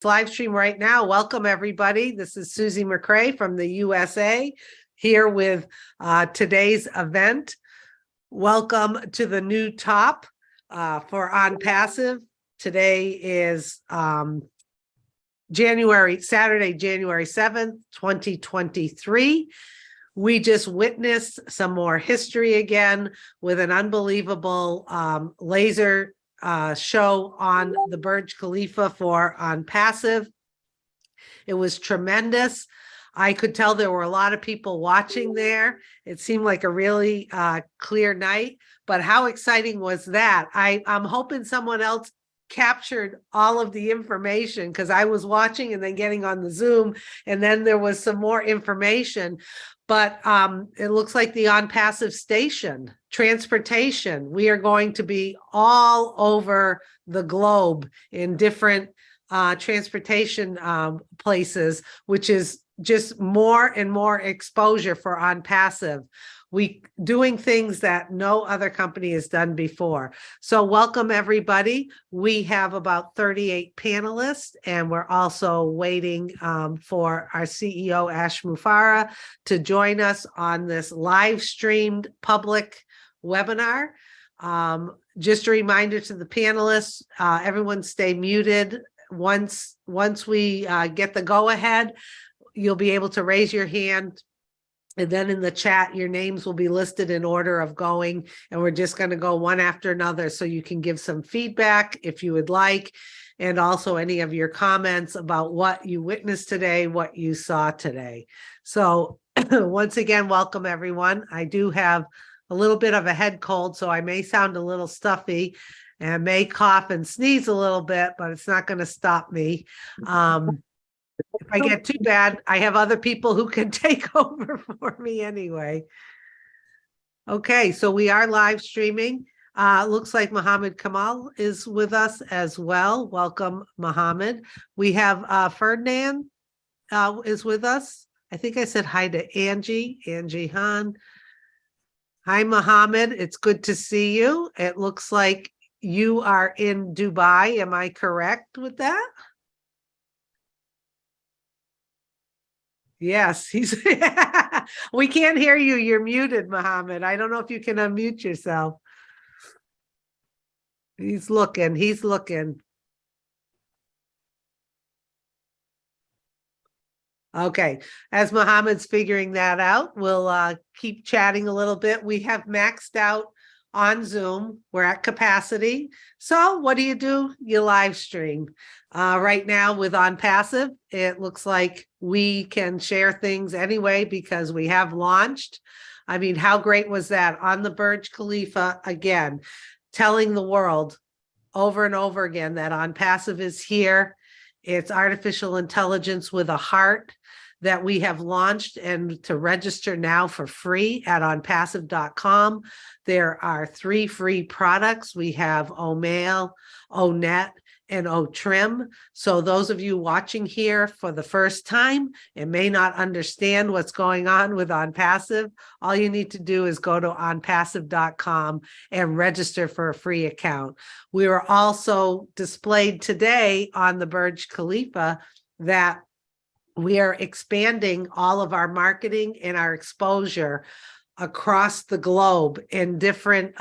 Live stream right now. Welcome everybody. This is Susie McCrae from the USA here with today's event. Welcome to the new top for On Passive. Today is Saturday, January 7th, 2023. We just witnessed some more history again with an unbelievable laser show on the Burj Khalifa on Passive. It was tremendous. I could tell there were a lot of people watching there. It seemed like a really clear night, but how exciting was that? I'm hoping someone else captured all of the information because I was watching and then getting on the Zoom, and then there was some more information. But it looks like the On Passive station, transportation, we are going to be all over the globe in different transportation places, which is just more and more exposure for On Passive. We doing things that no other company has done before. So welcome everybody. We have about 38 panelists, and we're also waiting for our CEO Ash Mufareh to join us on this live streamed public webinar. Just a reminder to the panelists, everyone stay muted. Once we get the go ahead, you'll be able to raise your hand. And then in the chat, your names will be listed in order of going, and we're just going to go one after another so you can give some feedback if you would like, and also any of your comments about what you witnessed today, what you saw today. So once again, welcome everyone. I do have a little bit of a head cold, so I may sound a little stuffy and may cough and sneeze a little bit, but it's not going to stop me. If I get too bad, I have other people who can take over for me anyway. Okay, so we are live streaming. Looks like Mohammed Kamal is with us as well. Welcome, Mohammed. We have Ferdinand is with us. I think I said hi to Angie Han. Hi, Mohammed. It's good to see you. It looks like you are in Dubai. Am I correct with that? Yes, we can't hear you. You're muted, Mohammed. I don't know if you can unmute yourself. He's looking. Okay, as Mohammed's figuring that out, we'll keep chatting a little bit. We have maxed out on Zoom. We're at capacity. So what do? You live stream. Right now with On Passive, it looks like we can share things anyway because we have launched. I mean, how great was that on the Burj Khalifa again, telling the world over and over again that On Passive is here. It's artificial intelligence with a heart that we have launched, and to register now for free at onpassive.com. There are 3 free products. We have Omail, Onet, and Otrim. So those of you watching here for the first time and may not understand what's going on with On Passive, all you need to do is go to onpassive.com and register for a free account. We were also displayed today on the Burj Khalifa that we are expanding all of our marketing and our exposure across the globe in different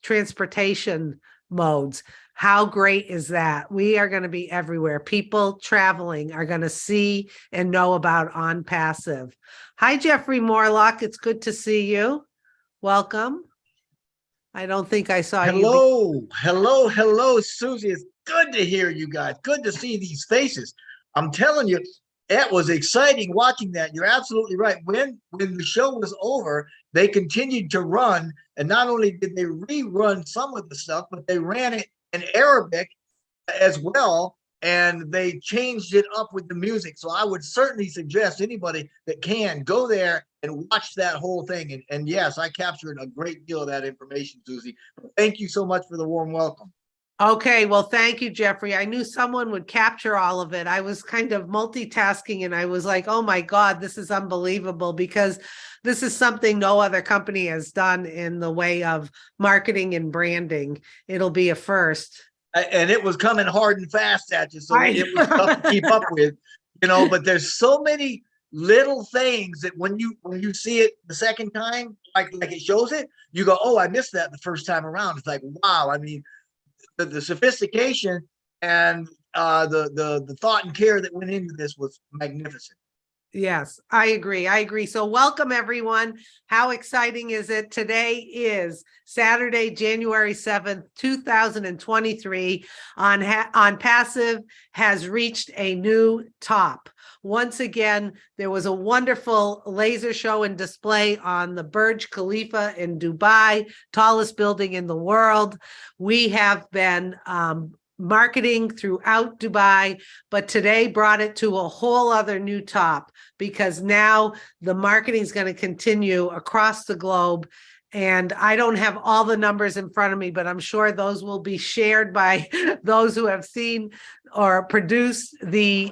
transportation modes. How great is that? We are going to be everywhere. People traveling are going to see and know about On Passive. Hi, Jeffrey Morlock. It's good to see you. Welcome. I don't think I saw you. Hello, Susie. It's good to hear you guys. Good to see these faces. I'm telling you, it was exciting watching that. You're absolutely right. When the show was over, they continued to run, and not only did they rerun some of the stuff, but they ran it in Arabic as well, and they changed it up with the music. So I would certainly suggest anybody that can go there and watch that whole thing. And yes, I captured a great deal of that information, Susie. Thank you so much for the warm welcome. Okay, well, thank you, Jeffrey. I knew someone would capture all of it. I was kind of multitasking and I was like, oh my God, this is unbelievable, because this is something no other company has done in the way of marketing and branding. It'll be a first. and it was coming hard and fast at you, so I- it was tough to keep up with, you know. But there's so many little things that when you see it the second time, like it shows it, you go, oh, I missed that the first time around. It's like, wow. I mean, the sophistication and the thought and care that went into this was magnificent. Yes, I agree. I agree. So welcome everyone. How exciting is it? Today is Saturday, January 7th, 2023 on Passive has reached a new top. Once again, there was a wonderful laser show and display on the Burj Khalifa in Dubai, tallest building in the world. We have been marketing throughout Dubai, but today brought it to a whole other new top because now the marketing is going to continue across the globe. And I don't have all the numbers in front of me, but I'm sure those will be shared by those who have seen or produced the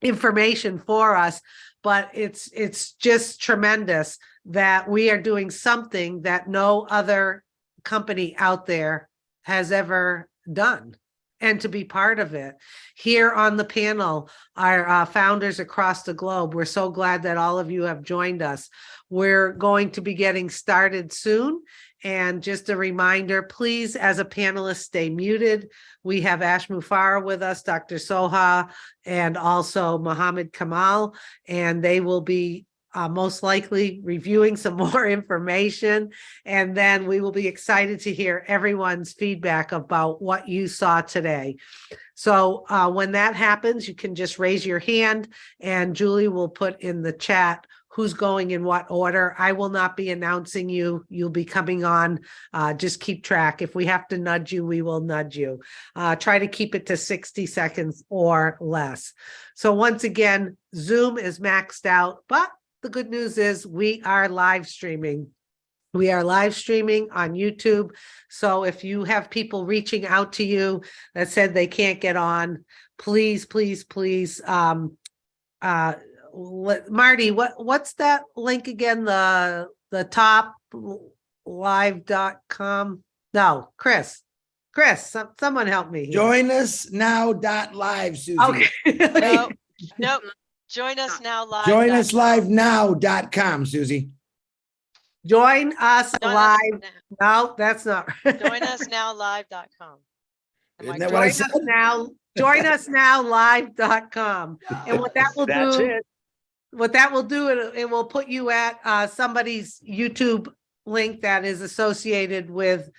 information for us. But it's just tremendous that we are doing something that no other company out there has ever done, and to be part of it. Here on the panel are founders across the globe. We're so glad that all of you have joined us. We're going to be getting started soon. And just a reminder, please, as a panelist, stay muted. We have Ash Mufara with us, Dr. Soha, and also Mohammed Kamal, and they will be most likely reviewing some more information. And then we will be excited to hear everyone's feedback about what you saw today. So when that happens, you can just raise your hand and Julie will put in the chat who's going in what order. I will not be announcing you. You'll be coming on. Just keep track. If we have to nudge you, we will nudge you. Try to keep it to 60 seconds or less. So once again, Zoom is maxed out, but the good news is we are live streaming. We are live streaming on YouTube. So if you have people reaching out to you that said they can't get on, please, please, please, Marty, what's that link again? The top live.com? No, Chris, someone help me here. Joinusnow.live, Susie. Okay. Nope. Join us now live. Joinuslivenow.com, Susie. Join us Join us live. now. No, that's not right. Joinusnowlive.com. Isn't that what I said? Joinusnowlive.com. And what that will That's do, it. what that will do, it will put you at somebody's YouTube link that is associated with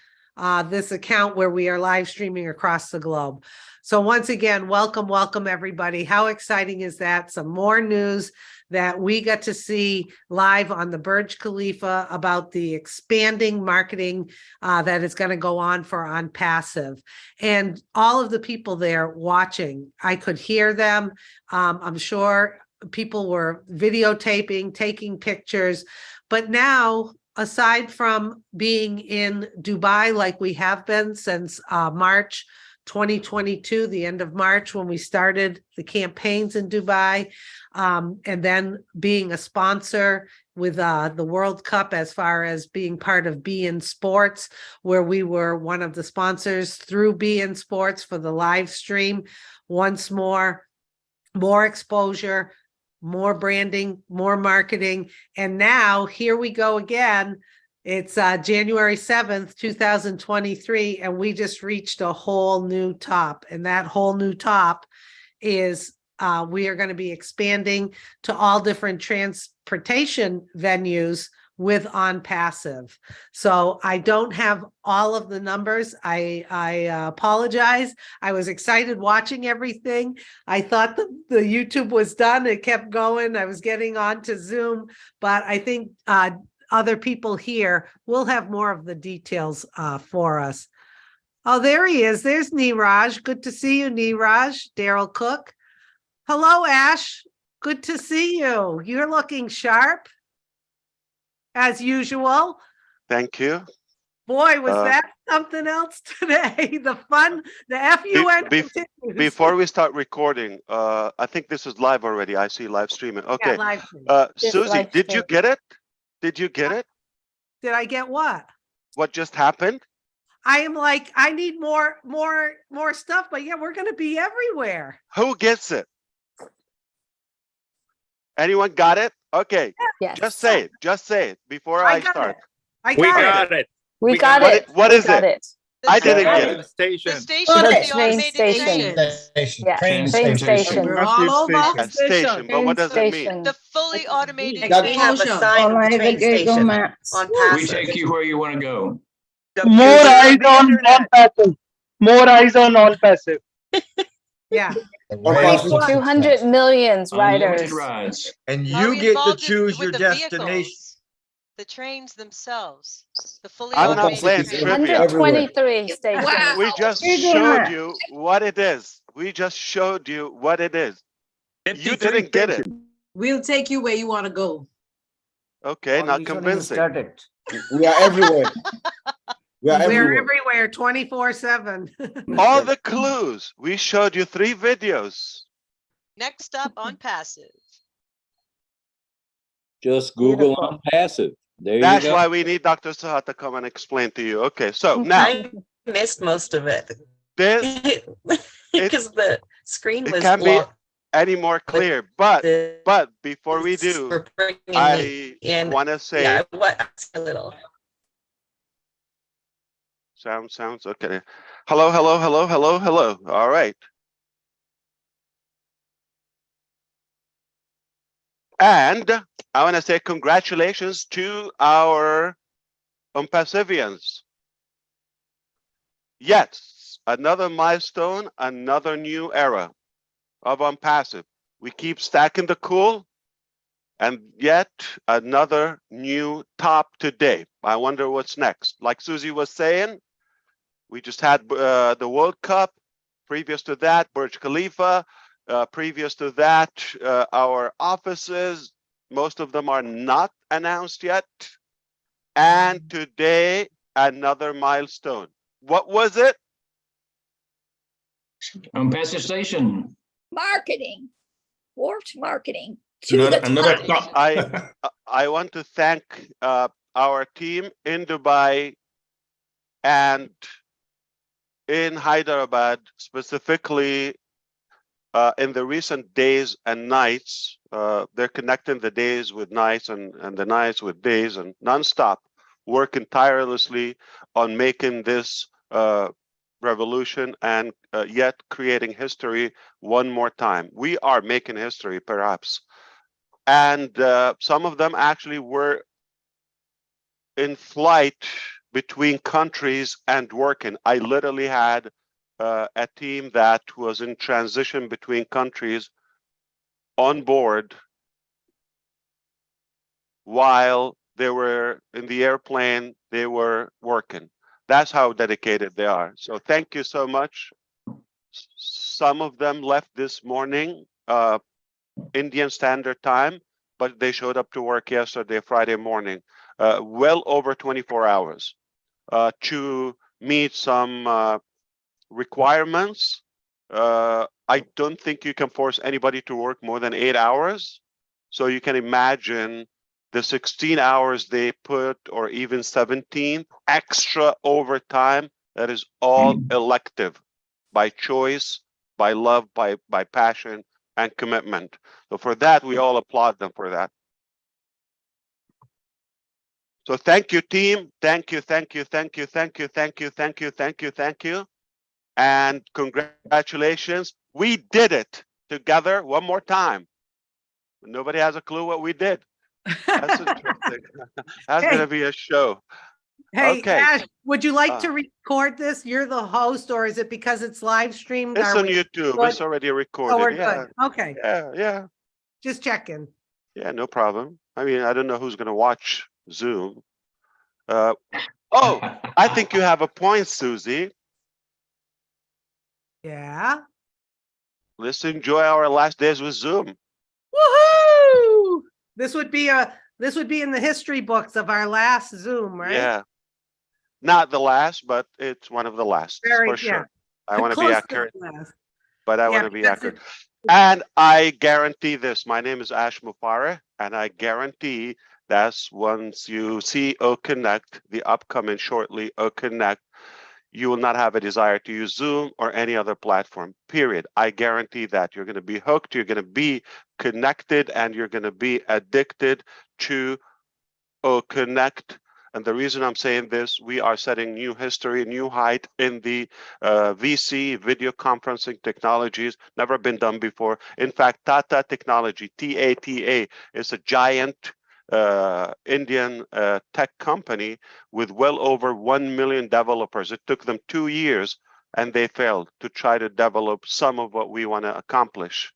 this account where we are live streaming across the globe. So once again, welcome everybody. How exciting is that? Some more news that we got to see live on the Burj Khalifa about the expanding marketing that is going to go on for On Passive. And all of the people there watching, I could hear them. I'm sure people were videotaping, taking pictures, but now, aside from being in Dubai like we have been since March 2022, the end of March when we started the campaigns in Dubai, and then being a sponsor with the World Cup as far as being part of BN Sports, where we were one of the sponsors through BN Sports for the live stream. Once more exposure, more branding, more marketing. And now here we go again. It's January 7th, 2023, and we just reached a whole new top. And that whole new top is we are going to be expanding to all different transportation venues with On Passive. So I don't have all of the numbers. I apologize. I was excited watching everything. I thought the YouTube was done. It kept going. I was getting on to Zoom, but I think other people here will have more of the details for us. Oh, there he is. There's Neeraj. Good to see you, Neeraj. Daryl Cook. Hello, Ash. Good to see you. You're looking sharp, as usual. Thank you. Boy, was that something else today. The fun, the FUN continues. Before we start recording, I think this is live already. I see live streaming. Okay. Yeah, live stream. Susie, did you get it? Did you get it? Did I get what? What just happened? I am like, I need more stuff, but yeah, we're gonna be everywhere. Who gets it? Anyone got it? Okay, Yes. just say it before I I got start. it. I We got it. got it. We We got got it. What We is got it? it. The I didn't train- get it. The Station. station The is the train automated station. station. Yeah, Train train station. station. We're all over. A station, but Train what does it mean? station. The fully automated Doug- We have a station. sign of the train Google station Maps. on We passive. take you where you want to go. More Future of eyes the on internet. non-passive. More eyes on non-passive. Yeah. Or buses. 200 millions Unlimited riders. rides. And Are you we get to involved choose your with the destination. vehicles? The trains themselves, the fully I'm not automated playing trains. trivia. 123 stations. We just Google showed Maps. you what it is. We just showed you what it is. You 53 didn't get it. stations. We'll take you where you want to go. Okay, not convincing. We are everywhere. We are We're everywhere. everywhere 24/7. All the clues. We showed you 3 videos. Next up on passive. Just Google Beautiful. on passive. There you That's go. why we need Dr. Sahat to come and explain to you. Okay, so now I missed most of it this because the screen it was can't be blocked. any more clear. But The- before we do, for bringing me I in. want to say Yeah, what a little. sounds okay. Hello. All right. And I want to say congratulations to our Passivians. Yes, another milestone, another new era of Passive. We keep stacking the cool, and yet another new top today. I wonder what's next. Like Susie was saying, we just had the World Cup. Previous to that, Burj Khalifa. Previous to that, our offices, most of them are not announced yet. And today, another milestone. What was it? On passive station. Marketing. Warped marketing. Another top. I want to thank our team in Dubai and in Hyderabad, specifically in the recent days and nights. They're connecting the days with nights and the nights with days and nonstop, working tirelessly on making this revolution and yet creating history one more time. We are making history, perhaps. And some of them actually were in flight between countries and working. I literally had a team that was in transition between countries on board while they were in the airplane, they were working. That's how dedicated they are. So thank you so much. Some of them left this morning, Indian Standard Time, but they showed up to work yesterday, Friday morning, well over 24 hours to meet some requirements. I don't think you can force anybody to work more than 8 hours. So you can imagine the 16 hours they put, or even 17 extra overtime. That is all elective, by choice, by love, by passion and commitment. So for that, we all applaud them for that. So thank you, team. Thank you. And congratulations. We did it together one more time. Nobody has a clue what we did. That's interesting. That's Hey. going to be a show. Hey, Okay. Ash, would you like to record this? You're the host, or is it because it's live streamed? It's Are on we YouTube. good? It's already Oh, we're recorded. Yeah. good. Okay, Yeah. just checking. Yeah, no problem. I mean, I don't know who's going to watch Zoom. Oh, I think you have a point, Susie. Yeah. Let's enjoy our last days with Zoom. Woohoo! This would be in the history books of our last Zoom, right? Yeah. Not the last, but it's one of the last Very, for sure. yeah. I want to be Close accurate, the last. but I Yeah, want to be because accurate. And I guarantee this. My name is Ash Mufareh, and I guarantee that once you see O Connect, the upcoming shortly O Connect, you will not have a desire to use Zoom or any other platform, period. I guarantee that. You're going to be hooked, you're going to be connected, and you're going to be addicted to Connect. And the reason I'm saying this, we are setting new history, new height in the VC, video conferencing technologies, never been done before. In fact, Tata Technology, TATA, is a giant Indian tech company with well over 1 million developers. It took them 2 years and they failed to try to develop some of what we want to accomplish.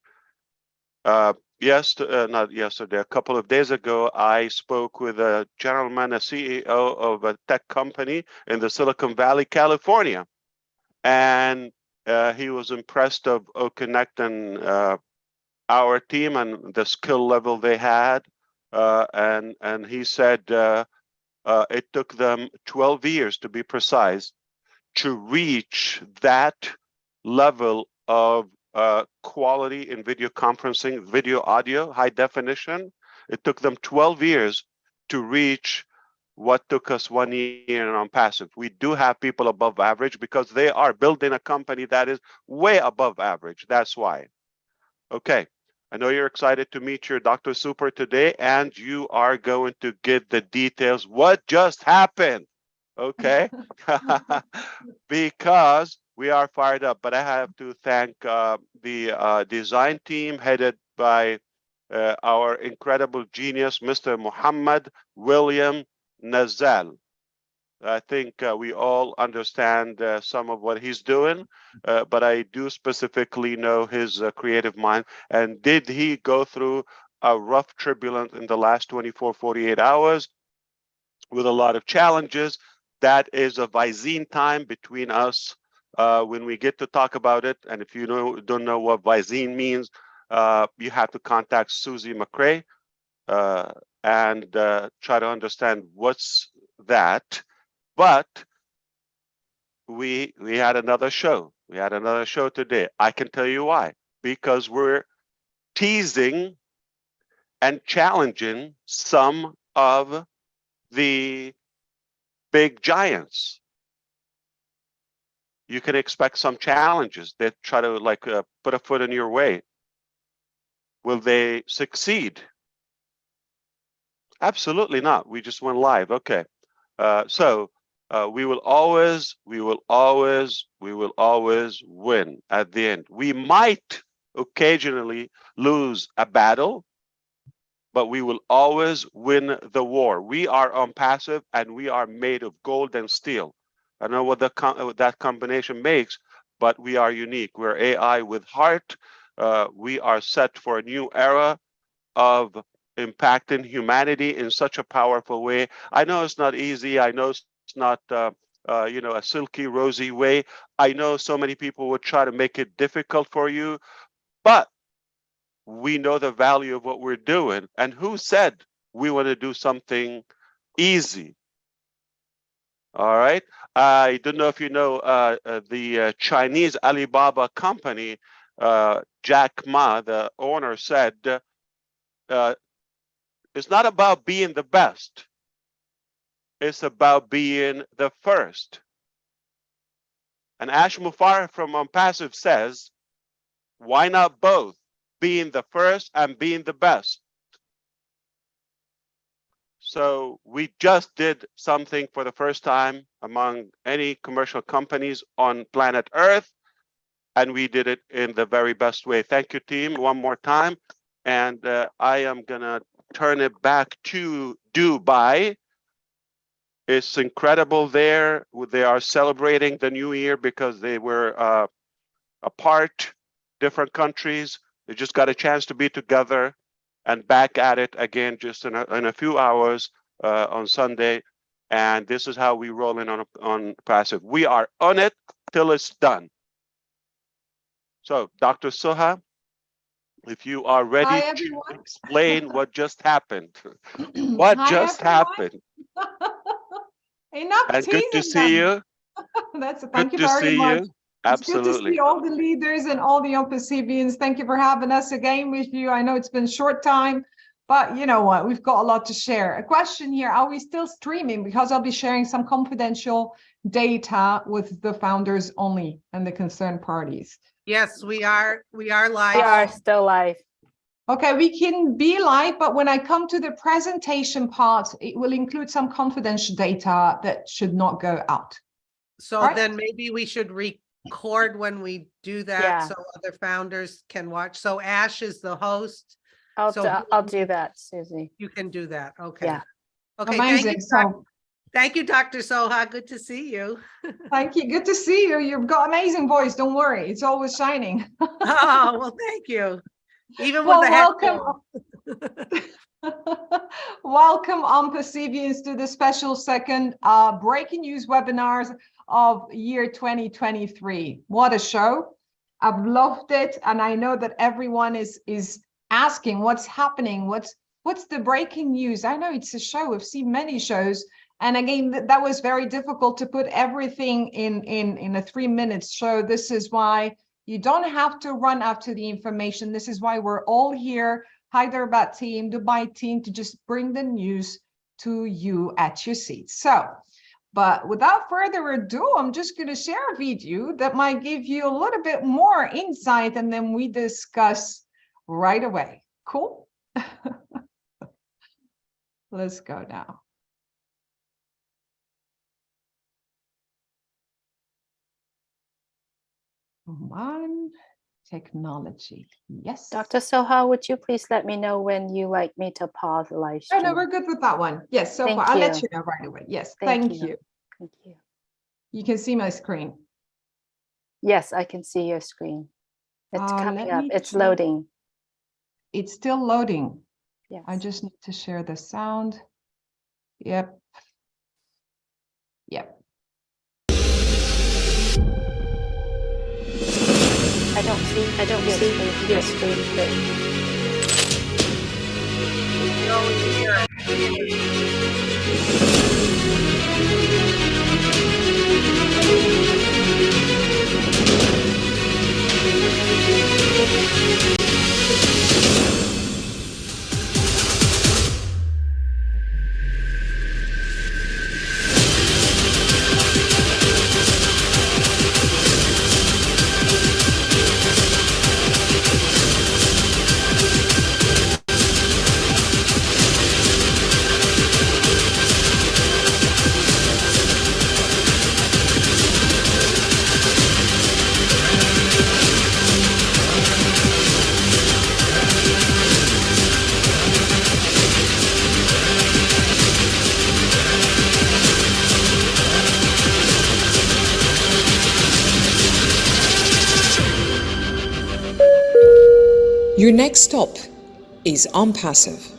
Not yesterday, a couple of days ago, I spoke with a gentleman, a CEO of a tech company in the Silicon Valley, California. And he was impressed of Connect and our team and the skill level they had. And he said it took them 12 years, to be precise, to reach that level of quality in video conferencing, video audio, high definition. It took them 12 years to reach what took us 1 year on passive. We do have people above average because they are building a company that is way above average. That's why. Okay. I know you're excited to meet your Dr. Super today, and you are going to get the details. What just happened? Okay. Because we are fired up, but I have to thank the design team headed by our incredible genius, Mr. Muhammad William Nazal. I think we all understand some of what he's doing, but I do specifically know his creative mind. And did he go through a rough turbulence in the last 24, 48 hours with a lot of challenges? That is a Visine time between us when we get to talk about it. And if you don't know what Visine means, you have to contact Susie McCrae and try to understand what's that. But we had another show. We had another show today. I can tell you why. Because we're teasing and challenging some of the big giants. You can expect some challenges that try to put a foot in your way. Will they succeed? Absolutely not. We just went live. Okay. So we will always win at the end. We might occasionally lose a battle, but we will always win the war. We are on passive and we are made of gold and steel. I don't know what that combination makes, but we are unique. We're AI with heart. We are set for a new era of impacting humanity in such a powerful way. I know it's not easy. I know it's not a silky, rosy way. I know so many people would try to make it difficult for you, but we know the value of what we're doing. And who said we want to do something easy? All right. I don't know if you know the Chinese Alibaba company, Jack Ma, the owner, said, it's not about being the best. It's about being the first. And Ash Mufareh from OnPassive says, why not both? Being the first and being the best. So we just did something for the first time among any commercial companies on planet Earth, and we did it in the very best way. Thank you, team, one more time. And I am going to turn it back to Dubai. It's incredible there. They are celebrating the new year because they were apart, different countries. They just got a chance to be together and back at it again just in a few hours on Sunday. And this is how we roll in on passive. We are on it till it's done. So, Dr. Suha, if you are ready to explain what just happened. What just happened? Enough and good to teasing see them. you. Thank you Good to very see much. you. Absolutely. It's good to see all the leaders and all the OpenCVians. Thank you for having us again with you. I know it's been a short time, but you know what? We've got a lot to share. A question here, are we still streaming? Because I'll be sharing some confidential data with the founders only and the concerned parties. Yes, we are live. We are still live. Okay, we can be live, but when I come to the presentation part, it will include some confidential data that should not go out. So Right. then maybe we should record when we do that Yeah. so other founders can watch. So Ash is the host. I'll So do, who- I'll do that, Susie. You can do that. Okay. Yeah. Okay. Amazing. So Thank you, Dr. Soha. Good to see you. thank you. Good to see you. You've got amazing voice. Don't worry. It's always shining. Oh, well, thank you. Even Well, with the welcome. Welcome, Persevians, to the special second breaking news webinars of year 2023. What a show. I've loved it. And I know that everyone is asking what's happening. What's the breaking news? I know it's a show. We've seen many shows. And again, that was very difficult to put everything in a 3-minute show. This is why you don't have to run after the information. This is why we're all here, Hyderabad team, Dubai team, to just bring the news to you at your seat. So, but without further ado, I'm just going to share a video that might give you a little bit more insight, and then we discuss right away. Cool? Let's go now. Come on, technology. Yes. Dr. Soha, would you please let me know when you like me to pause the live Oh, stream? no, we're good with that one. Yes, so Thank far. I'll let you. you know right away. Yes, Thank thank you. you. Thank you. You can see my screen. Yes, I can see your screen. It's coming let up. me It's check. loading. It's still loading. Yes. I just need to share the sound. Yep. Yep. I don't see your screen. Your next stop is Passive.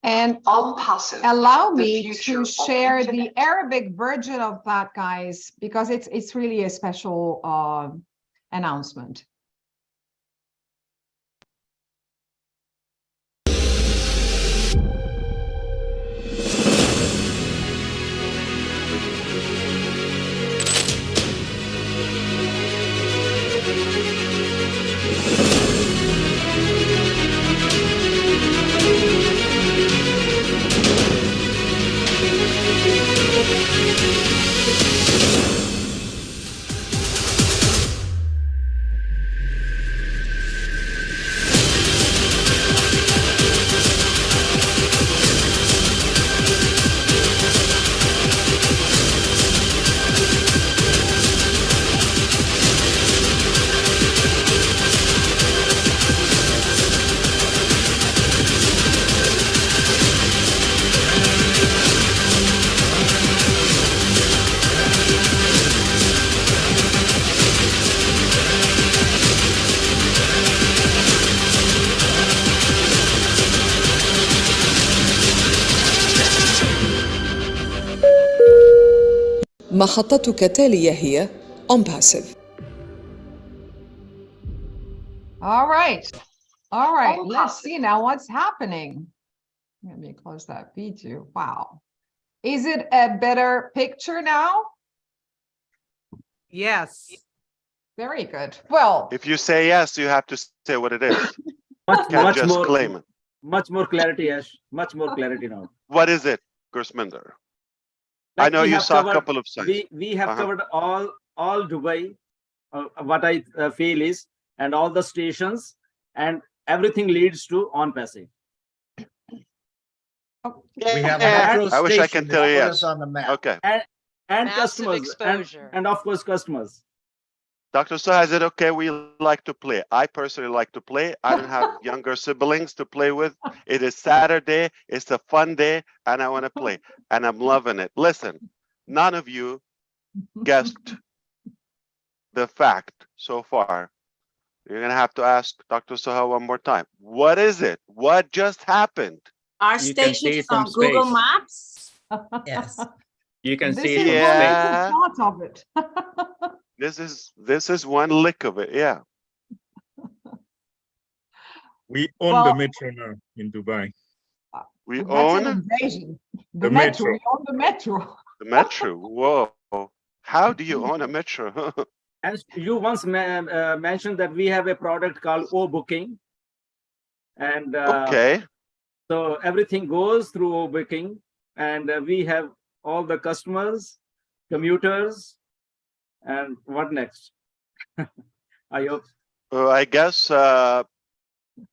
And allow me to share the Arabic version of that, guys, because it's really a special announcement. محطتك التالية هي Passive. All right. Let's see now what's happening. Let me close that video. Wow. Is it a better picture now? Yes. Very good. Well, If you say yes, you have to say what it is. Much, Can't much just more, claim it. much more clarity, Ash. Much more clarity now. What is it? Gurusminder? I Like know we you have saw a covered- couple of sites. We have Uh-huh. covered all Dubai, what I feel is, and all the stations, and everything leads to on-passive. We have a Yeah, metro I wish I station could tell you that put yes. us on the map. Okay. And Massive customers, exposure. and of course customers. Dr. Saha, is it okay? We like to play. I personally like to play. I don't have younger siblings to play with. It is Saturday. It's a fun day, and I want to play, and I'm loving it. Listen, none of you guessed the fact so far. You're gonna have to ask Dr. Saha one more time. What is it? What just happened? Our You can station see is it from on Google space. Maps. Yes. You can This see is it from one space. little Yeah. part of it. This is one lick of it. Yeah. We own Well- the metro now in Dubai. We That's an own invasion. The The metro. metro. We own the metro. the metro. Whoa. How do you own a metro? And you once mentioned that we have a product called O-Booking. And Okay. so everything goes through O-Booking, and we have all the customers, commuters, and what next? I hope. I guess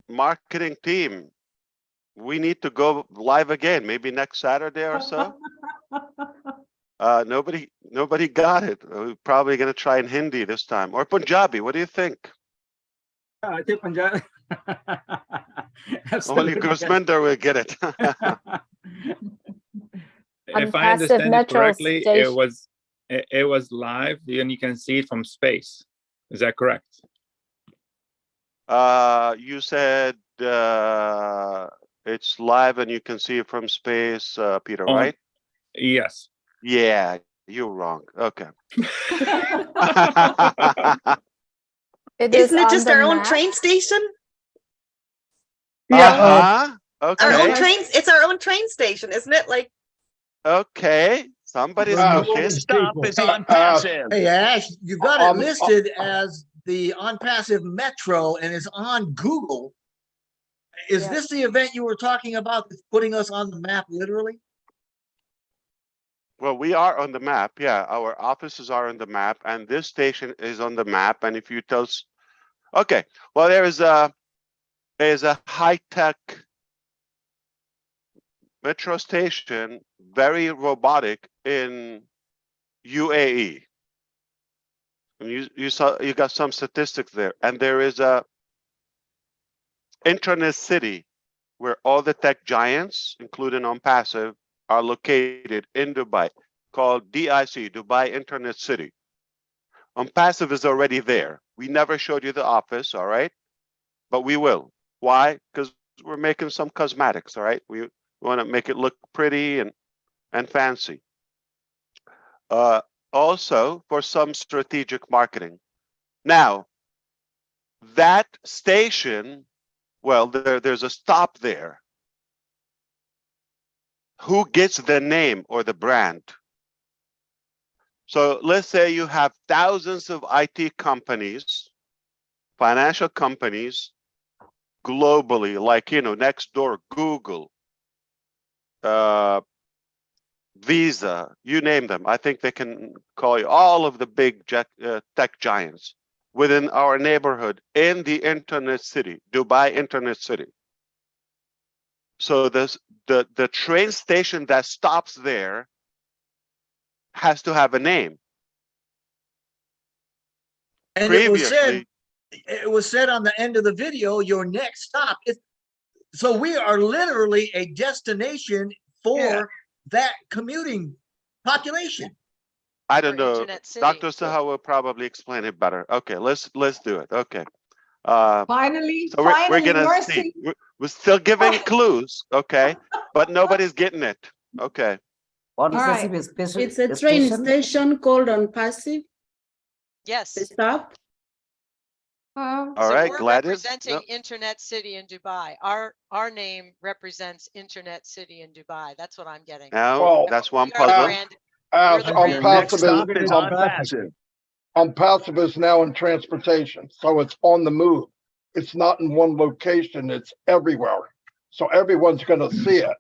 marketing team, we need to go live again, maybe next Saturday or so. Nobody got it. We're probably gonna try in Hindi this time or Punjabi. What do you think? I think Punjab. Only Gurusminder will get it. If I Unpassive understand it metro correctly, station. it was live, and you can see it from space. Is that correct? You said it's live and you can see it from space, Peter, On- right? Yes. Yeah, you're wrong. Okay. It is Isn't it on just the our own map. train station? Yeah, Uh-huh. Our Okay. own trains. It's our own train station, isn't it? Like, Okay. Somebody's Well, cooking. stop is on passive. Hey, Ash, you got it Um, listed as the on-passive metro and it's on Google. Is Yeah. this the event you were talking about that's putting us on the map literally? Well, we are on the map. Yeah, our offices are on the map, and this station is on the map. And if you tell us, okay, well, there's a high-tech metro station, very robotic in UAE. And you got some statistics there, and there is a internet city where all the tech giants, including OnPassive, are located in Dubai, called DIC, Dubai Internet City. OnPassive is already there. We never showed you the office, all right? But we will. Why? Because we're making some cosmetics, all right? We want to make it look pretty and fancy. Also, for some strategic marketing. Now, that station, well, there's a stop there. Who gets the name or the brand? So let's say you have thousands of IT companies, financial companies, globally, like, next door, Google, Visa, you name them. I think they can call you all of the big tech giants within our neighborhood in the internet city, Dubai Internet City. So the train station that stops there has to have a name. And it was said on the end of the video, your next stop is, so we are literally a destination for that commuting population. I don't know. Internet City. Dr. Saha will probably explain it better. Okay, let's do it. Okay. Finally, So we're finally, gonna Mercy. see. We're still giving clues, okay? But nobody's getting it. Okay. What is All this? right. it's a train station called on-passive. Yes. Stop. All So right, we're Gladys. representing No. Internet City in Dubai. Our name represents Internet City in Dubai. That's what I'm getting. Now Well, that's one We are the puzzle. brand. We're the brand. on-passive is now in transportation, so it's on the move. It's not in one location, it's everywhere. So everyone's gonna see it.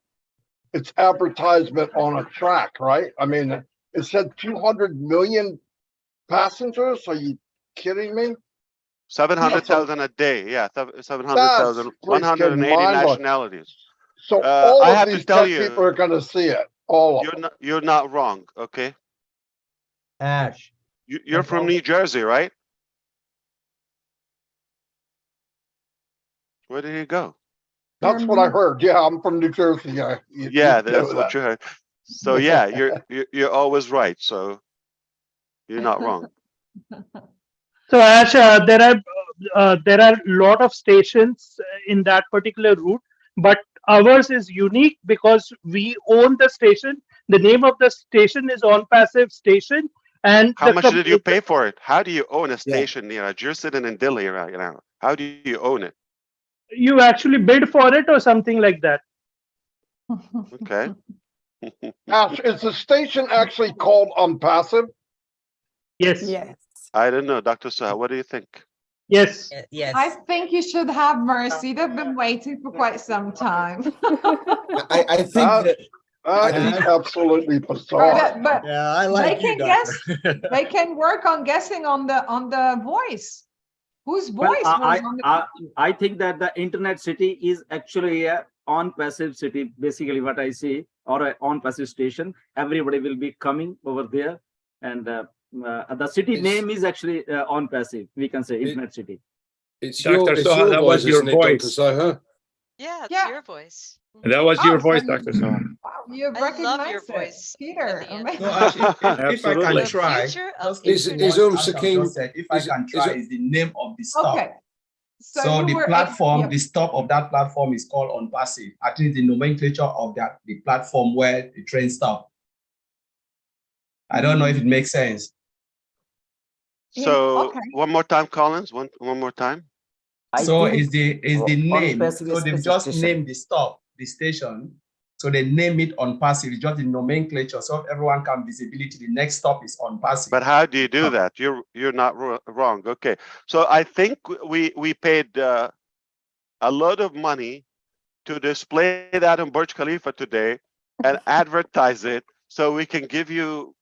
it's advertisement on a track, right? I mean, it said 200 million passengers. Are you kidding me? 700,000 a day. Yeah, 700,000, That's 180 freaking mind-blowing. nationalities. So all I of have to these tell tech people you, are going to see it. All of them. you're not wrong. Okay, Ash. you're from New Jersey, right? Where did he go? That's what I heard. Yeah, I'm from New Jersey. Yeah, you Yeah, know that's what that. you heard. So yeah, you're always right. So you're not wrong. So Ash, there are a lot of stations in that particular route, but ours is unique because we own the station. The name of the station is On Passive Station, and How much did you pay for it? How do you own a station? You know, you're sitting in Delhi right now. How do you own it? you actually bid for it or something like that. Okay. Ash, is the station actually called Unpassive? Yes. Yes. I don't know, Dr. Saha. What do you think? Yes. Yes. I think you should have mercy. They've been waiting for quite some time. I think that That is absolutely bizarre. But Yeah, I they like you, can guess. doctor. They can work on guessing on the voice. Whose Well, voice was on the? I think that the internet city is actually a on passive city, basically what I see, or a on passive station. Everybody will be coming over there, and the city name is actually on passive. We can say internet city. it's Dr. your, it's Soha, your that voice, was your isn't it, Dr. voice. Soha? Yeah, it's Yeah. your voice. That was Oh, your so voice, you- Dr. Soha. Wow, you've I love recognized your it, voice, Peter. Andy. Amazing. So Ash, if I can Absolutely. The try, future of just Is internet. Sakim just said, if I can try, is the name of the stop. Okay. So you the were platform, yeah. the stop of that platform is called on passive. At least the nomenclature of that, the platform where the train stop. I don't know if it makes sense. So Okay. one more time, Collins. One more time. So is the name. passive So they've is just station. named the stop, the station. So they name it on passive. It's just the nomenclature. So everyone can visibility. The next stop is on passive. But how do you do that? You're not wrong. Okay. So I think we paid a lot of money to display that in Burj Khalifa today and advertise it so we can give you,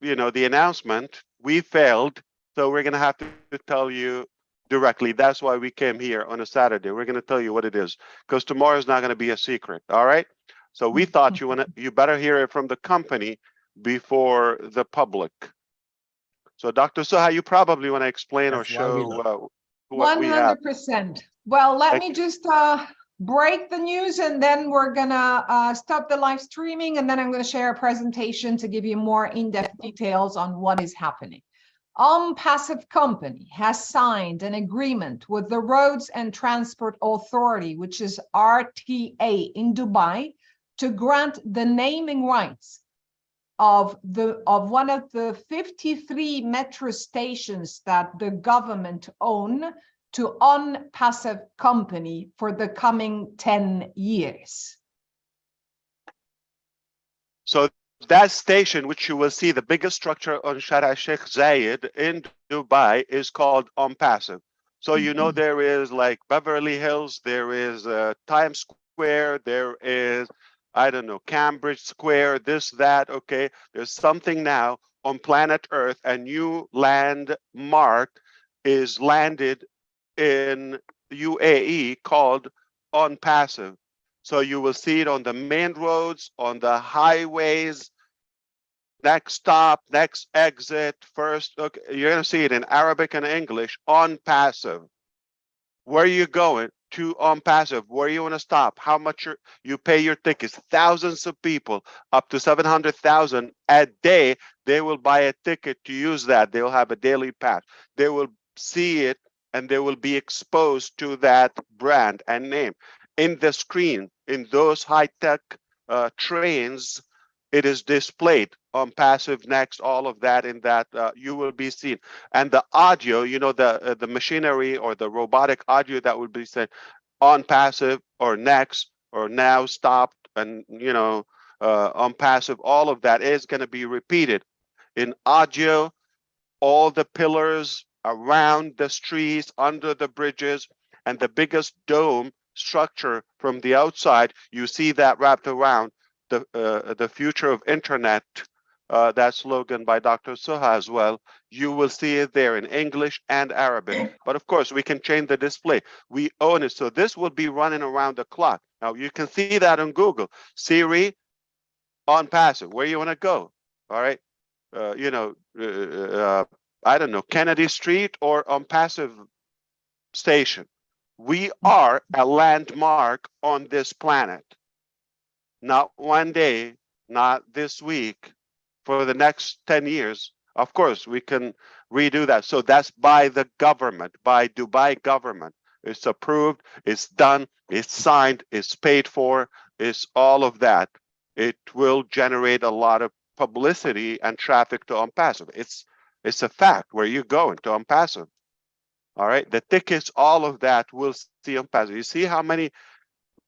the announcement. We failed, so we're gonna have to tell you directly. That's why we came here on a Saturday. We're gonna tell you what it is, because tomorrow is not gonna be a secret. All right. So we thought you better hear it from the company before the public. So Dr. Soha, you probably want to explain or That's why we show what we have. 100%. Well, let Thank me you. just break the news and then we're gonna stop the live streaming and then I'm gonna share a presentation to give you more in-depth details on what is happening. Passive Company has signed an agreement with the Roads and Transport Authority, which is RTA in Dubai, to grant the naming rights of one of the 53 metro stations that the government own to On Passive Company for the coming 10 years. So that station, which you will see, the biggest structure on Shara Sheikh Zayed in Dubai, is called On Passive. So there is like Beverly Hills, there is Times Square, there is, I don't know, Cambridge Square, this, that, okay. There's something now on planet Earth, a new landmark is landed in UAE called On Passive. So you will see it on the main roads, on the highways, next stop, next exit, first. Okay, you're gonna see it in Arabic and English, On Passive. Where are you going? To On Passive. Where you want to stop? How much you pay your tickets? Thousands of people, up to 700,000 a day, they will buy a ticket to use that. They will have a daily pass. They will see it and they will be exposed to that brand and name. In the screen, in those high-tech trains, it is displayed on passive next, all of that in that you will be seen. And the audio, the machinery or the robotic audio that will be said on passive or next or now stopped and, on passive, all of that is going to be repeated in audio, all the pillars around the streets, under the bridges, and the biggest dome structure from the outside, you see that wrapped around the future of internet, that slogan by Dr. Suha as well, you will see it there in English and Arabic. But of course, we can change the display. We own it. So this will be running around the clock. Now you can see that on Google. Siri on passive, where you want to go. All right. I don't know, Kennedy Street or on passive station. We are a landmark on this planet. Not one day, not this week, for the next 10 years. Of course, we can redo that. So that's by the government, by Dubai government. It's approved, it's done, it's signed, it's paid for, it's all of that. It will generate a lot of publicity and traffic to OnPassive. It's a fact. Where you going to OnPassive? All right, the tickets, all of that will see OnPassive. You see how many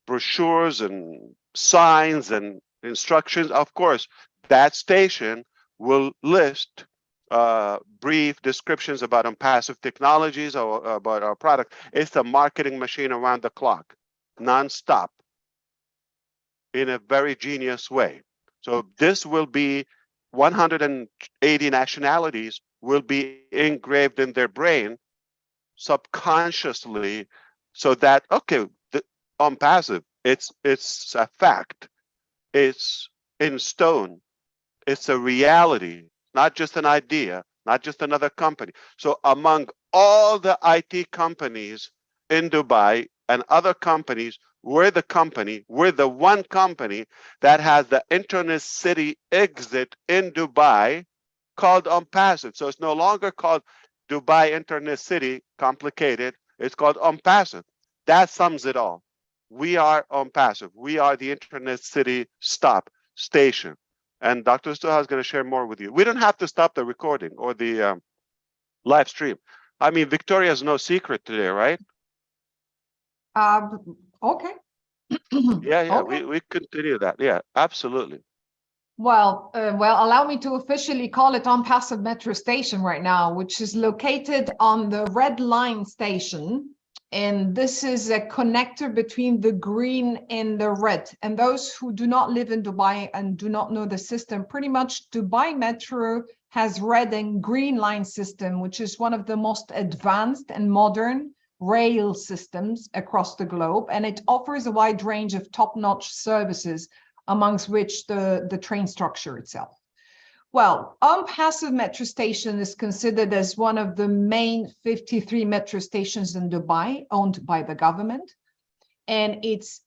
brochures and signs and instructions? Of course, that station will list brief descriptions about OnPassive technologies or about our product. It's a marketing machine around the clock, nonstop, in a very genius way. So this will be 180 nationalities will be engraved in their brain subconsciously, so that, okay, OnPassive, it's a fact, it's in stone, it's a reality, not just an idea, not just another company. So among all the IT companies in Dubai and other companies, we're the one company that has the Internet City exit in Dubai called OnPassive. So it's no longer called Dubai Internet City, complicated. It's called OnPassive. That sums it all. We are OnPassive. We are the Internet City stop station. And Dr. Suha is going to share more with you. We don't have to stop the recording or the live stream. I mean, Victoria's no secret today, right? Okay. Yeah, Okay. we continue that. Yeah, absolutely. Well, allow me to officially call it OnPassive Metro Station right now, which is located on the Red Line station. And this is a connector between the green and the red. And those who do not live in Dubai and do not know the system, pretty much Dubai Metro has red and green line system, which is one of the most advanced and modern rail systems across the globe. And it offers a wide range of top-notch services, amongst which the train structure itself. Well, OnPassive Metro Station is considered as one of the main 53 metro stations in Dubai owned by the government. And it's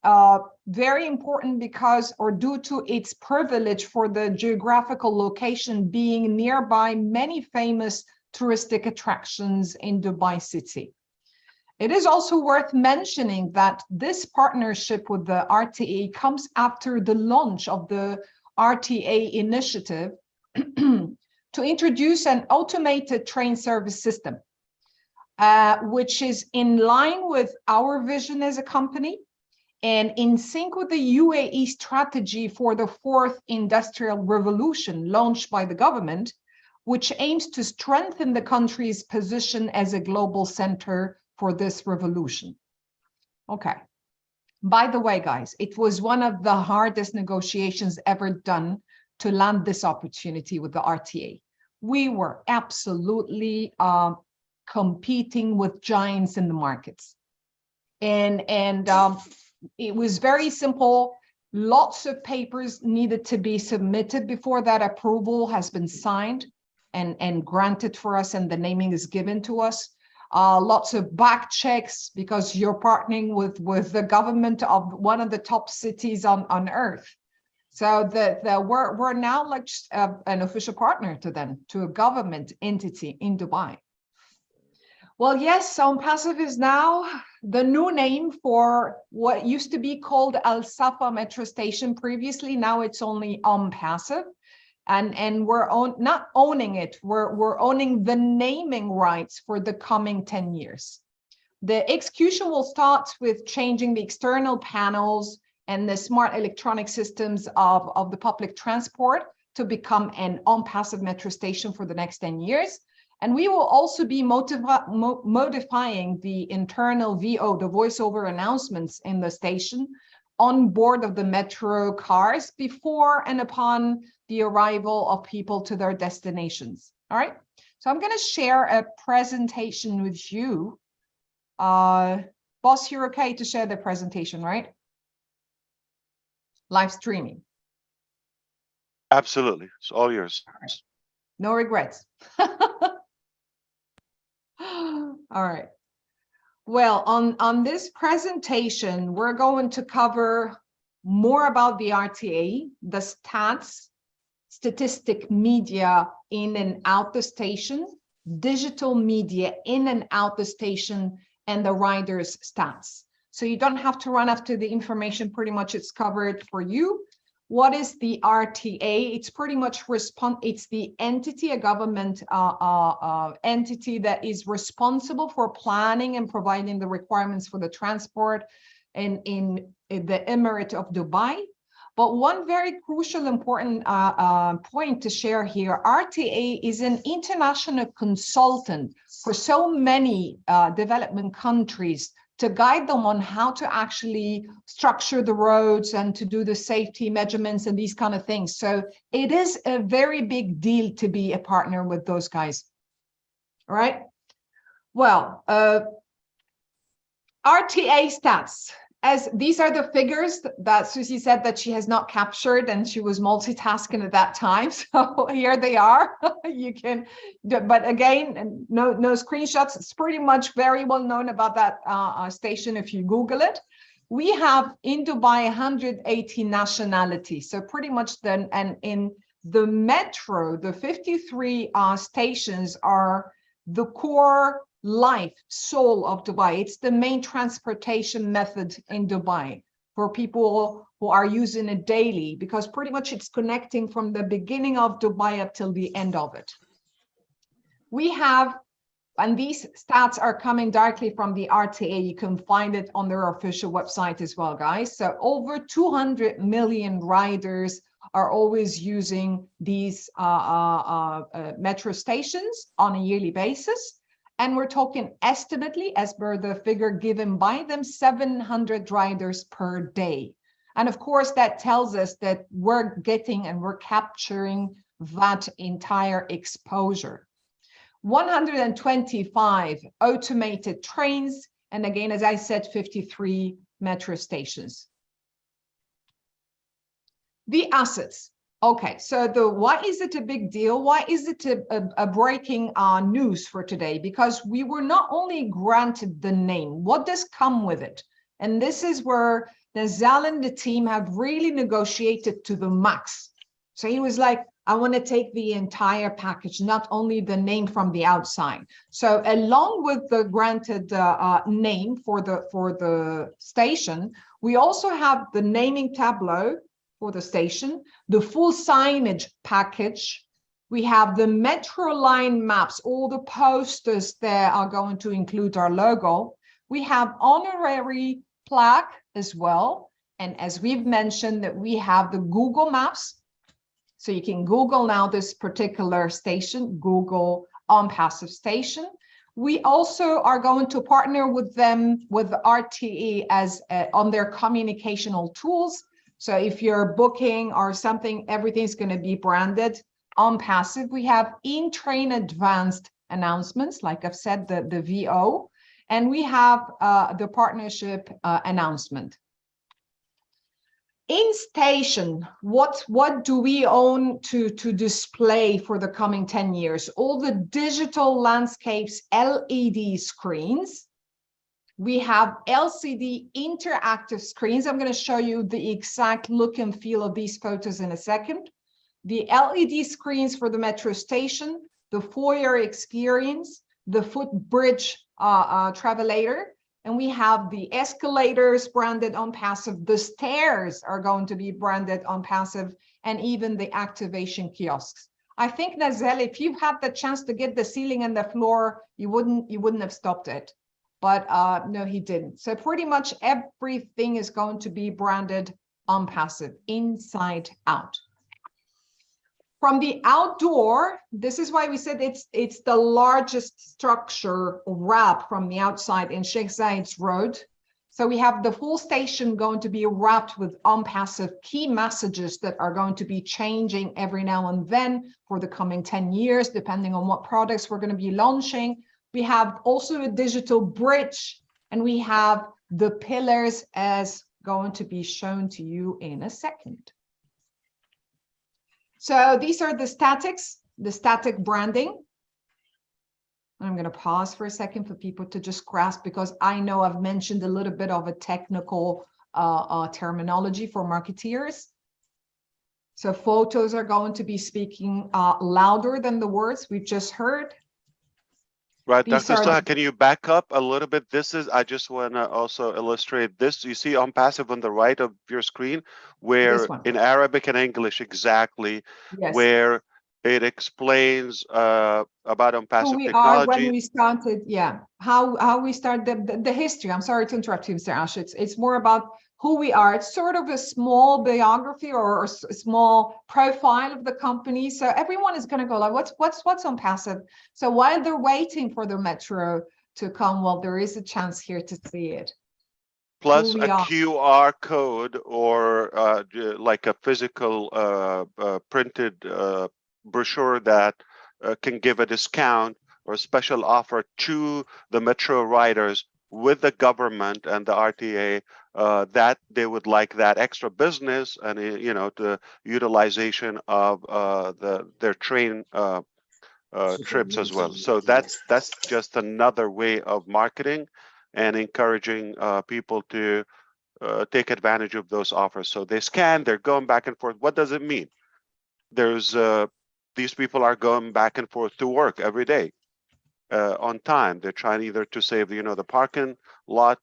very important because, or due to its privilege for the geographical location being nearby many famous touristic attractions in Dubai city. It is also worth mentioning that this partnership with the RTA comes after the launch of the RTA initiative to introduce an automated train service system, which is in line with our vision as a company and in sync with the UAE strategy for the fourth industrial revolution launched by the government, which aims to strengthen the country's position as a global center for this revolution. Okay. By the way, guys, it was one of the hardest negotiations ever done to land this opportunity with the RTA. We were absolutely competing with giants in the markets. And it was very simple. Lots of papers needed to be submitted before that approval has been signed and granted for us, and the naming is given to us. Lots of back checks because you're partnering with the government of one of the top cities on earth. So we're now like an official partner to them, to a government entity in Dubai. Well, yes, OnPassive is now the new name for what used to be called Al Safa Metro Station previously. Now it's only OnPassive. And we're not owning it, we're owning the naming rights for the coming 10 years. The execution will start with changing the external panels and the smart electronic systems of the public transport to become an OnPassive Metro Station for the next 10 years. And we will also be modifying the internal VO, the voiceover announcements in the station, on board of the metro cars before and upon the arrival of people to their destinations. All right. So I'm going to share a presentation with you. Boss, you're okay to share the presentation, right? Live streaming. Absolutely. It's all yours. No regrets. All right. Well, on this presentation, we're going to cover more about the RTA, the stats, statistic media in and out the station, digital media in and out the station, and the riders' stats. So you don't have to run after the information, pretty much it's covered for you. What is the RTA? It's pretty much it's the entity, a government entity that is responsible for planning and providing the requirements for the transport in the Emirate of Dubai. But one very crucial, important point to share here, RTA is an international consultant for so many development countries to guide them on how to actually structure the roads and to do the safety measurements and these kind of things. So it is a very big deal to be a partner with those guys. All right. Well, RTA stats. As these are the figures that Susie said that she has not captured and she was multitasking at that time. So here they are. You can, but again, no screenshots. It's pretty much very well known about that station if you Google it. We have in Dubai 180 nationalities. So pretty much then, and in the metro, the 53 stations are the core life, soul of Dubai. It's the main transportation method in Dubai for people who are using it daily, because pretty much it's connecting from the beginning of Dubai up till the end of it. We have, and these stats are coming directly from the RTA. You can find it on their official website as well, guys. So over 200 million riders are always using these metro stations on a yearly basis. And we're talking estimately, as per the figure given by them, 700 riders per day. And of course, that tells us that we're getting and we're capturing that entire exposure. 125 automated trains. And again, as I said, 53 metro stations. The assets. Okay, so why is it a big deal? Why is it a breaking news for today? Because we were not only granted the name, what does come with it? And this is where Nazal and the team have really negotiated to the max. So he was like, I want to take the entire package, not only the name from the outside. So along with the granted name for the station, we also have the naming tableau for the station, the full signage package. We have the metro line maps, all the posters there are going to include our logo. We have honorary plaque as well. And as we've mentioned, that we have the Google Maps. So you can Google now this particular station, Google OnPassive station. We also are going to partner with them, with RTE as on their communicational tools. So if you're booking or something, everything's going to be branded OnPassive. We have in-train advanced announcements, like I've said, the VO, and we have the partnership announcement. In station, what do we own to display for the coming 10 years? All the digital landscapes, LED screens. We have LCD interactive screens. I'm going to show you the exact look and feel of these photos in a second. The LED screens for the metro station, the foyer experience, the footbridge travelator, and we have the escalators branded OnPassive. The stairs are going to be branded OnPassive, and even the activation kiosks. I think, Nazal, if you had the chance to get the ceiling and the floor, you wouldn't have stopped it. But no, he didn't. So pretty much everything is going to be branded OnPassive, inside out. From the outdoor, this is why we said it's the largest structure wrap from the outside in Sheikh Zayed's Road. So we have the full station going to be wrapped with OnPassive key messages that are going to be changing every now and then for the coming 10 years, depending on what products we're going to be launching. We have also a digital bridge, and we have the pillars as going to be shown to you in a second. So these are the statics, the static branding. I'm going to pause for a second for people to just grasp, because I know I've mentioned a little bit of a technical terminology for marketeers. So photos are going to be speaking louder than the words we've just heard. Right, These Dr. are Saha, can you back up a little bit? This is, I just want to also illustrate this. You see OnPassive on the right of your screen, where one. in Arabic and English exactly, Yes. where it explains about Who OnPassive we are when technology. we started, yeah. How we start the history. I'm sorry to interrupt you, Mr. Ash. It's more about who we are. It's sort of a small biography or a small profile of the company. So everyone is going to go like, what's OnPassive? So while they're waiting for the metro to come, well, there is a chance here to see it. Plus Who a we are. QR code or like a physical printed brochure that can give a discount or a special offer to the metro riders with the government and the RTA that they would like that extra business and you know the utilization of their train trips as well. So that's just another way of marketing and encouraging people to take advantage of those offers. So they scan, they're going back and forth. What does it mean? There's these people are going back and forth to work every day on time. They're trying either to save, you know, the parking lot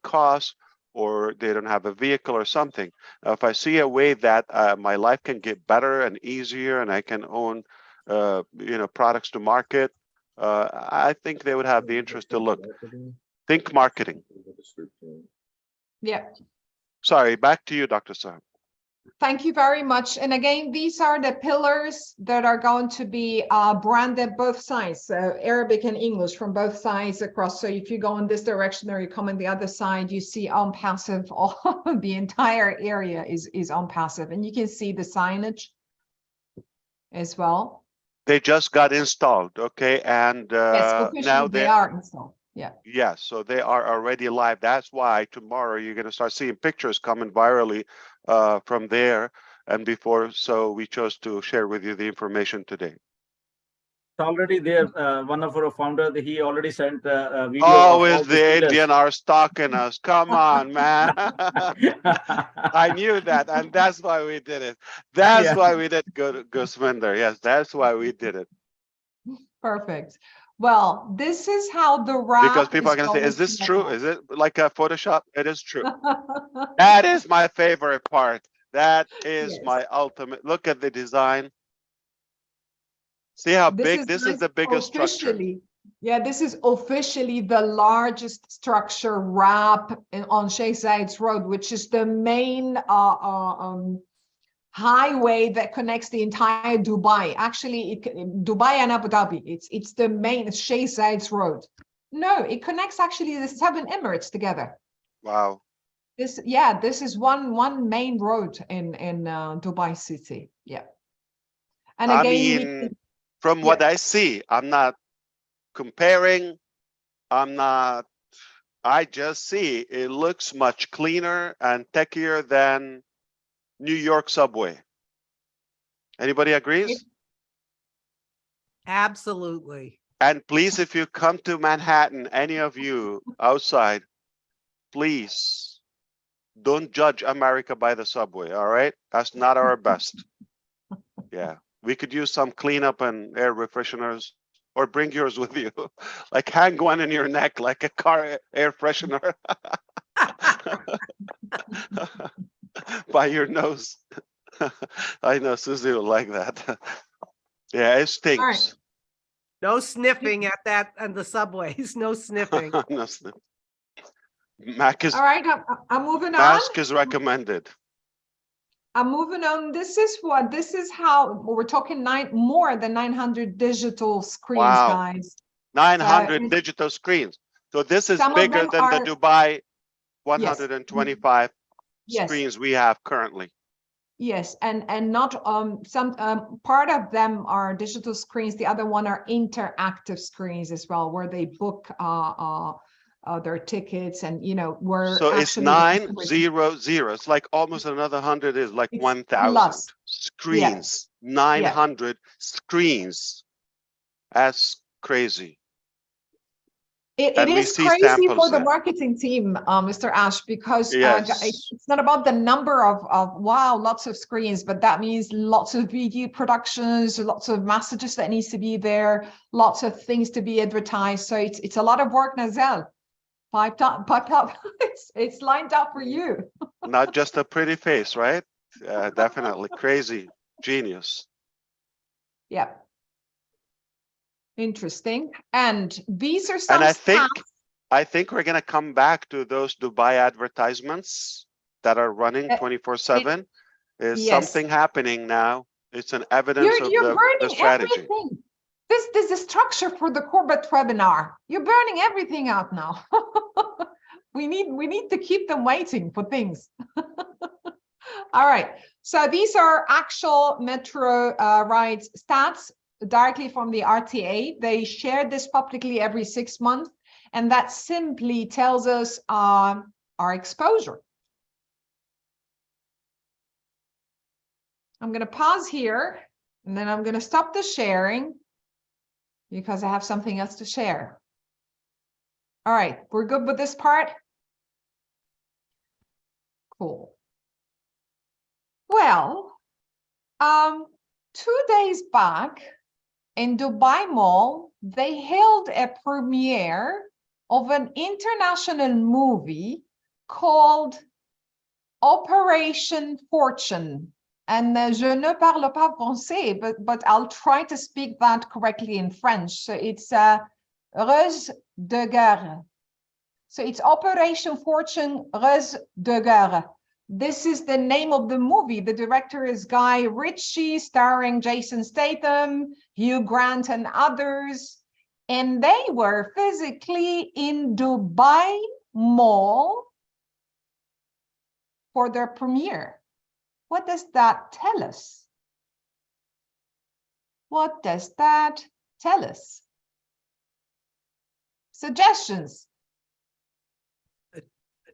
costs, or they don't have a vehicle or something. If I see a way that my life can get better and easier, and I can own, you know, products to market, I think they would have the interest to look. Think marketing. Yeah. Sorry, back to you, Dr. Saab. Thank you very much. And again, these are the pillars that are going to be branded both sides, so Arabic and English from both sides across. So if you go in this direction or you come on the other side, you see OnPassive. All the entire area is OnPassive, and you can see the signage as well. They just got installed, okay, and Yes, now officially they are installed. Yeah. Yes, so they are already live. That's why tomorrow you're going to start seeing pictures coming virally from there and before. So we chose to share with you the information today. Already there, one of our founders, he already sent a video. Always of the Indian are stalking us. Come on, man. I knew that, and that's why we did it. That's why we did Guswinder. Yes, that's why we did it. Perfect. Well, this is how the wrap. Because people are going to say, is this true? Is it like a Photoshop? It is true. That is my favorite part. That is my ultimate. Look at the design. See how big this is, the biggest structure. Yeah, this is officially the largest structure wrap on Sheikh Zayed's Road, which is the main highway that connects the entire Dubai. Actually, Dubai and Abu Dhabi. It's the main Sheikh Zayed's Road. No, it connects actually the 7 Emirates together. Wow. This is one main road in Dubai city. Yeah. And I again, mean, from what I see, I'm not comparing. I just see it looks much cleaner and techier than New York subway. Anybody agrees? Absolutely. And please, if you come to Manhattan, any of you outside, please don't judge America by the subway, all right? That's not our best. Yeah, we could use some cleanup and air refresheners, or bring yours with you. Like hang one in your neck like a car air freshener by your nose. I know Susie will like that. Yeah, it stinks. All right. No sniffing at that and the subways. No sniffing. No sniffing. Mac is, all right, I'm moving on. mask is recommended. I'm moving on. This is how we're talking more than 900 digital screens, guys. 900 digital screens. So this is bigger than the Dubai 125 Yes. screens we have currently. Yes, and not some part of them are digital screens. The other one are interactive screens as well, where they book their tickets, and where So it's actually 900. It's like almost another 100 is like It's 1,000 plus. screens. 900 screens. That's crazy. It And we is see crazy samples for the there. marketing team, Mr. Ash, because Yes. it's not about the number of wow, lots of screens, but that means lots of video productions, lots of messages that needs to be there, lots of things to be advertised. So it's a lot of work, Nazel. Piped up. It's lined up for you. Not just a pretty face, right? Definitely crazy genius. Yeah. Interesting. And these are some And stats. I think we're gonna come back to those Dubai advertisements that are running 24/7. Is Yes. something happening now? It's an evidence of You're the burning strategy. everything. This is the structure for the corporate webinar. You're burning everything out now. we need to keep them waiting for things. All right. So these are actual metro rides stats directly from the RTA. They share this publicly every 6 months, and that simply tells us our exposure. I'm going to pause here, and then I'm going to stop the sharing because I have something else to share. All right, we're good with this part? Cool. Well, 2 days back in Dubai Mall, they held a premiere of an international movie called Operation Fortune. And je ne parle pas français, but I'll try to speak that correctly in French. So it's Ruse de Guerre. So it's Operation Fortune, Ruse de Guerre. This is the name of the movie. The director is Guy Ritchie, starring Jason Statham, Hugh Grant, and others. And they were physically in Dubai Mall for their premiere. What does that tell us? What does that tell us? Suggestions?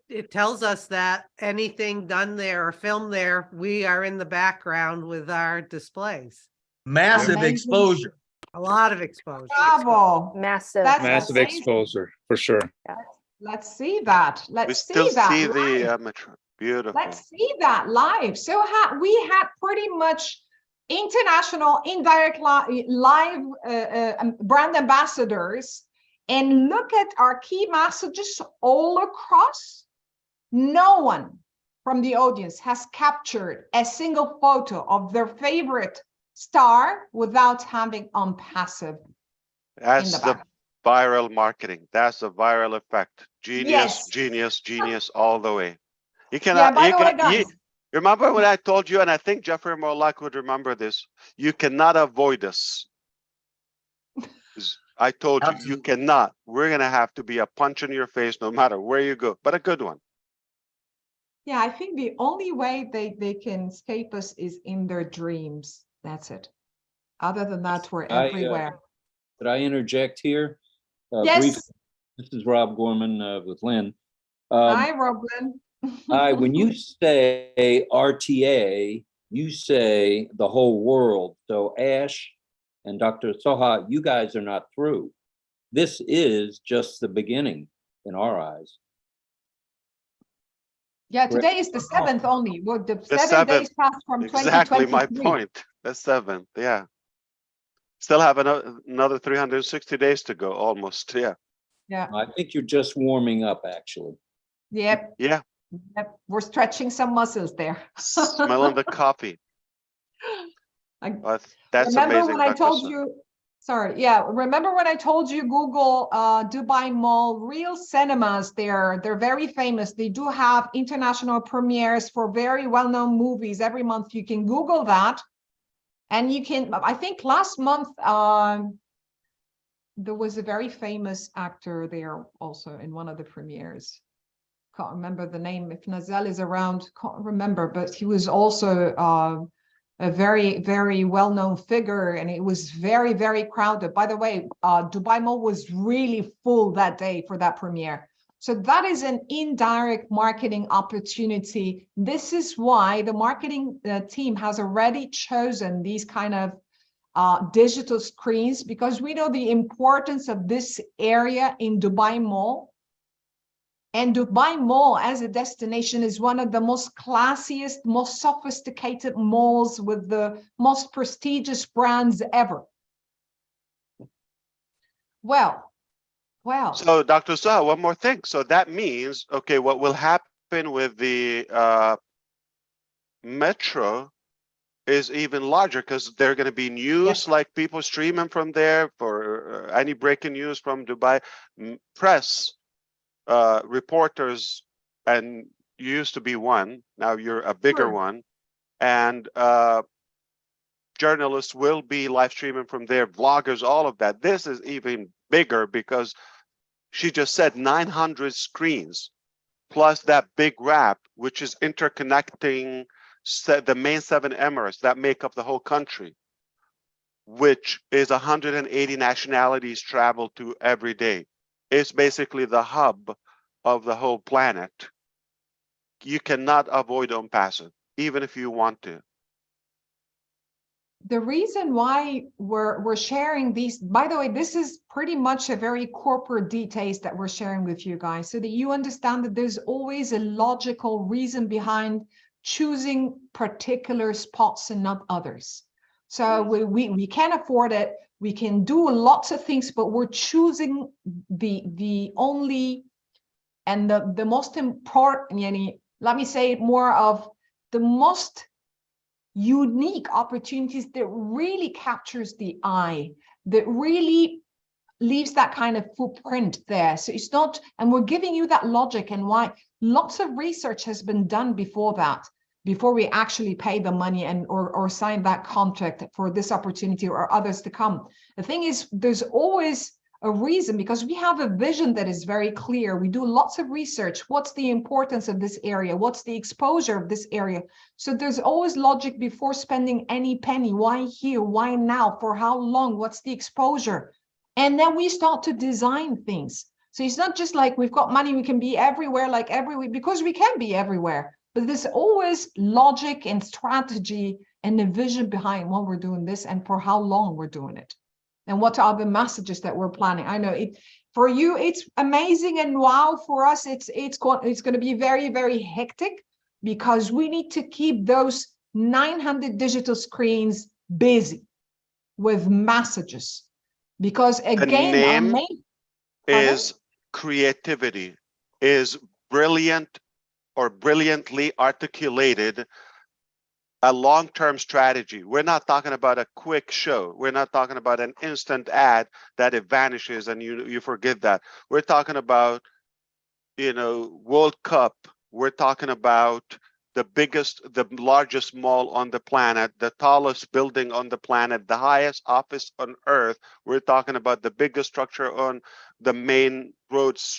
It tells us that anything done there or filmed there, we are in the background with our displays. Massive Amazing. exposure. A lot of exposure. Bravo. Massive. That's Massive amazing. exposure, for sure. Let's see that. We Let's still see that. see live. the metro. Beautiful. Let's see that live. So we had pretty much international indirect live brand ambassadors. And look at our key messages all across. No one from the audience has captured a single photo of their favorite star without having on passive. That's the viral marketing. That's the viral effect. Genius, Yes. genius, all the way. You Yeah, cannot. by the way, guys. Remember when I told you, and I think Jeffrey Morlock would remember this. You cannot avoid us. I told you, you cannot. We're gonna have to be a punch in your face no matter where you go, but a good one. Yeah, I think the only way they can escape us is in their dreams. That's it. Other than that, we're everywhere. Could I interject here? Yes. Briefly? This is Rob Gorman with Lynn. Hi, Roblin. Hi, when you say RTA, you say the whole world. So Ash and Dr. Soha, you guys are not through. This is just the beginning in our eyes. Yeah, today is the 7th only. Well, the 7 7th. days passed from Exactly my 2023. point. The 7th, yeah. Still have another 360 days to go, almost, yeah. Yeah. I think you're just warming up, actually. Yep. Yeah. Yep. We're stretching some muscles there. Smelling the coffee. That's remember amazing. when I Dr. told Sun. you, sorry, yeah, remember when I told you Google Dubai Mall Real Cinemas, they're very famous. They do have international premieres for very well-known movies every month. You can Google that. And you can, I think last month, there was a very famous actor there also in one of the premieres. can't remember the name. If Nazel is around, can't remember, but he was also a very, very well-known figure, and it was very, very crowded. By the way, Dubai Mall was really full that day for that premiere. So that is an indirect marketing opportunity. This is why the marketing team has already chosen these kind of digital screens, because we know the importance of this area in Dubai Mall. And Dubai Mall as a destination is one of the most classiest, most sophisticated malls with the most prestigious brands ever. Well. So Dr. Saha, one more thing. So that means, okay, what will happen with the metro is even larger, because they're going to be news, like people streaming from there for any breaking news from Dubai, press, reporters, and you used to be one, now you're a bigger one, and journalists will be live streaming from there, vloggers, all of that. This is even bigger because she just said 900 screens plus that big wrap, which is interconnecting the main 7 Emirates that make up the whole country, which is 180 nationalities travel to every day. It's basically the hub of the whole planet. You cannot avoid Passive, even if you want to. The reason why we're sharing these, by the way, this is pretty much a very corporate details that we're sharing with you guys, so that you understand that there's always a logical reason behind choosing particular spots and not others. So we can afford it, we can do lots of things, but we're choosing the only and the most important, let me say it more of the most unique opportunities that really captures the eye, that really leaves that kind of footprint there. So it's not, and we're giving you that logic and why. Lots of research has been done before that, before we actually pay the money and or sign that contract for this opportunity or others to come. The thing is, there's always a reason, because we have a vision that is very clear. We do lots of research. What's the importance of this area? What's the exposure of this area? So there's always logic before spending any penny. Why here? Why now? For how long? What's the exposure? And then we start to design things. So it's not just like we've got money, we can be everywhere, like everywhere, because we can be everywhere. But there's always logic and strategy and the vision behind why we're doing this and for how long we're doing it. And what are the messages that we're planning? I know it for you, it's amazing, and wow, for us, it's going to be very, very hectic, because we need to keep those 900 digital screens busy with messages. Because again, the name is creativity, is brilliant or brilliantly articulated. A long-term strategy. We're not talking about a quick show. We're not talking about an instant ad that it vanishes and you forget that. We're talking about, World Cup. We're talking about the largest mall on the planet, the tallest building on the planet, the highest office on earth. We're talking about the biggest structure on the main roads,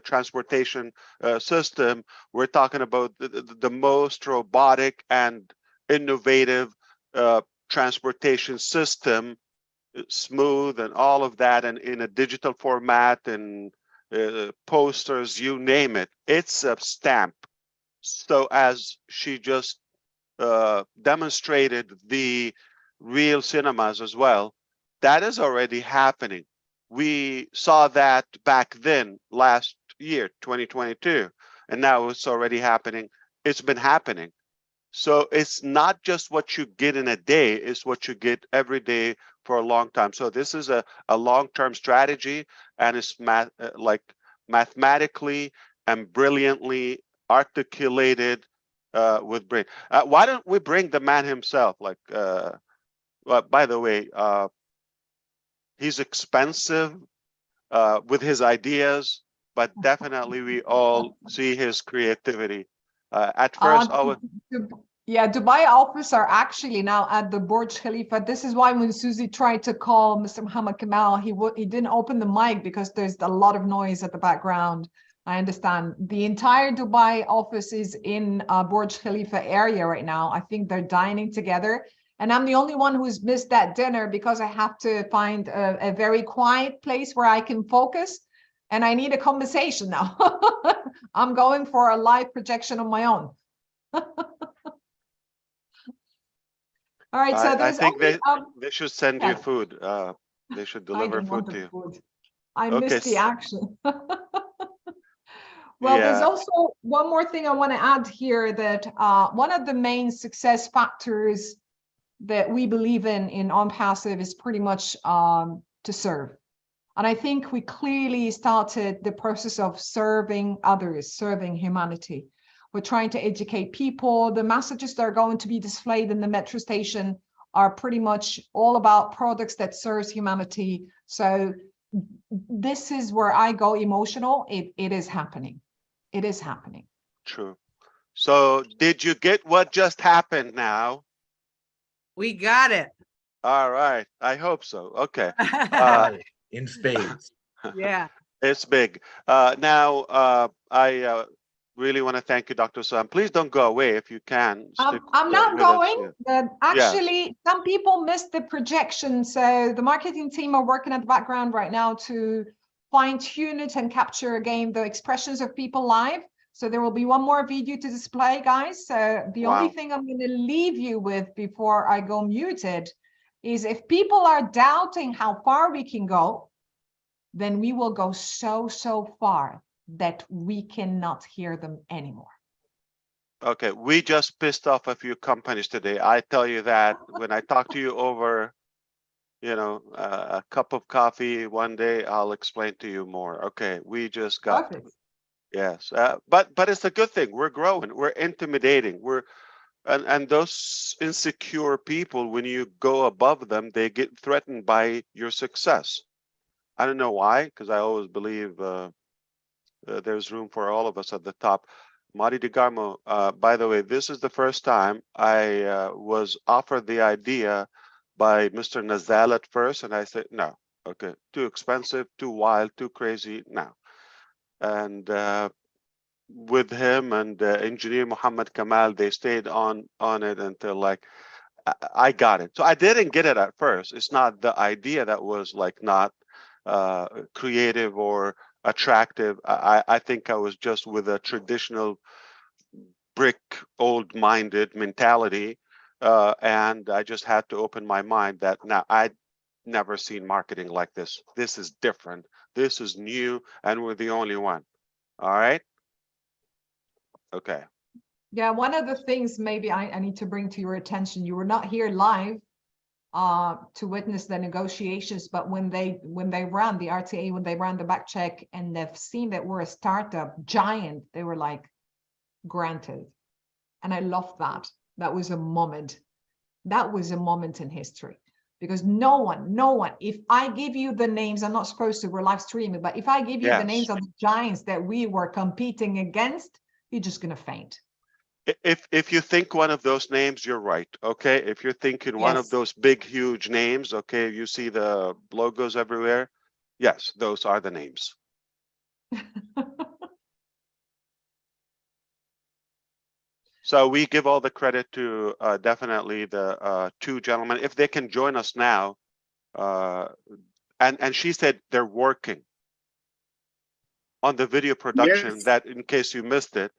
transportation system. We're talking about the most robotic and innovative transportation system, smooth and all of that, and in a digital format and posters, you name it. It's a stamp. So as she just demonstrated the real cinemas as well, that is already happening. We saw that back then, last year, 2022, and now it's already happening. It's been happening. So it's not just what you get in a day, it's what you get every day for a long time. So this is a long-term strategy, and it's mathematically and brilliantly articulated with brain. Why don't we bring the man himself? By the way, he's expensive with his ideas, but definitely we all see his creativity. At first, Dubai office are actually now at the Burj Khalifa. This is why when Susie tried to call Mr. Muhammad Kamal, he didn't open the mic because there's a lot of noise at the background. I understand. The entire Dubai office is in Burj Khalifa area right now. I think they're dining together. And I'm the only one who's missed that dinner because I have to find a very quiet place where I can focus. And I need a conversation now. I'm going for a live projection on my own. All right, so I there's think only, they should send yeah. you food. They should I deliver don't want food to the you. food. I Okay. missed the action. Well, there's Yeah. also one more thing I want to add here, that one of the main success factors that we believe in OnPassive is pretty much to serve. And I think we clearly started the process of serving others, serving humanity. We're trying to educate people. The messages that are going to be displayed in the metro station are pretty much all about products that serves humanity. So this is where I go emotional. It is happening. It is happening. True. So did you get what just happened now? We got it. All right. I hope so. Okay. In spades. Yeah. It's big. Now, I really want to thank you, Dr. Sam. Please don't go away if you can. Stick I'm not with us. going. Yeah. Actually, some people missed the projection. So the marketing team are working at the background right now to fine tune it and capture again the expressions of people live. So there will be one more video to display, guys. So the only thing I'm going to leave you with before I go muted is, if people are doubting how far we can go, then we will go so far that we cannot hear them anymore. Okay. We just pissed off a few companies today. I tell you that when I talk to you over, a cup of coffee one day, I'll explain to you more. Okay. We just got them. Yes. But it's a good thing. We're growing. We're intimidating. And those insecure people, when you go above them, they get threatened by your success. I don't know why, because I always believe there's room for all of us at the top. Mari DeGarmo, by the way, this is the first time I was offered the idea by Mr. Nazal at first, and I said, no, okay, too expensive, too wild, too crazy, no. And with him and engineer Muhammad Kamal, they stayed on it until like, I got it. So I didn't get it at first. It's not the idea that was like not creative or attractive. I think I was just with a traditional brick old minded mentality, and I just had to open my mind that now I'd never seen marketing like this. This is different, this is new, and we're the only one. All right, okay. Yeah, one of the things maybe I need to bring to your attention, you were not here live to witness the negotiations, but when they ran the RTA, when they ran the back check and they've seen that we're a startup giant, they were like, granted. And I love that. That was a moment. That was a moment in history, because no one, if I give you the names, I'm not supposed to, we're live streaming, but if I give you the names of the giants that we were competing against, you're just going to faint. If you think one of those names, you're right. Okay. If you're thinking one of those big, huge names, okay, you see the logos everywhere. Yes, those are the names. So we give all the credit to definitely the two gentlemen. If they can join us now, and she said they're working on the video production. Yes. That in case you missed it.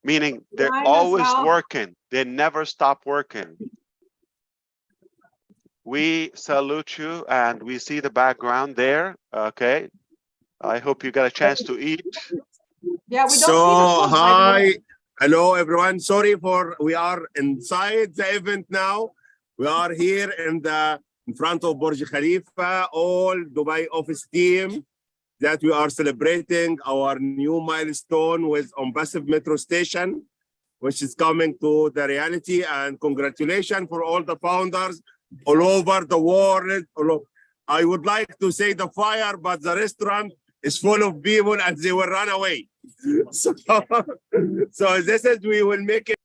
Meaning they're Right, always Nazal. working. They never stop working. We salute you, and we see the background there. Okay. I hope you got a chance to eat. Yeah, we don't So, see the food, by the hi. way. Hello, everyone. Sorry we are inside the event now. We are here in front of Burj Khalifa, all Dubai office team, that we are celebrating our new milestone with OnPassive Metro Station, which is coming to the reality. And congratulations for all the founders all over the world. I would like to say the fire, but the restaurant is full of people and they will run away. So this is, we will make it.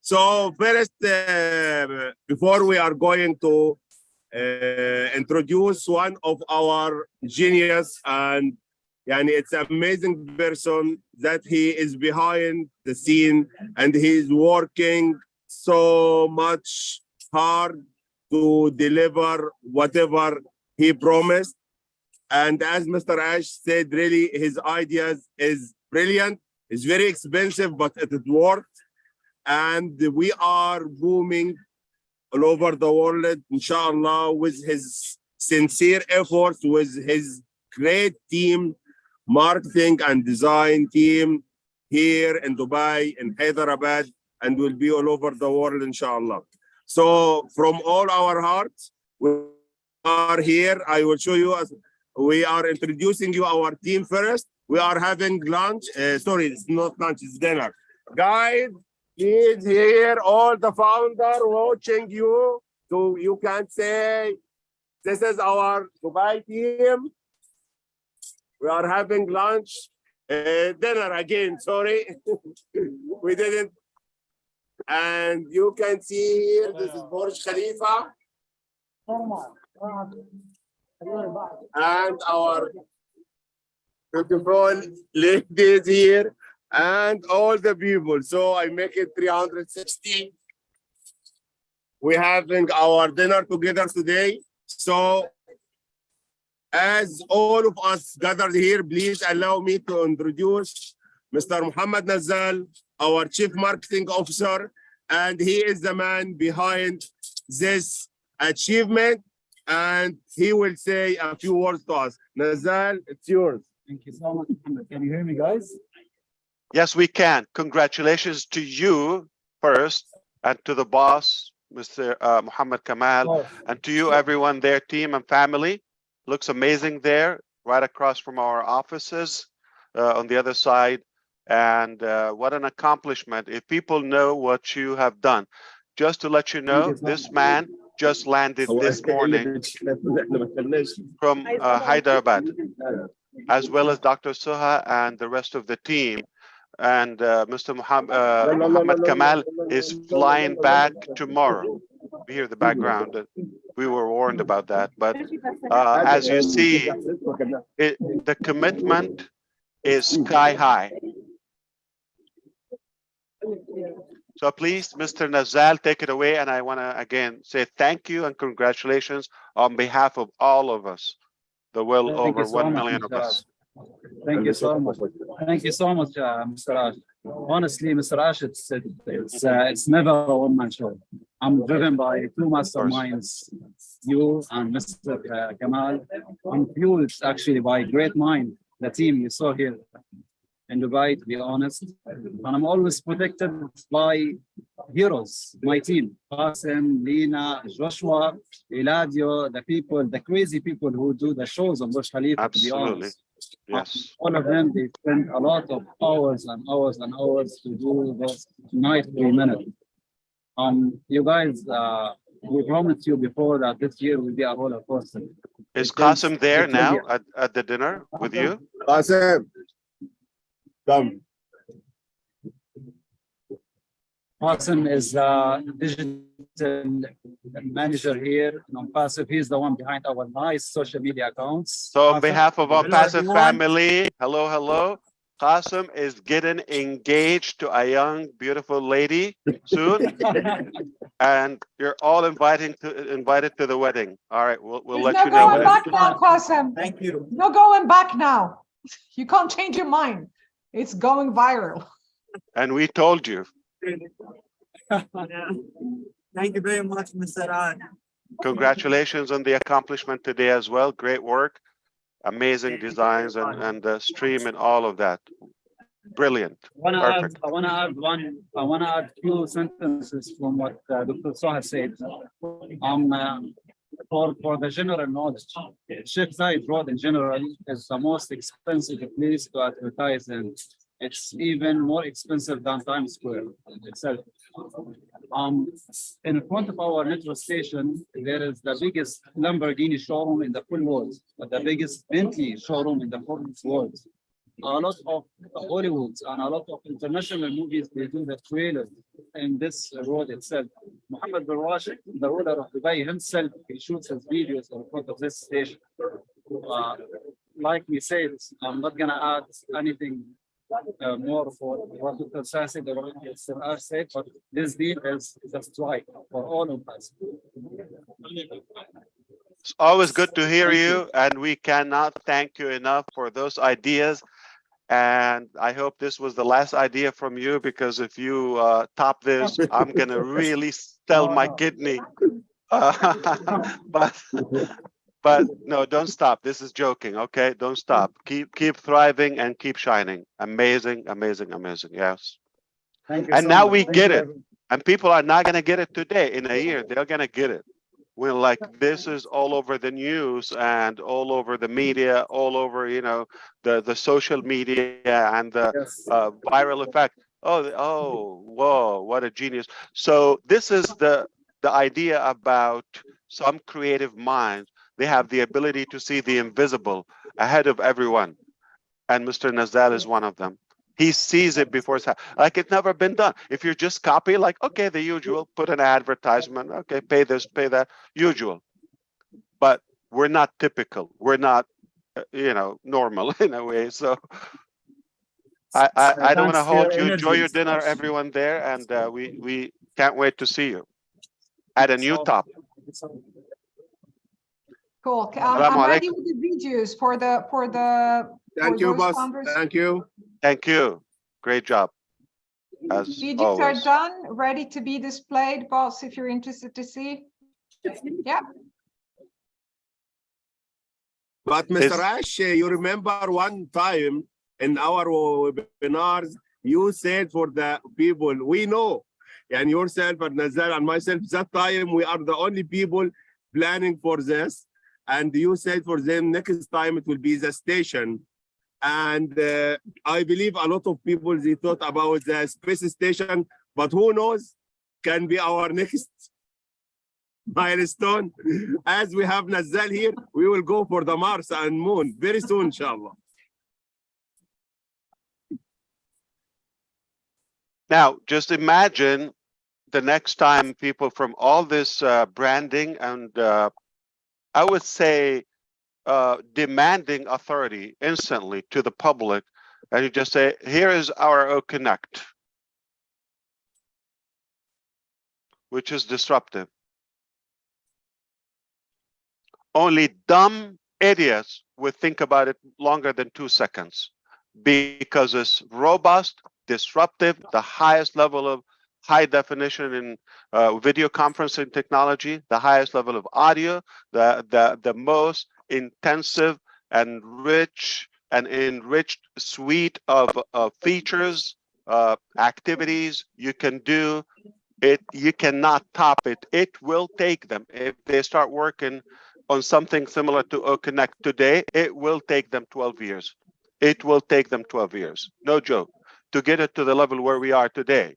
So first, before we are going to introduce one of our genius, and it's an amazing person that he is behind the scene and he's working so much hard to deliver whatever he promised. And as Mr. Ash said, really his ideas is brilliant. It's very expensive, but it worked. And we are booming all over the world, inshallah, with his sincere efforts, with his great team, marketing and design team here in Dubai, in Hyderabad, and will be all over the world, inshallah. So from all our hearts, we are here. I will show you, as we are introducing you our team first. We are having lunch. Sorry, it's not lunch, it's dinner. Guys, please here, all the founder watching you. So you can say, this is our Dubai team. We are having lunch, dinner again, sorry. We didn't. And you can see here, this is Burj Khalifa. And our beautiful ladies here and all the people. So I make it 360. We're having our dinner together today. So as all of us gathered here, please allow me to introduce Mr. Muhammad Nazal, our Chief Marketing Officer, and he is the man behind this achievement, and he will say a few words to us. Nazal, it's yours. Thank you so much, Muhammad. Can you hear me, guys? Yes, we can. Congratulations to you first, and to the boss, Mr. Muhammad Kamal, and to you, everyone there, team and family. Looks amazing there, right across from our offices on the other side. And what an accomplishment. If people know what you have done, just to let you know, this man just landed this morning from Hyderabad, as well as Dr. Suha and the rest of the team. And Mr. Muhammad Kamal is flying back tomorrow. We hear the background. We were warned about that. But as you see, the commitment is sky high. So please, Mr. Nazal, take it away. And I want to again say thank you and congratulations on behalf of all of us, the well over 1 million of us. Thank you so much. Thank you so much, Mr. Ash. Honestly, Mr. Ash, it's never a one-man show. I'm driven by two masterminds, you and Mr. Kamal. I'm fueled actually by great mind, the team you saw here in Dubai, to be honest. And I'm always protected by heroes, my team, Qasim, Lina, Joshua, Eladio, the people, the crazy people who do the shows on Burj Khalifa, Absolutely. to be honest. Yes. All of them, they spend a lot of hours and hours and hours to do those night 3 minutes. You guys, we promised you before that this year will be a roller coaster. Is Qasim there now at the dinner with you? Qasim, come. Qasim is digital manager here in Passive. He's the one behind our nice social media accounts. So on behalf of our Passive family, hello, hello. Qasim is getting engaged to a young, beautiful lady soon. And you're all invited to the wedding. All right, we'll let you know. No going back now, Qasim. Thank you. No going back now. You can't change your mind. It's going viral. And we told you. Thank you very much, Mr. Raj. Congratulations on the accomplishment today as well. Great work. Amazing designs and the stream and all of that. Brilliant. Perfect. I want to add few sentences from what Dr. Soha said. For the general knowledge, Sheikh Zayed Road in general is the most expensive place to advertise, and it's even more expensive than Times Square itself. In front of our metro station, there is the biggest Lamborghini showroom in the full world, the biggest Bentley showroom in the full world. a lot of Hollywoods and a lot of international movies, they do the trailers in this road itself. Mohammed bin Rashid, the ruler of Dubai himself, he shoots his videos in front of this station. Like we said, I'm not gonna add anything more for what Dr. Sassid or Mr. said, but this deal is a strike for all of us. It's always good to hear Thank you, and we cannot thank you enough for those ideas. And I hope this was the last idea from you, because if you top this, I'm gonna really sell my kidney. But no, don't stop. This is joking, okay? Don't stop. Keep thriving and keep shining. Amazing, amazing, amazing. Yes. Thank you And so now much. we Thank get you, it. everyone. And people are not gonna get it today. In a year, they're gonna get it. We're like, this is all over the news and all over the media, all over, you know, the social media and the viral effect. Oh, whoa, what a genius. So this is the idea about some creative minds. They have the ability to see the invisible ahead of everyone. And Mr. Nazal is one of them. He sees it before it's like it's never been done. If you just copy, like, okay, the usual, put an advertisement, okay, pay this, pay that, usual. But we're not typical. We're not, you know, normal in a way. So I don't want to Thanks for your hold you. Enjoy energy. your dinner, everyone there, and we can't wait to see you at a new top. Cool. Assalamu I'm ready alaikum. with the videos for Thank you, those boss. founders. Thank you. Thank you. Great job, as Videos are always. done, ready to be displayed, boss, if you're interested to see. Yeah. But Mr. Ash, you remember one time in our webinars, you said for the people we know, and yourself and Nazar and myself, that time we are the only people planning for this. And you said for them next time it will be the station. And I believe a lot of people, they thought about the space station, but who knows, can be our next milestone. As we have Nazal here, we will go for the Mars and Moon very soon, inshallah. Now, just imagine the next time people from all this branding and I would say demanding authority instantly to the public, and you just say, here is our O Connect, which is disruptive. Only dumb idiots would think about it longer than 2 seconds because it's robust, disruptive, the highest level of high definition in video conferencing technology, the highest level of audio, the most intensive and rich and enriched suite of features, activities you can do. You cannot top it. It will take them, if they start working on something similar to OConnect today, it will take them 12 years. It will take them 12 years, no joke, to get it to the level where we are today.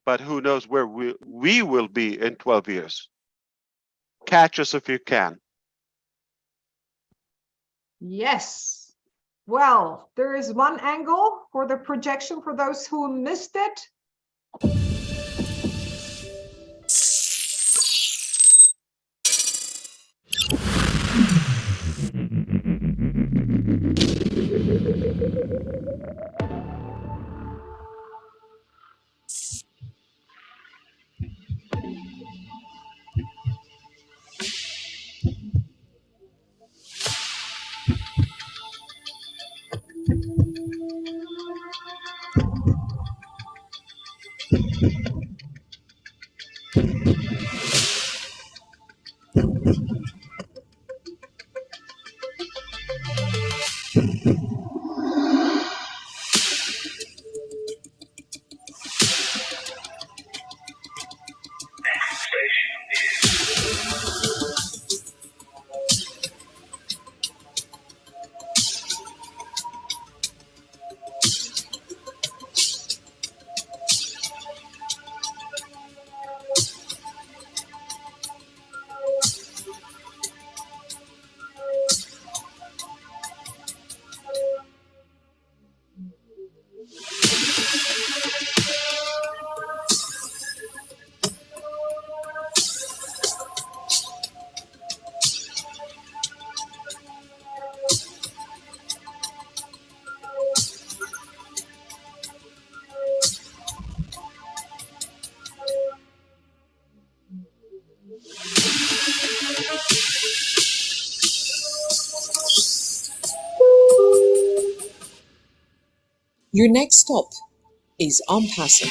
But who knows where we will be in 12 years. Catch us if you can. Yes. Well, there is one angle for the projection for those who missed it. Your next stop is Ampassive.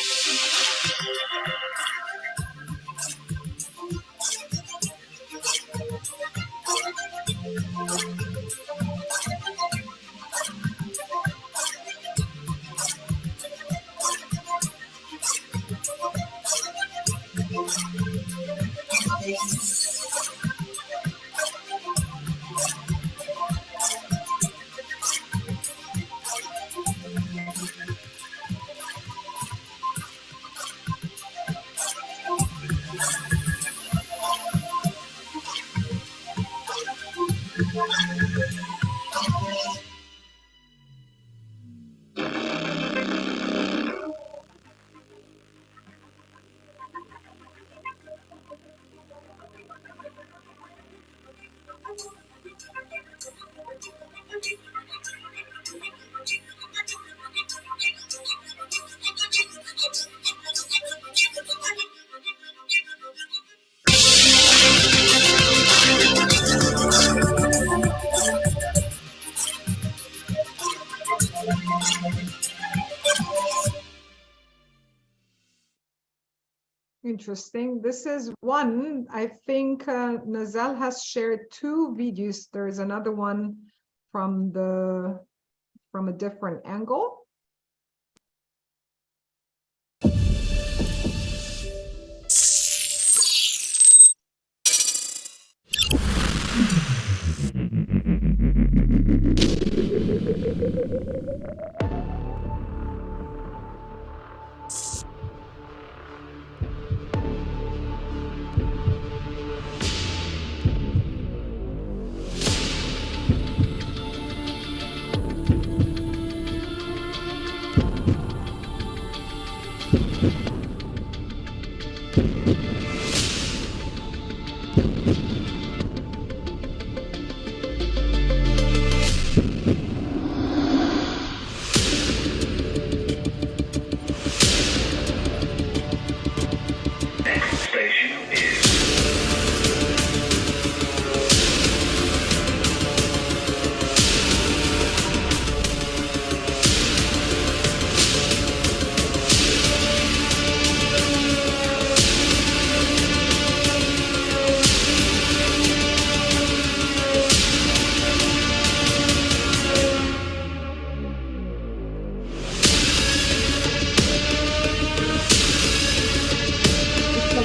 Interesting. This is one, I think Nazal has shared two videos. There is another one from a different angle.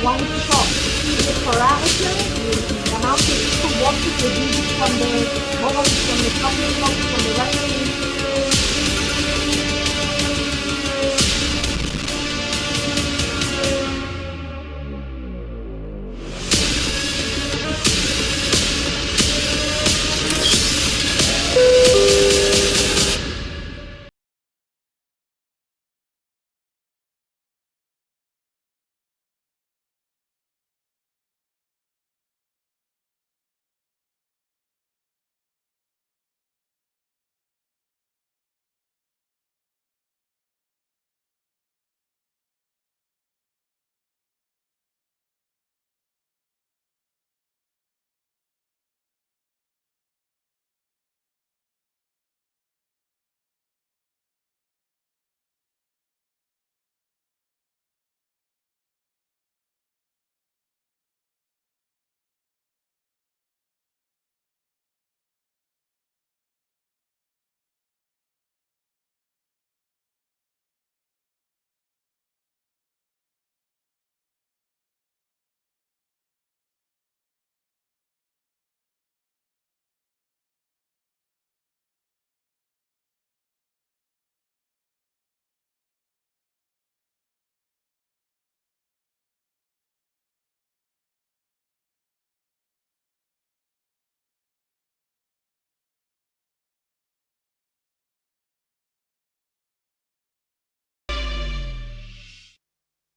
One shot. The parameter, the amount of people watching the video from the bottom, from the top, from the right.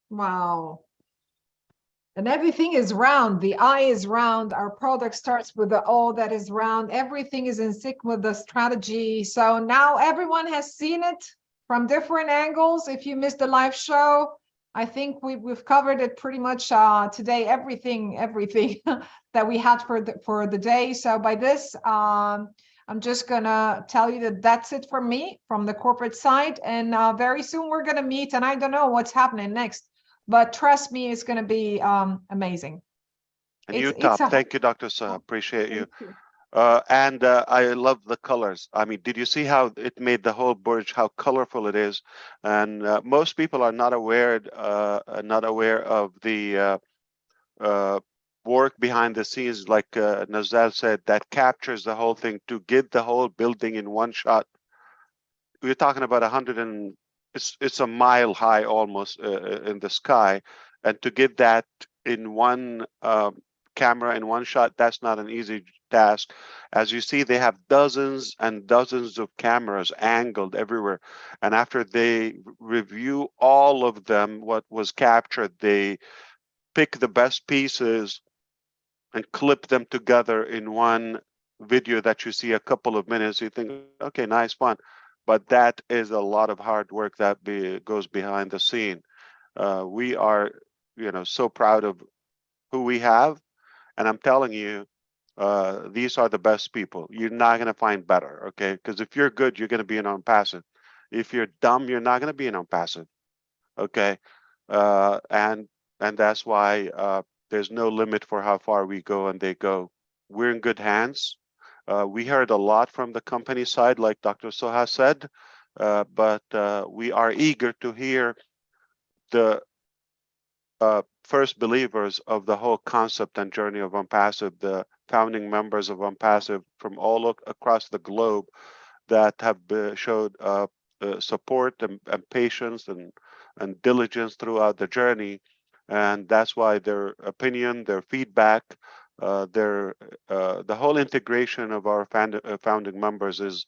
Wow. And everything is round. The eye is round. Our product starts with the O that is round. Everything is in sync with the strategy. So now everyone has seen it from different angles. If you missed the live show, I think we've covered it pretty much today. Everything that we had for the day. So by this, I'm just gonna tell you that that's it from me, from the corporate side. And very soon we're gonna meet, and I don't know what's happening next, but trust me, it's gonna be amazing. And you top. Thank you, Dr. Saha. Appreciate you. Thank you. I love the colors. I mean, did you see how it made the whole Burj, how colorful it is? And most people are not aware of the work behind the scenes, like Nazal said, that captures the whole thing to get the whole building in one shot. We're talking about 100 and it's a mile high almost in the sky, and to get that in one camera in one shot, that's not an easy task. As you see, they have dozens and dozens of cameras angled everywhere, and after they review all of them, what was captured, they pick the best pieces and clip them together in one video that you see a couple of minutes. You think, okay, nice one, but that is a lot of hard work that goes behind the scene. We are, so proud of who we have, and I'm telling you, these are the best people. You're not gonna find better, okay? Because if you're good, you're gonna be an on-passive. If you're dumb, you're not gonna be an on-passive, okay? And that's why there's no limit for how far we go and they go. We're in good hands. We heard a lot from the company side, like Dr. Soha said, but we are eager to hear the first believers of the whole concept and journey of OnPassive, the founding members of OnPassive from all across the globe that have showed support and patience and diligence throughout the journey. And that's why their opinion, their feedback, the whole integration of our founding members is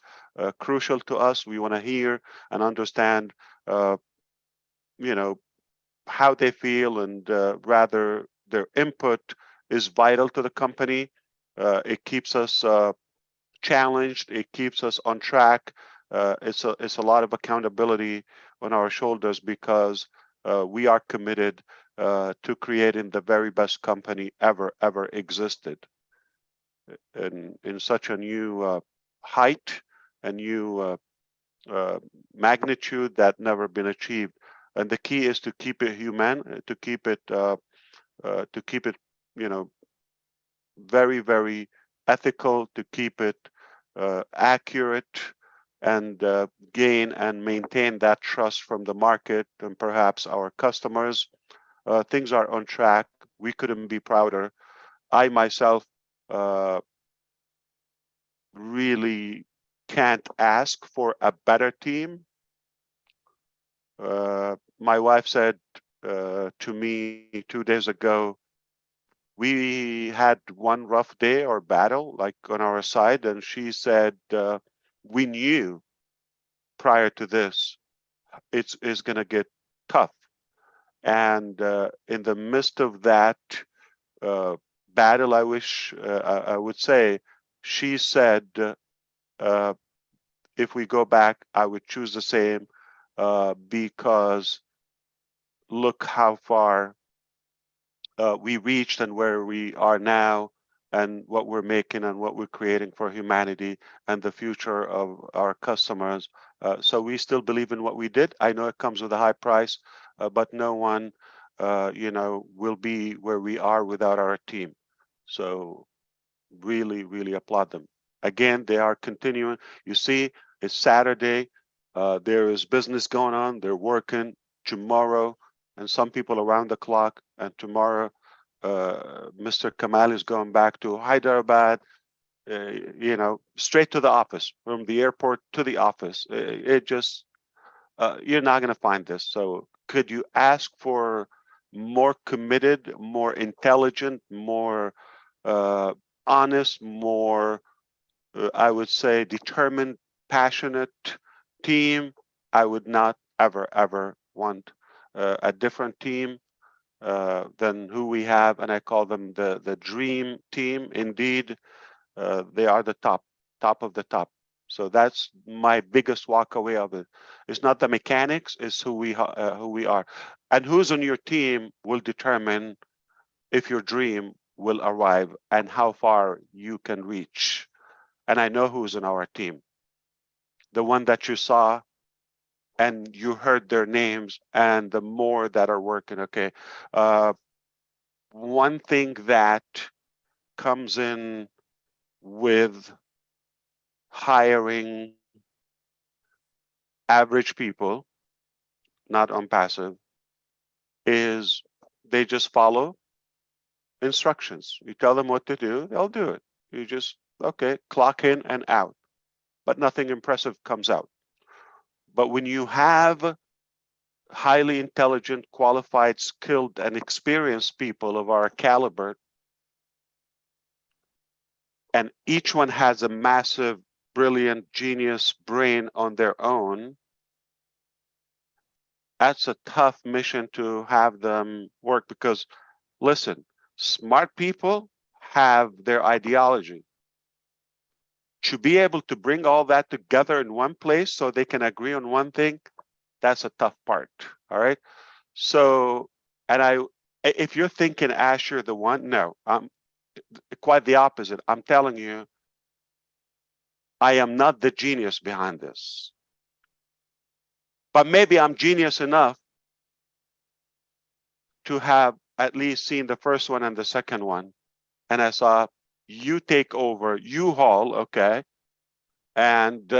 crucial to us. We want to hear and understand, how they feel, and rather their input is vital to the company. It keeps us challenged. It keeps us on track. It's a lot of accountability on our shoulders because we are committed to creating the very best company ever existed in such a new height, a new magnitude that never been achieved. And the key is to keep it human, to keep it, very, very ethical, to keep it accurate, and gain and maintain that trust from the market and perhaps our customers. Things are on track. We couldn't be prouder. I myself really can't ask for a better team. My wife said to me 2 days ago, we had one rough day or battle like on our side, and she said, we knew prior to this it's going to get tough. And in the midst of that battle, I wish I would say, she said, if we go back, I would choose the same because look how far we reached and where we are now, and what we're making and what we're creating for humanity and the future of our customers. So we still believe in what we did. I know it comes with a high price, but no one, will be where we are without our team. So really, really applaud them. Again, they are continuing. You see, it's Saturday. There is business going on. They're working tomorrow, and some people around the clock. And tomorrow, Mr. Kamal is going back to Hyderabad, straight to the office, from the airport to the office. It just, you're not going to find this. So could you ask for more committed, more intelligent, more honest, more, I would say, determined, passionate team? I would not ever want a different team than who we have, and I call them the dream team. Indeed, they are the top of the top. So that's my biggest walk away of it. It's not the mechanics; it's who we are, and who's on your team will determine if your dream will arrive and how far you can reach. and I know who's in our team. The one that you saw and you heard their names, and the more that are working. Okay. One thing that comes in with hiring average people, not on passive, is they just follow instructions. You tell them what to do, they'll do it. You just, okay, clock in and out, but nothing impressive comes out. But when you have highly intelligent, qualified, skilled, and experienced people of our caliber, and each one has a massive, brilliant, genius brain on their own, that's a tough mission to have them work, because listen, smart people have their ideology. To be able to bring all that together in one place so they can agree on one thing, that's a tough part. All right. So, and if you're thinking Ash, you're the one, no, I'm quite the opposite. I'm telling you, I am not the genius behind this. But maybe I'm genius enough to have at least seen the first one and the second one. And I saw you take over, you haul, okay, and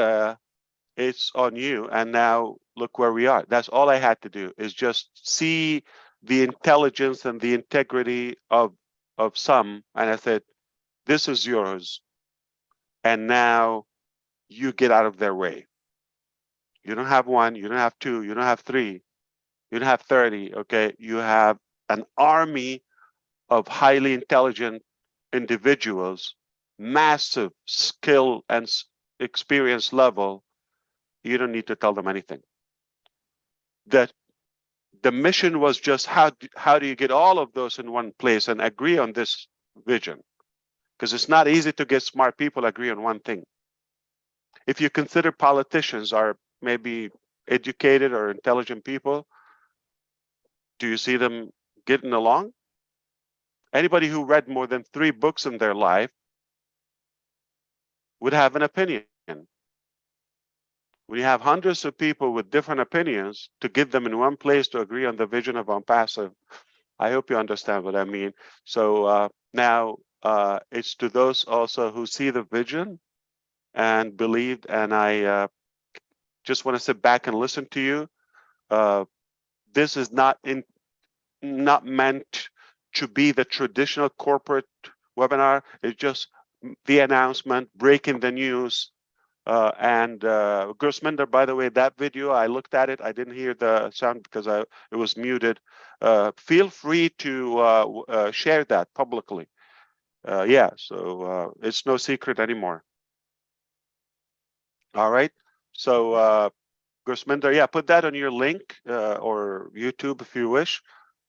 it's on you. And now look where we are. That's all I had to do, is just see the intelligence and the integrity of some. And I said, this is yours. And now you get out of their way. You don't have one, you don't have two, you don't have three, you don't have 30, okay? You have an army of highly intelligent individuals, massive skill and experience level. You don't need to tell them anything. That the mission was just how do you get all of those in one place and agree on this vision? Because it's not easy to get smart people agree on one thing. If you consider politicians are maybe educated or intelligent people, do you see them getting along? Anybody who read more than 3 books in their life would have an opinion. When you have hundreds of people with different opinions, to get them in one place to agree on the vision of OnPassive, I hope you understand what I mean. So now it's to those also who see the vision and believed, and I just want to sit back and listen to you. This is not meant to be the traditional corporate webinar. It's just the announcement, breaking the news. And Gursminder, by the way, that video, I looked at it. I didn't hear the sound because it was muted. Feel free to share that publicly. Yeah, so it's no secret anymore. All right. So Gursminder, yeah, put that on your link or YouTube if you wish.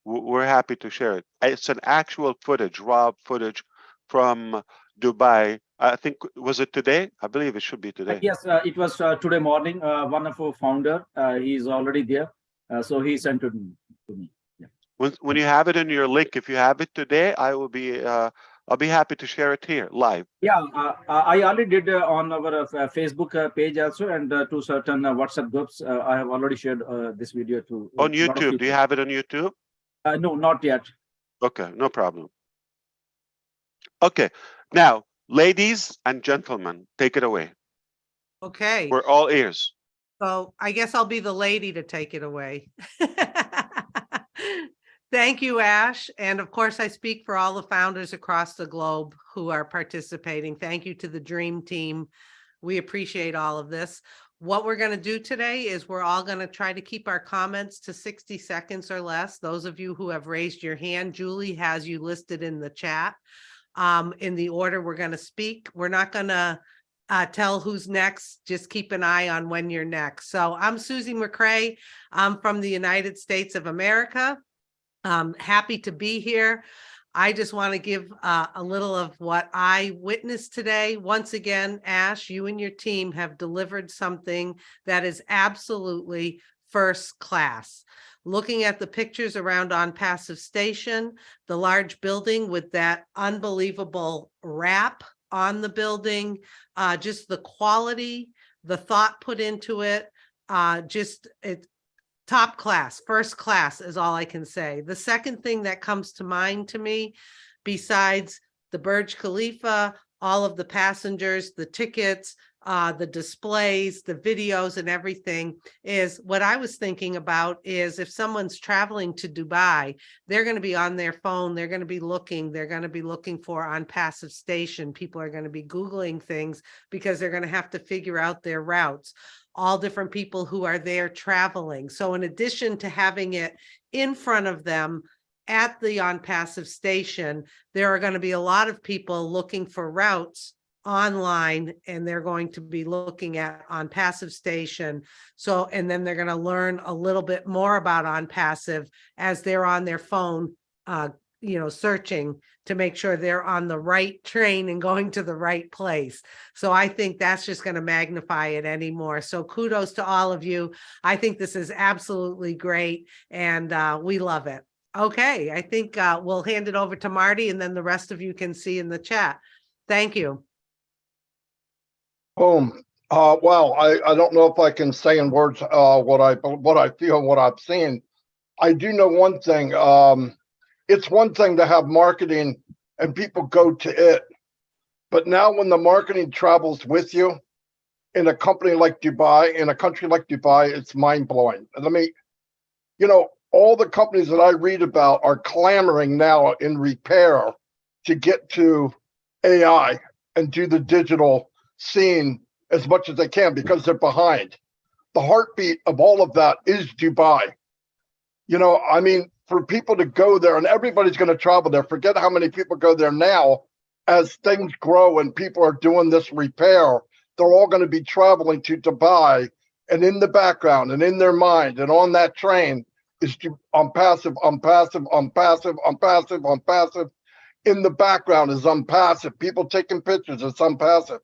We're happy to share it. It's an actual footage, raw footage from Dubai. I think, was it today? I believe it should be today. Yes, it was today morning. One of our founder, he is already there. So he sent it to me. Yeah. When you have it in your link, if you have it today, I'll be happy to share it here live. Yeah, I already did on our Facebook page also, and to certain WhatsApp groups. I have already shared this video to on YouTube. Do you have it on YouTube? No, not yet. Okay, no problem. Okay, now, ladies and gentlemen, take it away. Okay. We're all ears. So I guess I'll be the lady to take it away. Thank you, Ash. And of course, I speak for all the founders across the globe who are participating. Thank you to the Dream Team. We appreciate all of this. What we're going to do today is we're all going to try to keep our comments to 60 seconds or less. Those of you who have raised your hand, Julie has you listed in the chat in the order we're going to speak. We're not going to tell who's next. Just keep an eye on when you're next. So I'm Susie McCrae. I'm from the United States of America. Happy to be here. I just want to give a little of what I witnessed today. Once again, Ash, you and your team have delivered something that is absolutely first class. Looking at the pictures around OnPassive Station, the large building with that unbelievable wrap on the building, just the quality, the thought put into it, just it top class, first class is all I can say. The second thing that comes to mind to me, besides the Burj Khalifa, all of the passengers, the tickets, the displays, the videos and everything, is what I was thinking about is if someone's traveling to Dubai, they're going to be on their phone, they're going to be looking for on passive station. People are going to be Googling things because they're going to have to figure out their routes. All different people who are there traveling. So in addition to having it in front of them at the on passive station, there are going to be a lot of people looking for routes online, and they're going to be looking at on passive station. So, and then they're going to learn a little bit more about on passive as they're on their phone, searching to make sure they're on the right train and going to the right place. So I think that's just going to magnify it anymore. So kudos to all of you. I think this is absolutely great, and we love it. Okay, I think we'll hand it over to Marty, and then the rest of you can see in the chat. Thank you. Boom. Well, I don't know if I can say in words what I feel and what I've seen. I do know one thing. It's one thing to have marketing and people go to it, but now when the marketing travels with you in a company like Dubai, in a country like Dubai, it's mind blowing. And all the companies that I read about are clamoring now in repair to get to AI and do the digital scene as much as they can because they're behind. The heartbeat of all of that is Dubai. For people to go there, and everybody's going to travel there. Forget how many people go there now. As things grow and people are doing this repair, they're all going to be traveling to Dubai. And in the background and in their mind and on that train is on passive. In the background is unpassive. People taking pictures, it's unpassive.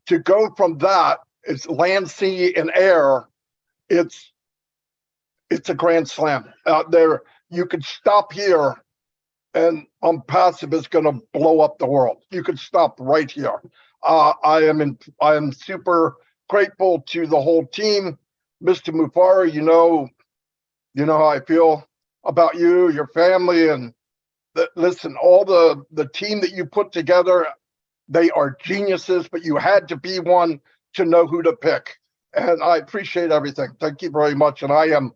To go from that, it's land, sea, and air. It's a grand slam out there. You could stop here and unpassive is going to blow up the world. You could stop right here. I am super grateful to the whole team. Mr. Mufara, you know how I feel about you, your family, and listen, all the team that you put together, they are geniuses, but you had to be one to know who to pick. And I appreciate everything. Thank you very much. And I am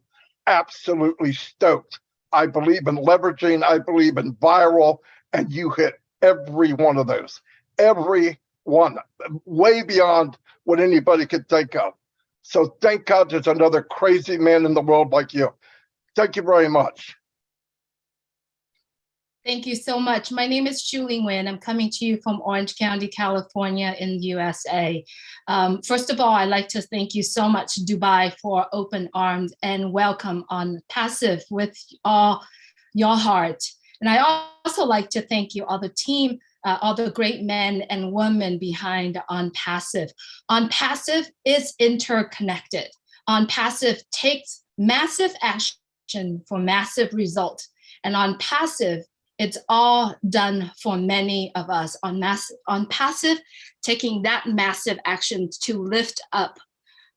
absolutely stoked. I believe in leveraging. I believe in viral. And you hit every one of those. Every one. Way beyond what anybody could think of. So thank God there's another crazy man in the world like you. Thank you very much. Thank you so much. My name is Julie Nguyen. I'm coming to you from Orange County, California in the USA. First of all, I'd like to thank you so much, Dubai, for open arms and welcome on Passive with all your heart. And I also like to thank you, all the team, all the great men and women behind On Passive. On Passive is interconnected. On Passive takes massive action for massive results. And On Passive, it's all done for many of us. On Passive, taking that massive action to lift up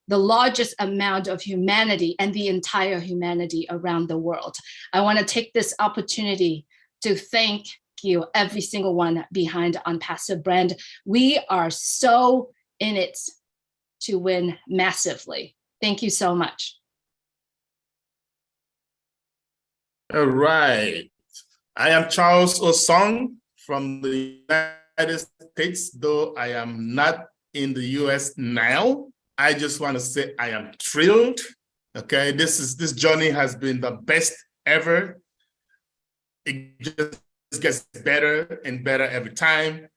the largest amount of humanity and the entire humanity around the world. I want to take this opportunity to thank you, every single one behind On Passive brand. We are so in it to win massively. Thank you so much. All right. I am Charles Osong from the United States, though I am not in the US now. I just want to say I am thrilled. Okay, this journey has been the best ever. It just gets better and better every time.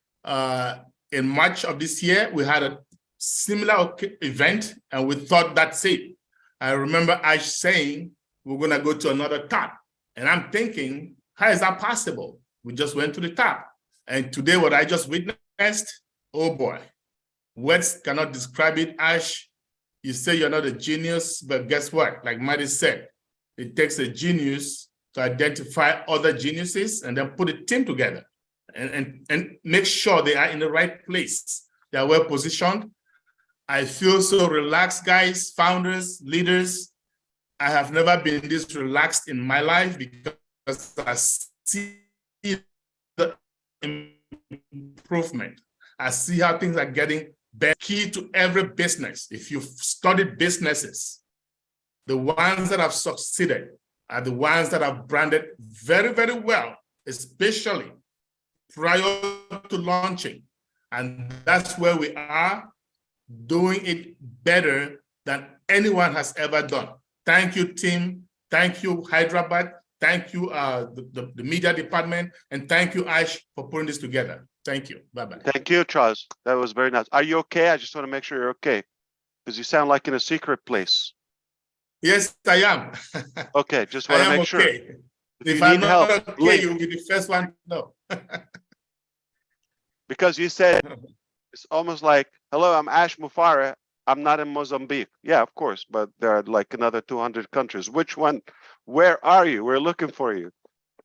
In March of this year, we had a similar event, and we thought that's it. I remember Ash saying we're gonna go to another top, and I'm thinking, how is that possible? We just went to the top. And today, what I just witnessed, oh boy, words cannot describe it. Ash, you say you're not a genius, but guess what? Like Marty said, it takes a genius to identify other geniuses and then put a team together. and make sure they are in the right place. They are well positioned. I feel so relaxed, guys, founders, leaders. I have never been this relaxed in my life because I see the improvement. I see how things are getting better. Key to every business, if you've studied businesses, the ones that have succeeded are the ones that have branded very, very well, especially prior to launching. And that's where we are, doing it better than anyone has ever done. Thank you, team. Thank you, Hyderabad. Thank you, the media department. And thank you, Ash, for putting this together. Thank you. Bye-bye. Thank you, Charles. That was very nice. Are you okay? I just want to make sure you're okay, because you sound like in a secret place. Yes, I am. Okay, just want to make sure. Okay. If If you I'm need not help, okay, blink. you'll be the first one to know. Because you said it's almost like, hello, I'm Ash Mufara. I'm not in Mozambique. Yeah, of course, but there are like another 200 countries. Which one? Where are you? We're looking for you.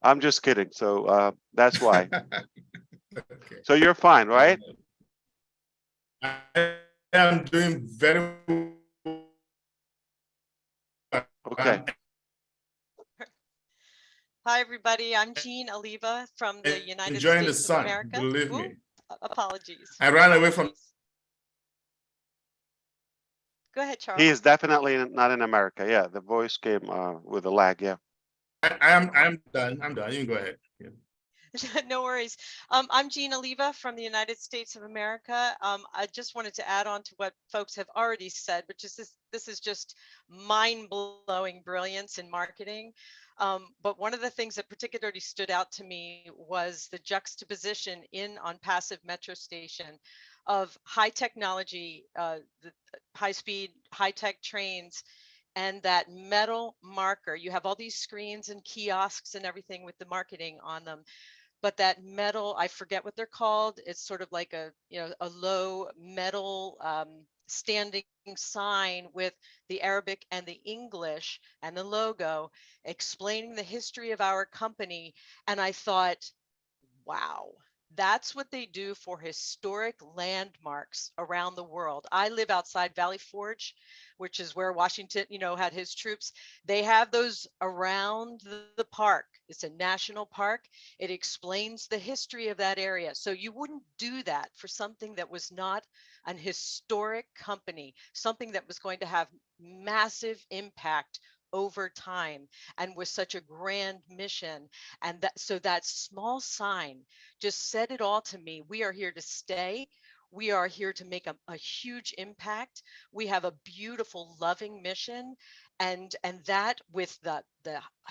I'm just kidding. So that's why. Okay. So you're fine, right? I am doing very well. Okay. Hi, everybody. I'm Jean Oliva from the United Enjoying the States of sun, America. believe Ooh, me. apologies. I ran away from. Go ahead, Charles. He is definitely not in America. Yeah, the voice came with a lag. Yeah. I'm done. I'm done. You can go ahead. Yeah. No worries. I'm Jean Oliva from the United States of America. I just wanted to add on to what folks have already said, which is this is just mind-blowing brilliance in marketing. But one of the things that particularly stood out to me was the juxtaposition on Passive Metro Station of high technology, the high-speed, high-tech trains, and that metal marker. You have all these screens and kiosks and everything with the marketing on them, but that metal, I forget what they're called. It's sort of like a low metal standing sign with the Arabic and the English and the logo explaining the history of our company. And I thought, wow, that's what they do for historic landmarks around the world. I live outside Valley Forge, which is where Washington, had his troops. They have those around the park. It's a national park. It explains the history of that area. So you wouldn't do that for something that was not an historic company, something that was going to have massive impact over time and with such a grand mission. And that small sign just said it all to me. We are here to stay. We are here to make a huge impact. We have a beautiful, loving mission. And that with the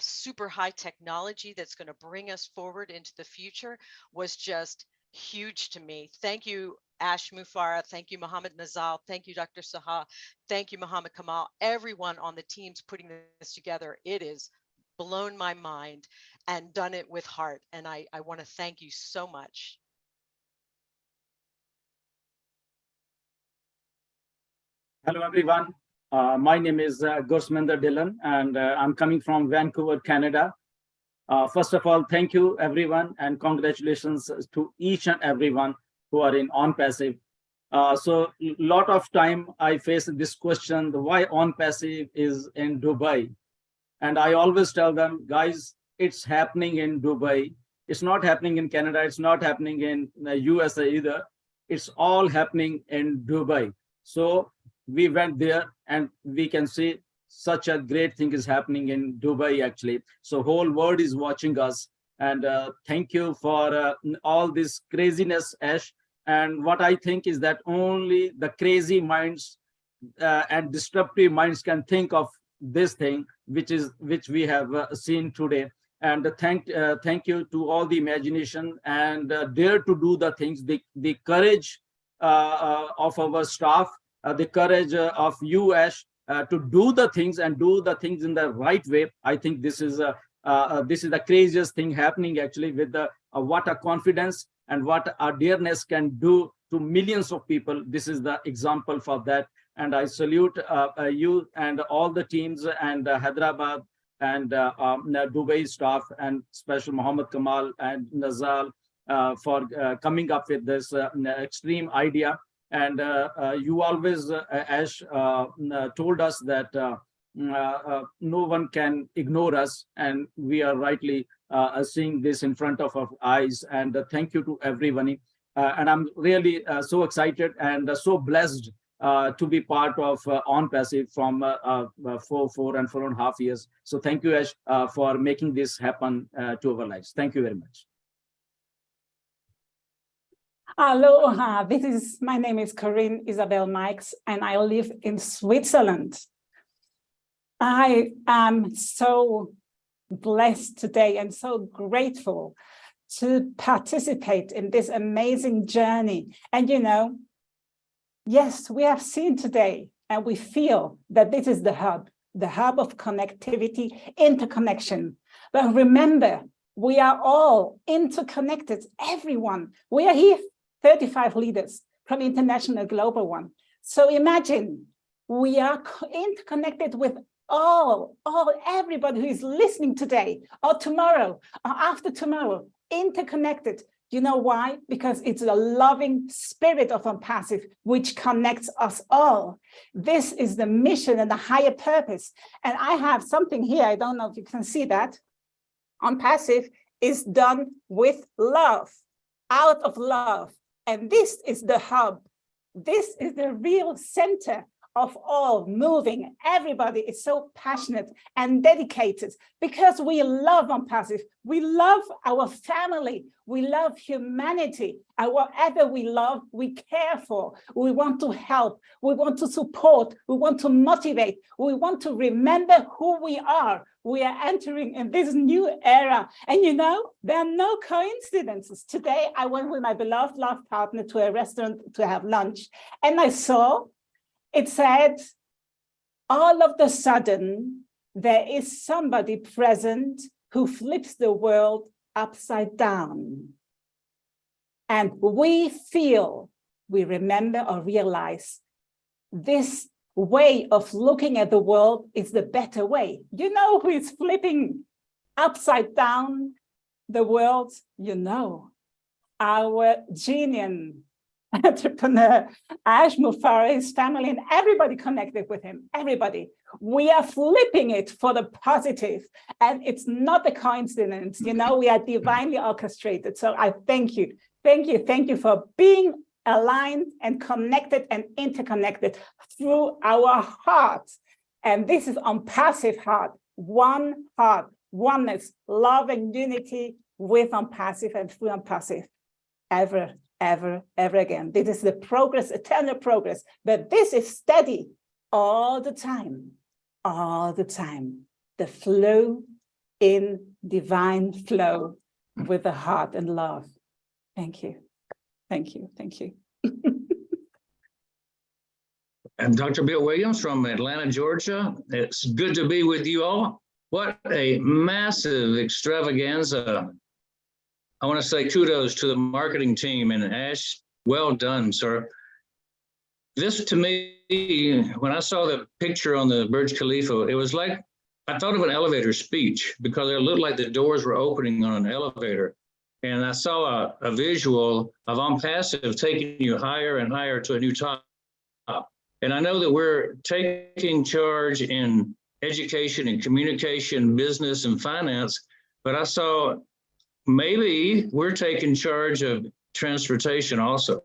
super high technology that's going to bring us forward into the future was just huge to me. Thank you, Ash Mufara. Thank you, Mohammed Nazal. Thank you, Dr. Saha. Thank you, Mohammed Kamal. Everyone on the teams putting this together. It is blown my mind and done it with heart. And I want to thank you so much. Hello, everyone. My name is Gursminder Dillon, and I'm coming from Vancouver, Canada. First of all, thank you, everyone, and congratulations to each and everyone who are in OnPassive. So a lot of time I face this question, why OnPassive is in Dubai? And I always tell them, guys, it's happening in Dubai. It's not happening in Canada. It's not happening in the USA either. It's all happening in Dubai. So we went there and we can see such a great thing is happening in Dubai, actually. So whole world is watching us. And thank you for all this craziness, Ash. And what I think is that only the crazy minds and disruptive minds can think of this thing, which we have seen today. And thank you to all the imagination and dare to do the things, the courage of our staff, the courage of you, Ash, to do the things and do the things in the right way. I think this is the craziest thing happening, actually, with the what a confidence and what a dareness can do to millions of people. This is the example for that. And I salute you and all the teams and Hyderabad and Dubai staff, and special Mohammed Kamal and Nazal, for coming up with this extreme idea. And you always, Ash, told us that no one can ignore us, and we are rightly seeing this in front of our eyes. And thank you to everyone. And I'm really so excited and so blessed to be part of On Passive from 4.5 years. So thank you, Ash, for making this happen to our lives. Thank you very much. Aloha, my name is Corinne Isabel Mikes, and I live in Switzerland. I am so blessed today and so grateful to participate in this amazing journey. And yes, we have seen today and we feel that this is the hub of connectivity, interconnection. But remember, we are all interconnected, everyone. We are here, 35 leaders from international global one. So imagine we are interconnected with everybody who is listening today or tomorrow or after tomorrow, interconnected. You know why? Because it's the loving spirit of On Passive which connects us all. This is the mission and the higher purpose. And I have something here. I don't know if you can see that. On Passive is done with love, out of love. And this is the hub. This is the real center of all moving. Everybody is so passionate and dedicated because we love On Passive. We love our family. We love humanity. And whatever we love, we care for. We want to help. We want to support. We want to motivate. We want to remember who we are. We are entering in this new era. And there are no coincidences. Today, I went with my beloved love partner to a restaurant to have lunch. And I saw it said, all of the sudden, there is somebody present who flips the world upside down. And we remember or realize this way of looking at the world is the better way. You know who is flipping upside down the world? Our genius entrepreneur, Ash Mufareh, his family, and everybody connected with him, everybody. We are flipping it for the positive, and it's not a coincidence. We are divinely orchestrated. So I thank you. Thank you for being aligned and connected and interconnected through our hearts. And this is On Passive heart, oneness, love and unity with On Passive and through On Passive. Ever again. This is the progress, eternal progress, but this is steady all the time. The flow in divine flow with the heart and love. Thank you. I'm Dr. Bill Williams from Atlanta, Georgia. It's good to be with you all. What a massive extravaganza. I want to say kudos to the marketing team, and Ash, well done, sir. This to me, when I saw the picture on the Burj Khalifa, it was like, I thought of an elevator speech because it looked like the doors were opening on an elevator. And I saw a visual of On Passive taking you higher and higher to a new top. And I know that we're taking charge in education and communication, business and finance, but I saw maybe we're taking charge of transportation also.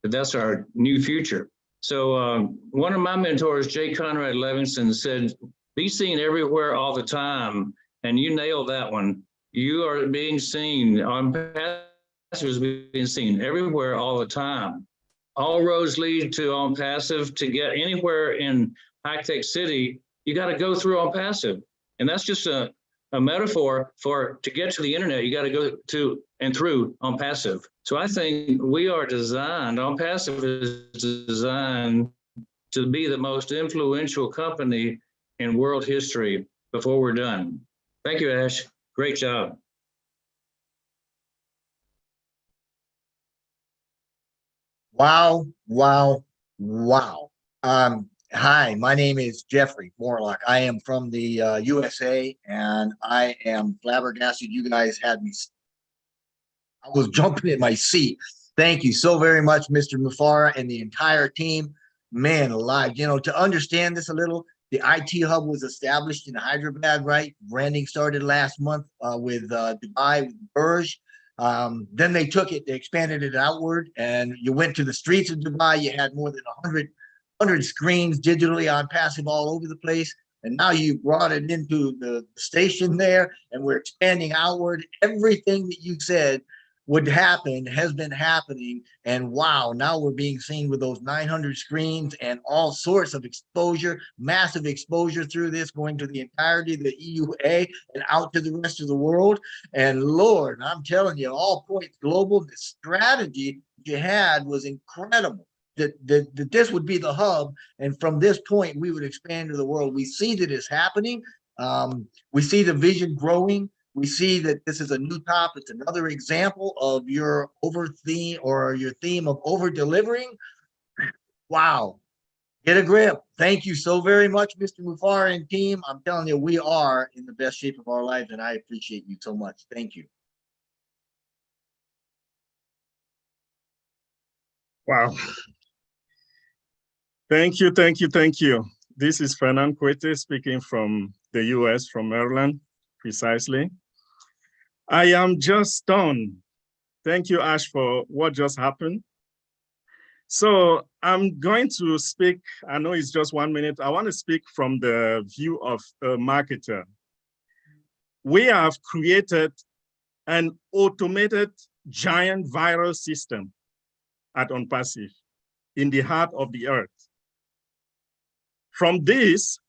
That's our new future. So one of my mentors, J. Conrad Levinson, said, be seen everywhere all the time. And you nailed that one. You are being seen. On Passive is being seen everywhere all the time. All roads lead to On Passive. To get anywhere in high-tech city, you got to go through On Passive. And that's just a metaphor for to get to the internet, you got to go to and through On Passive. So I think we are designed, On Passive is designed to be the most influential company in world history before we're done. Thank you, Ash. Great job. Wow. Hi, my name is Jeffrey Morlock. I am from the USA, and I am flabbergasted you guys had me. I was jumping in my seat. Thank you so very much, Mr. Mufara and the entire team. Man alive, you know, to understand this a little, the IT hub was established in Hyderabad, right? Branding started last month with Dubai, with Burj. Then they took it, they expanded it outward, and you went to the streets of Dubai. You had more than 100 screens digitally on passive all over the place. And now you brought it into the station there, and we're expanding outward. Everything that you said would happen has been happening. And wow, now we're being seen with those 900 screens and all sorts of exposure, massive exposure through this, going to the entirety of the EUA and out to the rest of the world. And Lord, I'm telling you, All Points Global, the strategy you had was incredible. That this would be the hub, and from this point we would expand to the world. We see that it's happening. We see the vision growing. We see that this is a new top. It's another example of your theme of over delivering. Wow, get a grip. Thank you so very much, Mr. Mufara and team. I'm telling you, we are in the best shape of our lives, and I appreciate you so much. Thank you. Wow. Thank you, thank you, thank you. This is Fernand Kwete speaking from the US, from Maryland, precisely. I am just stunned. Thank you, Ash, for what just happened. So I'm going to speak, I know it's just 1 minute. I want to speak from the view of a marketer. We have created an automated giant viral system at OnPassive in the heart of the earth. From this,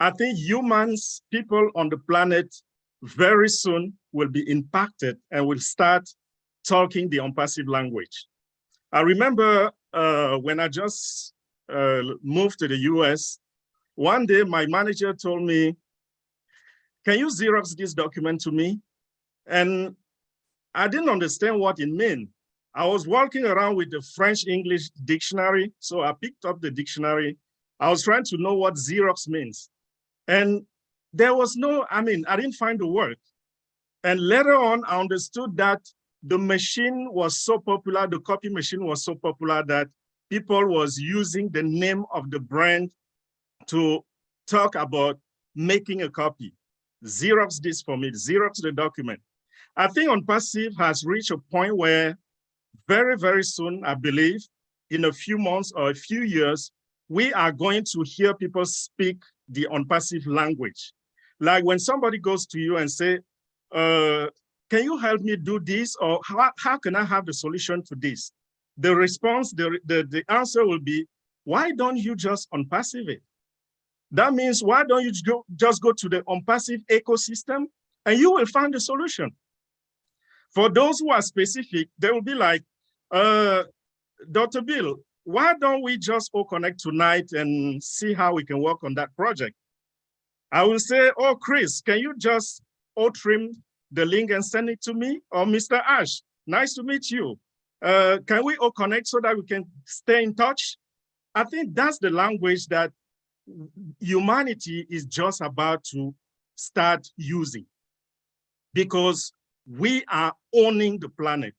I think humans, people on the planet, very soon will be impacted and will start talking the OnPassive language. I remember when I just moved to the US, one day my manager told me, can you Xerox this document to me? And I didn't understand what it meant. I was walking around with the French-English dictionary, so I picked up the dictionary. I was trying to know what Xerox means. And there was no, I didn't find the word. And later on, I understood that the machine was so popular, the copy machine was so popular that people was using the name of the brand to talk about making a copy. Xerox this for me, Xerox the document. I think OnPassive has reached a point where very, very soon, I believe, in a few months or a few years, we are going to hear people speak the OnPassive language. Like when somebody goes to you and say, can you help me do this? Or how can I have the solution to this? The response, the answer will be, why don't you just OnPassive it? That means, why don't you just go to the OnPassive ecosystem and you will find the solution. For those who are specific, they will be like, Dr. Bill, why don't we just all connect tonight and see how we can work on that project? I will say, oh, Chris, can you just trim the link and send it to me? Or Mr. Ash, nice to meet you. Can we all connect so that we can stay in touch? I think that's the language that humanity is just about to start using, because we are owning the planet.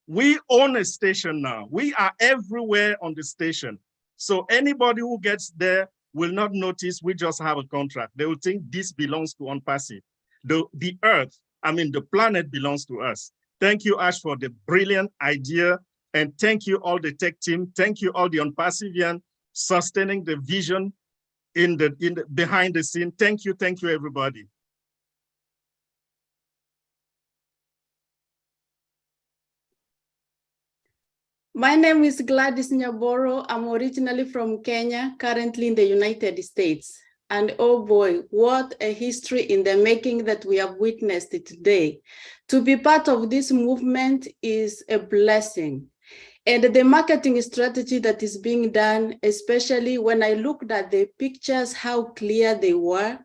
We own a station now. We are everywhere on the station. So anybody who gets there will not notice we just have a contract. They will think this belongs to OnPassive. The earth, the planet belongs to us. Thank you, Ash, for the brilliant idea. And thank you all the tech team. Thank you all the OnPassivian sustaining the vision in the behind the scene. Thank you, everybody. My name is Gladys Nyaboro. I'm originally from Kenya, currently in the United States. And oh boy, what a history in the making that we have witnessed today. To be part of this movement is a blessing. And the marketing strategy that is being done, especially when I looked at the pictures, how clear they were,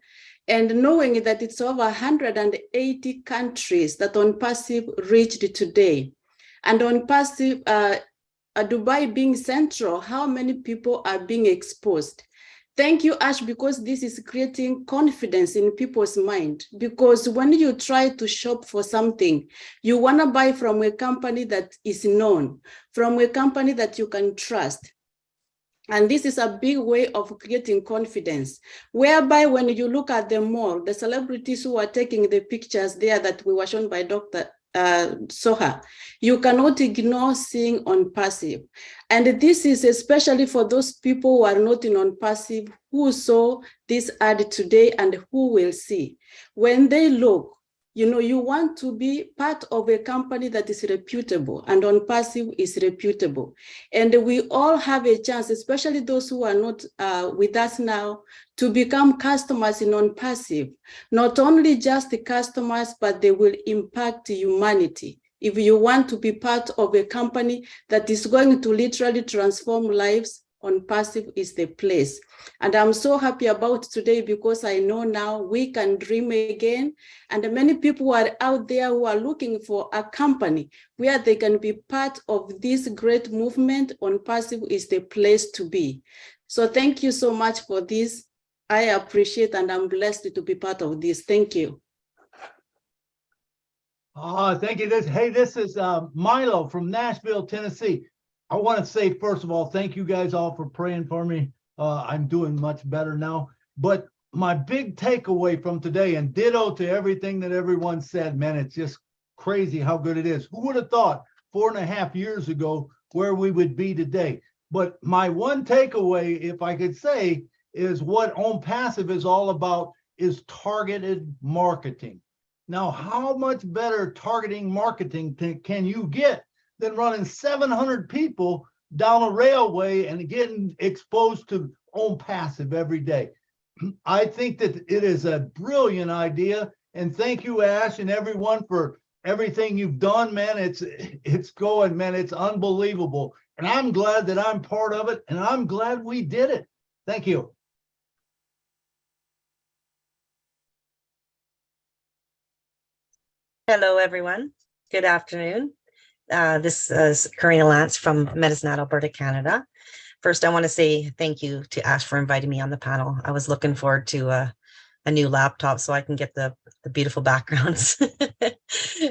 and knowing that it's over 180 countries that OnPassive reached today. And OnPassive, Dubai being central, how many people are being exposed? Thank you, Ash, because this is creating confidence in people's mind. Because when you try to shop for something, you want to buy from a company that is known, from a company that you can trust. And this is a big way of creating confidence, whereby when you look at the mall, the celebrities who are taking the pictures there that we were shown by Dr. Soha, you cannot ignore seeing on passive. And this is especially for those people who are not in on passive, who saw this ad today and who will see. When they look, you want to be part of a company that is reputable, and on passive is reputable. And we all have a chance, especially those who are not with us now, to become customers in on passive. Not only just the customers, but they will impact humanity. If you want to be part of a company that is going to literally transform lives, on passive is the place. And I'm so happy about today because I know now we can dream again. And many people are out there who are looking for a company where they can be part of this great movement. On passive is the place to be. So thank you so much for this. I appreciate and I'm blessed to be part of this. Thank you. Thank you. This is Milo from Nashville, Tennessee. I want to say, first of all, thank you guys all for praying for me. I'm doing much better now. But my big takeaway from today, and ditto to everything that everyone said, man, it's just crazy how good it is. Who would have thought 4.5 years ago where we would be today? But my one takeaway, if I could say, is what On Passive is all about is targeted marketing. Now, how much better targeting marketing can you get than running 700 people down a railway and getting exposed to On Passive every day? I think that it is a brilliant idea. And thank you, Ash, and everyone for everything you've done, man. It's going, man. It's unbelievable. And I'm glad that I'm part of it. And I'm glad we did it. Thank you. Hello, everyone. Good afternoon. This is Karina Lance from Medicine, Alberta, Canada. First, I want to say thank you to Ash for inviting me on the panel. I was looking forward to a new laptop so I can get the beautiful backgrounds.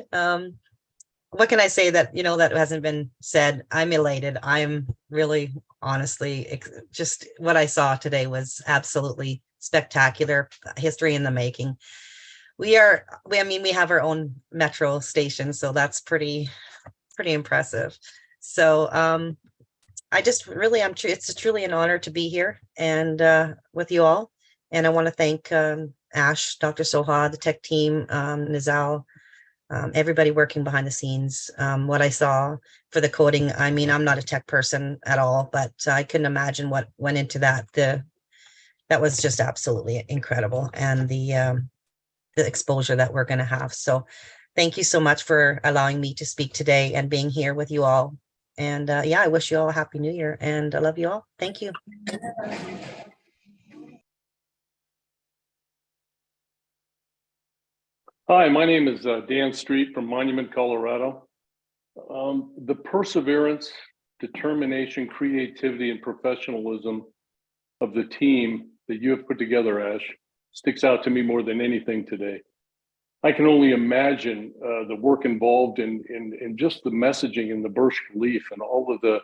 What can I say that that hasn't been said? I'm elated. I'm really, honestly, just what I saw today was absolutely spectacular. History in the making. We have our own metro station, so that's pretty impressive. So it's truly an honor to be here and with you all. And I want to thank Ash, Dr. Soha, the tech team, Nizal, everybody working behind the scenes. What I saw for the coding, I'm not a tech person at all, but I couldn't imagine what went into that. That was just absolutely incredible. And the exposure that we're going to have. So thank you so much for allowing me to speak today and being here with you all. And I wish you all a happy new year and I love you all. Thank you. Hi, my name is Dan Street from Monument, Colorado. The perseverance, determination, creativity, and professionalism of the team that you have put together, Ash, sticks out to me more than anything today. I can only imagine the work involved in just the messaging and the Burj Khalifa and all of the,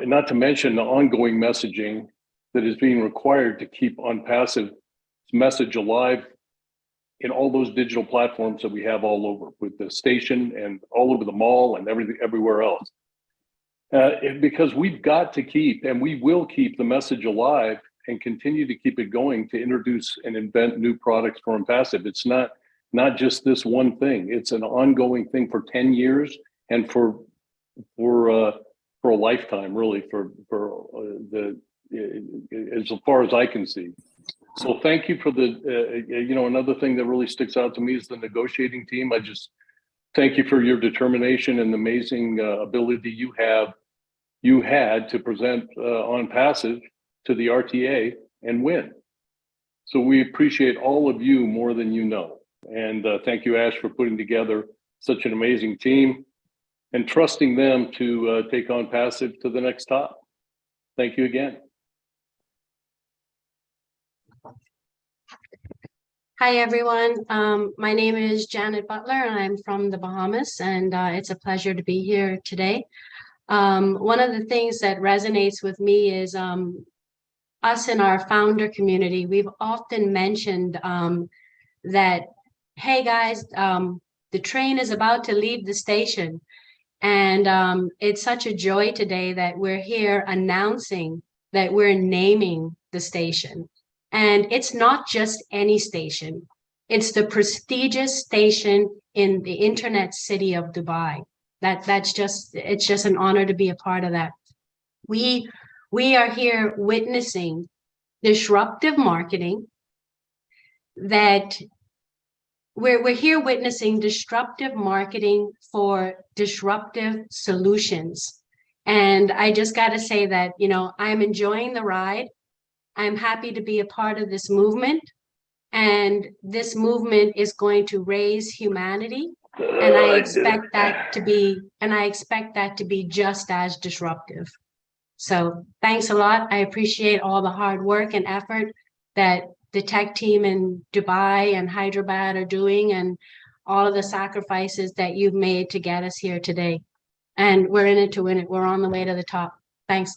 not to mention the ongoing messaging that is being required to keep On Passive's message alive in all those digital platforms that we have all over, with the station and all over the mall and everywhere else. Because we've got to keep, and we will keep the message alive and continue to keep it going to introduce and invent new products for On Passive. It's not just this one thing. It's an ongoing thing for 10 years and for a lifetime, really, as far as I can see. So thank you for another thing that really sticks out to me is the negotiating team. I just thank you for your determination and the amazing ability you had to present On Passive to the RTA and win. So we appreciate all of you more than you know. And thank you, Ash, for putting together such an amazing team and trusting them to take On Passive to the next top. Thank you again. Hi, everyone. My name is Janet Butler, and I'm from the Bahamas, and it's a pleasure to be here today. One of the things that resonates with me is us in our founder community. We've often mentioned that, hey, guys, the train is about to leave the station. And it's such a joy today that we're here announcing that we're naming the station. And it's not just any station. It's the prestigious station in the internet city of Dubai. It's just an honor to be a part of that. We are here witnessing disruptive marketing that we're here witnessing disruptive marketing for disruptive solutions. And I just got to say that, you know, I'm enjoying the ride. I'm happy to be a part of this movement. And this movement is going to raise humanity. And I expect that to be just as disruptive. So thanks a lot. I appreciate all the hard work and effort that the tech team in Dubai and Hyderabad are doing, and all of the sacrifices that you've made to get us here today. And we're in it to win it. We're on the way to the top. Thanks.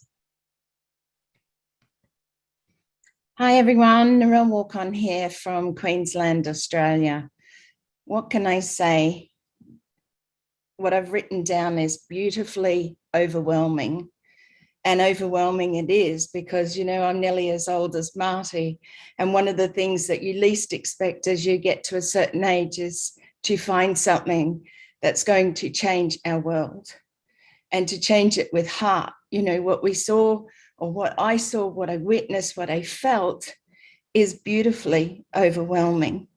Hi everyone, Narelle Walk-On here from Queensland, Australia. What can I say? What I've written down is beautifully overwhelming. And overwhelming it is because, you know, I'm nearly as old as Marty. And one of the things that you least expect as you get to a certain age is to find something that's going to change our world and to change it with heart. You know, what we saw, or what I saw, what I witnessed, what I felt is beautifully overwhelming,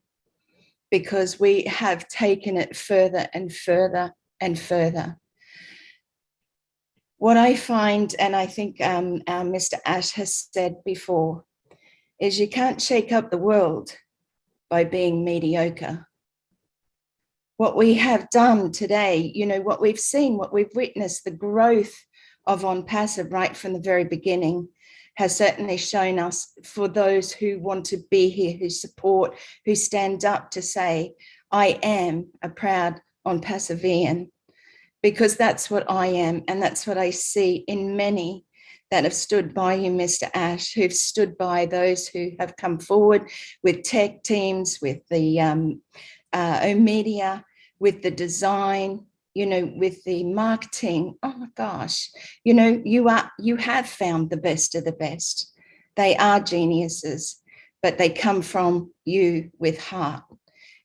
because we have taken it further and further and further. What I find, and I think Mr. Ash has said before, is you can't shake up the world by being mediocre. What we have done today, you know, what we've seen, what we've witnessed, the growth of OnPassive right from the very beginning has certainly shown us, for those who want to be here, who support, who stand up to say, I am a proud OnPassivian, because that's what I am. And that's what I see in many that have stood by you, Mr. Ash, who've stood by those who have come forward with tech teams, with the media, with the design, you know, with the marketing. Oh my gosh, you know, you have found the best of the best. They are geniuses, but they come from you with heart.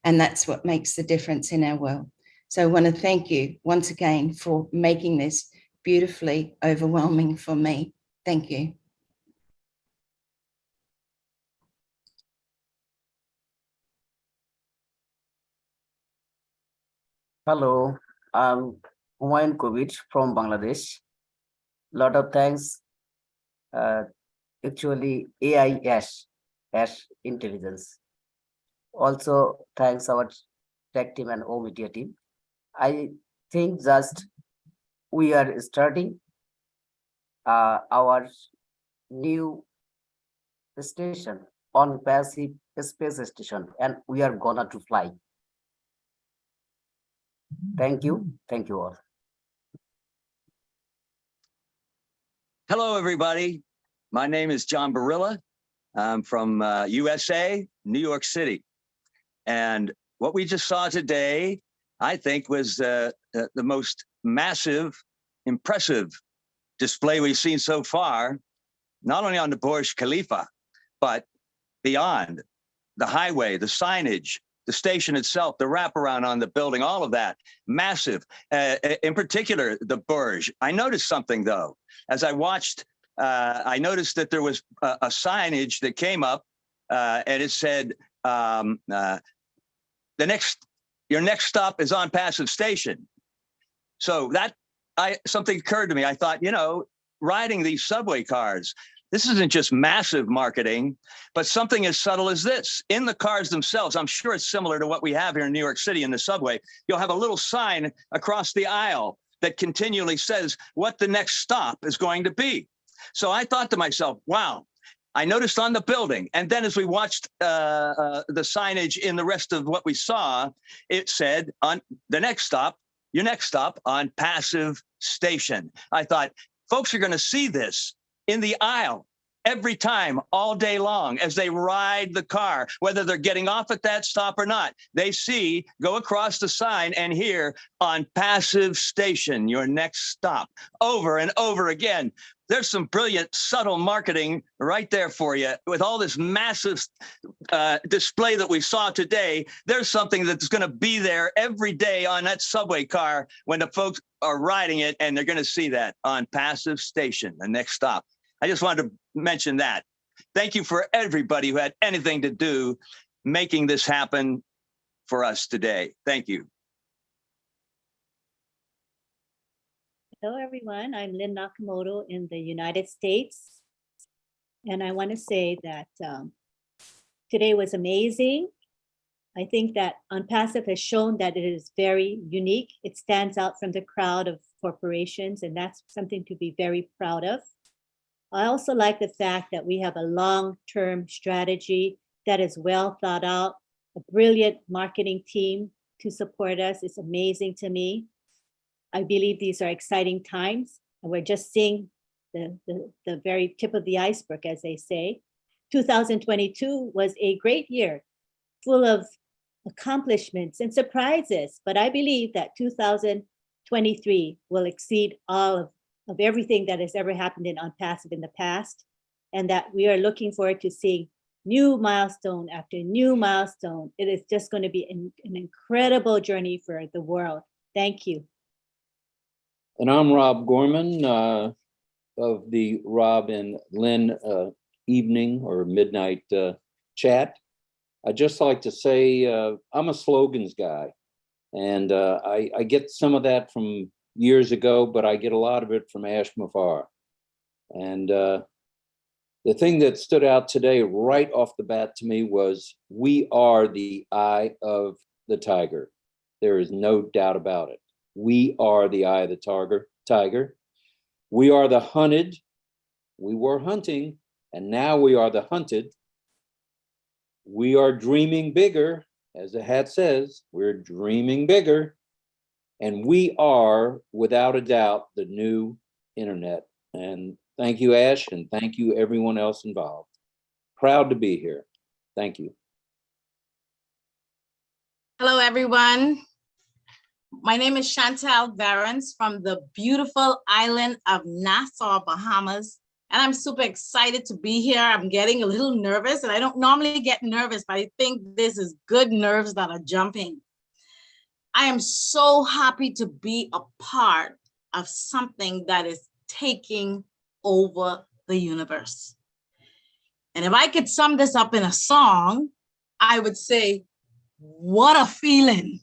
And that's what makes the difference in our world. So I want to thank you once again for making this beautifully overwhelming for me. Thank you. Hello, I'm Humayun Kovich from Bangladesh. Lot of thanks. Actually, AI Ash Intelligence. Also, thanks our tech team and O media team. I think just we are starting our new station, OnPassive space station, and we are gonna to fly. Thank you all. Hello, everybody. My name is John Barilla. I'm from USA, New York City. And what we just saw today, I think, was the most massive, impressive display we've seen so far, not only on the Burj Khalifa, but beyond the highway, the signage, the station itself, the wraparound on the building, all of that, massive. In particular, the Burj. I noticed something, though. As I watched, I noticed that there was a signage that came up, and it said, your next stop is OnPassive Station. So something occurred to me. I thought, you know, riding these subway cars, this isn't just massive marketing, but something as subtle as this. In the cars themselves, I'm sure it's similar to what we have here in New York City in the subway. You'll have a little sign across the aisle that continually says what the next stop is going to be. So I thought to myself, wow, I noticed on the building, and then as we watched the signage in the rest of what we saw, it said on the next stop, your next stop on Passive Station. I thought, folks are going to see this in the aisle every time, all day long, as they ride the car, whether they're getting off at that stop or not. They see, go across the sign and hear on Passive Station, your next stop, over and over again. There's some brilliant, subtle marketing right there for you. With all this massive display that we saw today, there's something that's going to be there every day on that subway car when the folks are riding it, and they're going to see that on Passive Station, the next stop. I just wanted to mention that. Thank you for everybody who had anything to do making this happen for us today. Thank you. Hello, everyone. I'm Lynn Nakamoto in the United States. And I want to say that today was amazing. I think that OnPassive has shown that it is very unique. It stands out from the crowd of corporations, and that's something to be very proud of. I also like the fact that we have a long-term strategy that is well thought out, a brilliant marketing team to support us. It's amazing to me. I believe these are exciting times, and we're just seeing the very tip of the iceberg, as they say. 2022 was a great year, full of accomplishments and surprises, but I believe that 2023 will exceed all of everything that has ever happened in OnPassive in the past, and that we are looking forward to seeing new milestone after new milestone. It is just going to be an incredible journey for the world. Thank you. And I'm Rob Gorman of the Rob and Lynn evening or midnight chat. I'd just like to say I'm a slogans guy, and I get some of that from years ago, but I get a lot of it from Ash Mafar. And the thing that stood out today right off the bat to me was we are the eye of the tiger. There is no doubt about it. We are the eye of the tiger. We are the hunted. We were hunting, and now we are the hunted. We are dreaming bigger, as the hat says, we're dreaming bigger. And we are, without a doubt, the new internet. And thank you, Ash, and thank you, everyone else involved. Proud to be here. Thank you. Hello, everyone. My name is Chantal Varens from the beautiful island of Nassau, Bahamas. And I'm super excited to be here. I'm getting a little nervous, and I don't normally get nervous, but I think this is good nerves that are jumping. I am so happy to be a part of something that is taking over the universe. And if I could sum this up in a song, I would say, what a feeling.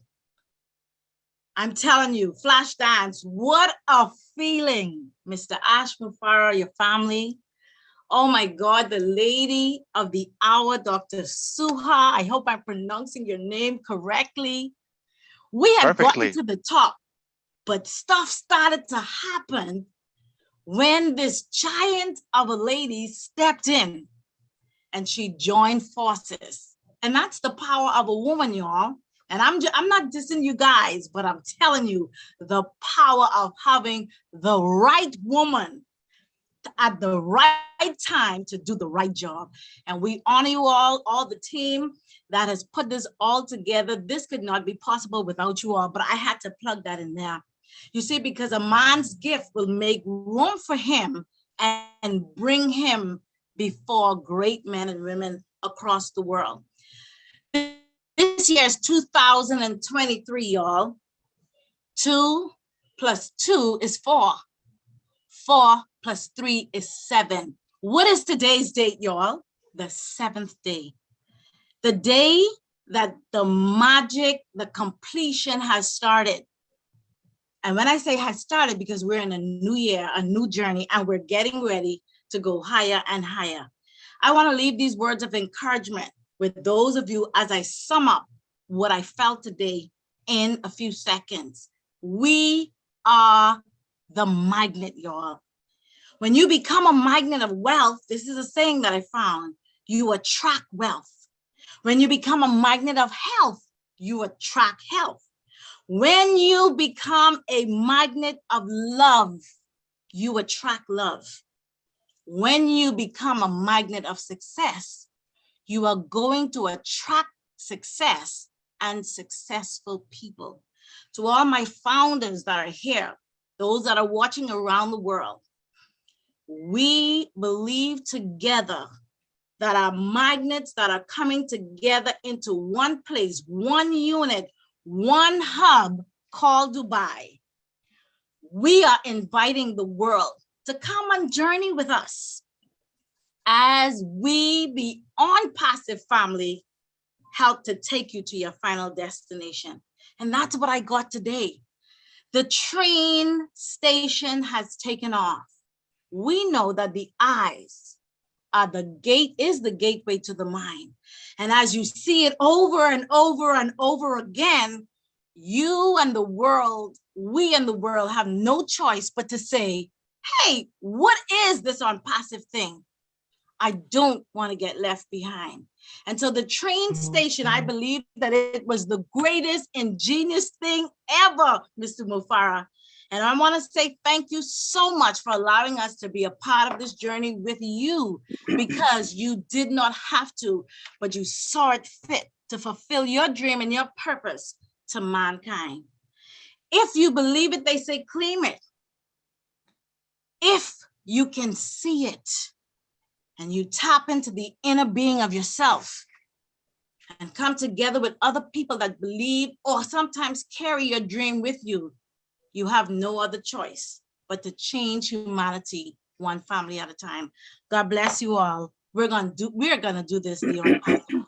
I'm telling you, Flashdance, what a feeling. Mr. Ash Mufara, your family. Oh my God, the lady of the hour, Dr. Suha. I hope I'm pronouncing your name correctly. We had gotten to the top, but stuff started to happen when this giant of a lady stepped in and she joined forces. And that's the power of a woman, y'all. And I'm not dissing you guys, but I'm telling you the power of having the right woman at the right time to do the right job. And we honor you all the team that has put this all together. This could not be possible without you all, but I had to plug that in there. You see, because a man's gift will make room for him and bring him before great men and women across the world. This year is 2023, y'all. 2 + 2 is 4. 4 + 3 is 7. What is today's date, y'all? The 7th day. The day that the magic, the completion has started. And when I say has started, because we're in a new year, a new journey, and we're getting ready to go higher and higher. I want to leave these words of encouragement with those of you as I sum up what I felt today in a few seconds. We are the magnet, y'all. When you become a magnet of wealth, this is a saying that I found, you attract wealth. When you become a magnet of health, you attract health. When you become a magnet of love, you attract love. When you become a magnet of success, you are going to attract success and successful people. To all my founders that are here, those that are watching around the world, we believe together that our magnets that are coming together into one place, one unit, one hub called Dubai. We are inviting the world to come on journey with us as we beyond passive family help to take you to your final destination. And that's what I got today. The train station has taken off. We know that the eyes are the gateway to the mind. And as you see it over and over and over again, you and the world, we and the world have no choice but to say, hey, what is this unpassive thing? I don't want to get left behind. And so the train station, I believe that it was the greatest ingenious thing ever, Mr. Mufara. And I want to say thank you so much for allowing us to be a part of this journey with you, because you did not have to, but you saw it fit to fulfill your dream and your purpose to mankind. If you believe it, they say, claim it. If you can see it and you tap into the inner being of yourself and come together with other people that believe or sometimes carry your dream with you, you have no other choice but to change humanity one family at a time. God bless you all. We're gonna do this beyond possible.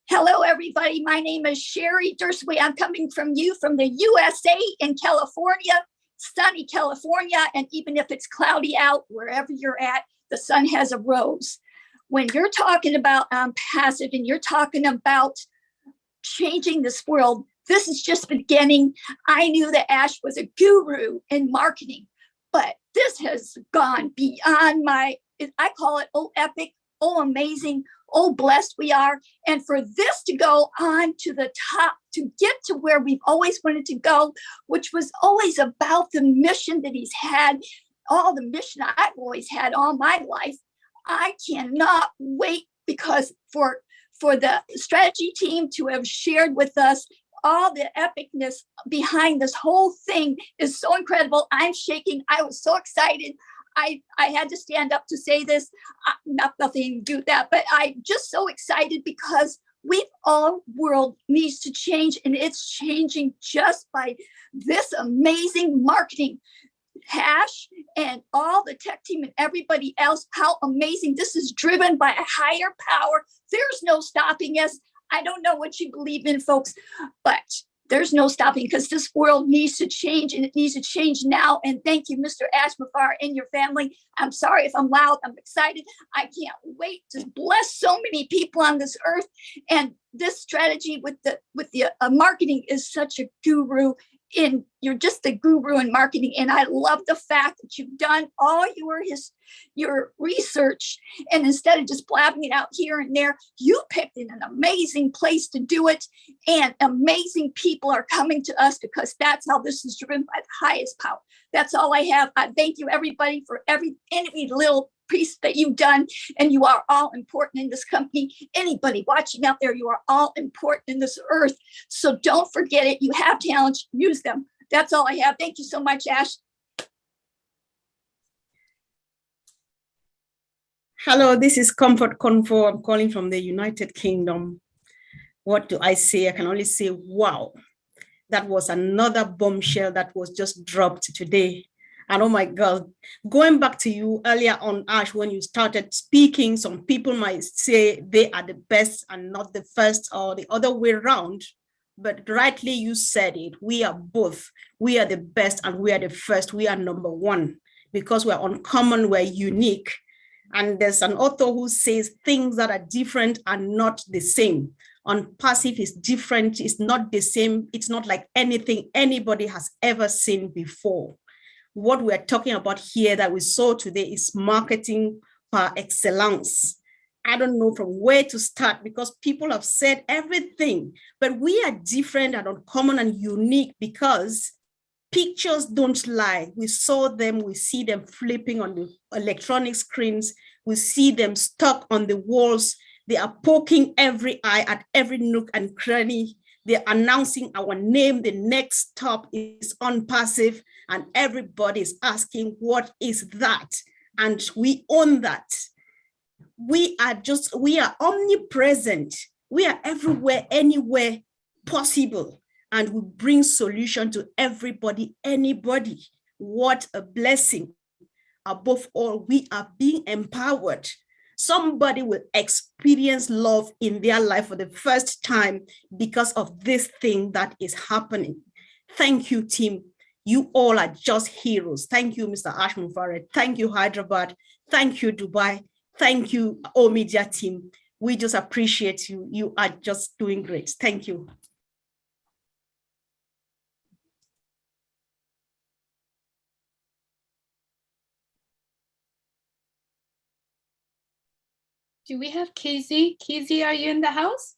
Hello, everybody. My name is Sherry Dursway. I'm coming from the USA in California, sunny California. And even if it's cloudy out, wherever you're at, the sun has a rose. When you're talking about passive and you're talking about changing this world, this is just beginning. I knew that Ash was a guru in marketing, but this has gone beyond I call it, oh, epic, oh, amazing, oh, blessed we are. And for this to go on to the top, to get to where we've always wanted to go, which was always about the mission that he's had, all the mission I've always had all my life. I cannot wait, because for the strategy team to have shared with us all the epicness behind this whole thing is so incredible. I'm shaking. I was so excited. I had to stand up to say this, nothing to do with that, but I'm just so excited because all world needs to change, and it's changing just by this amazing marketing. Hash and all the tech team and everybody else, how amazing. This is driven by a higher power. There's no stopping us. I don't know what you believe in, folks, but there's no stopping, because this world needs to change, and it needs to change now. And thank you, Mr. Ashmafar and your family. I'm sorry if I'm loud. I'm excited. I can't wait to bless so many people on this earth. And this strategy with the marketing is such a guru. You're just a guru in marketing, and I love the fact that you've done all your research, and instead of just blabbing it out here and there, you picked an amazing place to do it, and amazing people are coming to us, because that's how this is driven by the highest power. That's all I have. I thank you, everybody, for any little piece that you've done, and you are all important in this company. Anybody watching out there, you are all important in this earth. So don't forget it. You have talents, use them. That's all I have. Thank you so much, Ash. Hello, this is Comfort Convo. I'm calling from the United Kingdom. What do I say? I can only say, wow. That was another bombshell that was just dropped today. And oh my God, going back to you earlier on, Ash, when you started speaking, some people might say they are the best and not the first, or the other way around. But rightly, you said it. We are both. We are the best and we are the first. We are number one, because we're uncommon, we're unique. And there's an author who says things that are different are not the same. On passive is different. It's not the same. It's not like anything anybody has ever seen before. What we're talking about here that we saw today is marketing par excellence. I don't know from where to start because people have said everything, but we are different and uncommon and unique because pictures don't lie. We saw them, we see them flipping on the electronic screens, we see them stuck on the walls. They are poking every eye at every nook and cranny. They're announcing our name. The next stop is unpassive, and everybody is asking, what is that? And we own that. We are omnipresent. We are everywhere, anywhere possible. And we bring solution to everybody, anybody. What a blessing. Above all, we are being empowered. Somebody will experience love in their life for the first time because of this thing that is happening. Thank you, team. You all are just heroes. Thank you, Mr. Ashman Farid. Thank you, Hyderabad. Thank you, Dubai. Thank you, O Media team. We just appreciate you. You are just doing great. Thank you. Do we have Kizzy? Kizzy, are you in the house?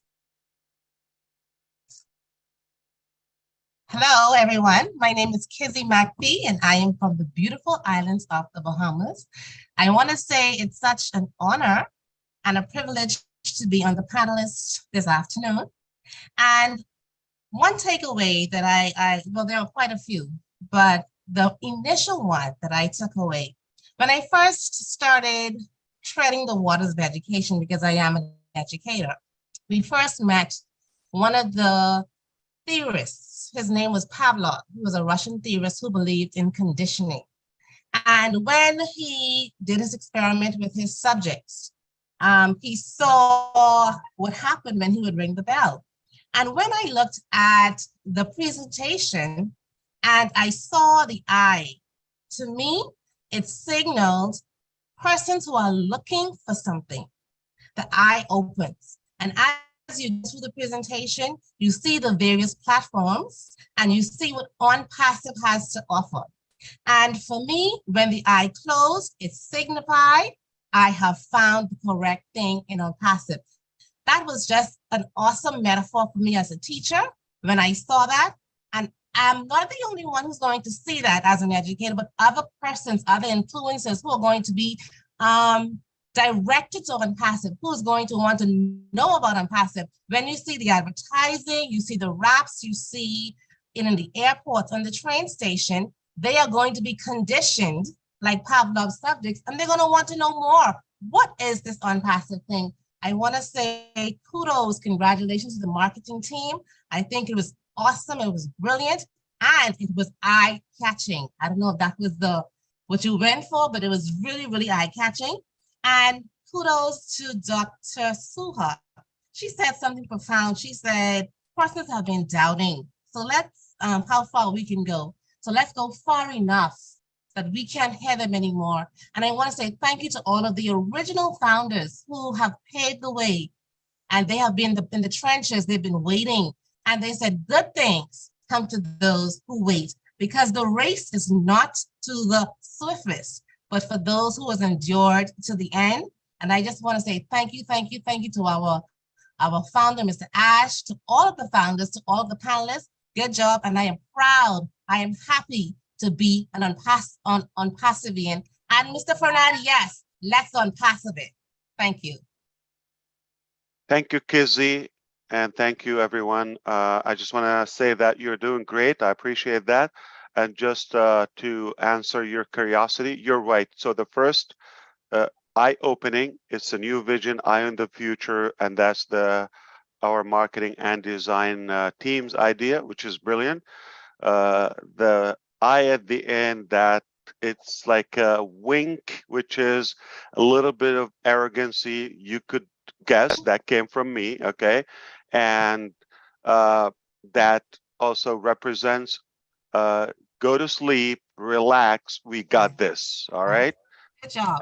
Hello, everyone. My name is Kizzy McPhee, and I am from the beautiful islands of the Bahamas. I want to say it's such an honor and a privilege to be on the panelists this afternoon. And one takeaway that well, there are quite a few, but the initial one that I took away, when I first started treading the waters of education, because I am an educator, we first met one of the theorists. His name was Pavlov. He was a Russian theorist who believed in conditioning. And when he did his experiment with his subjects, he saw what happened when he would ring the bell. And when I looked at the presentation and I saw the eye, to me, it signaled persons who are looking for something. The eye opens. And as you go through the presentation, you see the various platforms and you see what OnPassive has to offer. And for me, when the eye closed, it signified I have found the correct thing in OnPassive. That was just an awesome metaphor for me as a teacher when I saw that. And I'm not the only one who's going to see that as an educator, but other persons, other influencers who are going to be directed to OnPassive, who's going to want to know about OnPassive. When you see the advertising, you see the wraps, you see it in the airports, on the train station, they are going to be conditioned like Pavlov's subjects, and they're going to want to know more. What is this OnPassive thing? I want to say kudos, congratulations to the marketing team. I think it was awesome. It was brilliant. And it was eye-catching. I don't know if that was what you went for, but it was really, really eye-catching. And kudos to Dr. Suha. She said something profound. She said, persons have been doubting. So let's, how far we can go. So let's go far enough that we can't hear them anymore. And I want to say thank you to all of the original founders who have paved the way. And they have been in the trenches, they've been waiting. And they said, good things come to those who wait, because the race is not to the swiftest, but for those who has endured to the end. And I just want to say thank you, thank you, thank you to our founder, Mr. Ash, to all of the founders, to all of the panelists. Good job. And I am proud, I am happy to be an OnPassivian. And Mr. Fernand, yes, let's OnPassive it. Thank you. Thank you, Kizzy, and thank you, everyone. I just want to say that you're doing great. I appreciate that. And just to answer your curiosity, you're right. So the first eye-opening, it's a new vision, eye on the future, and that's our marketing and design team's idea, which is brilliant. The eye at the end, that it's like a wink, which is a little bit of arrogancy. You could guess that came from me, okay? And that also represents go to sleep, relax, we got this, all right? Good job.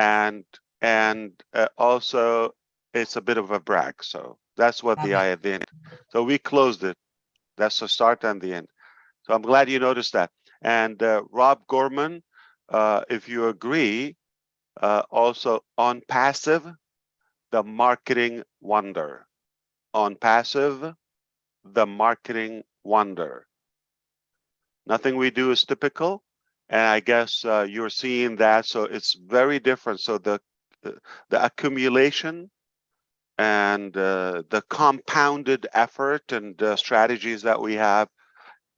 And also it's a bit of a brag, so That's what the I at the end. So we closed it. That's the start and the end. So I'm glad you noticed that. And Rob Gorman, if you agree, also on passive, the marketing wonder. On passive, the marketing wonder. Nothing we do is typical. And I guess you're seeing that. So it's very different. So the accumulation and the compounded effort and strategies that we have,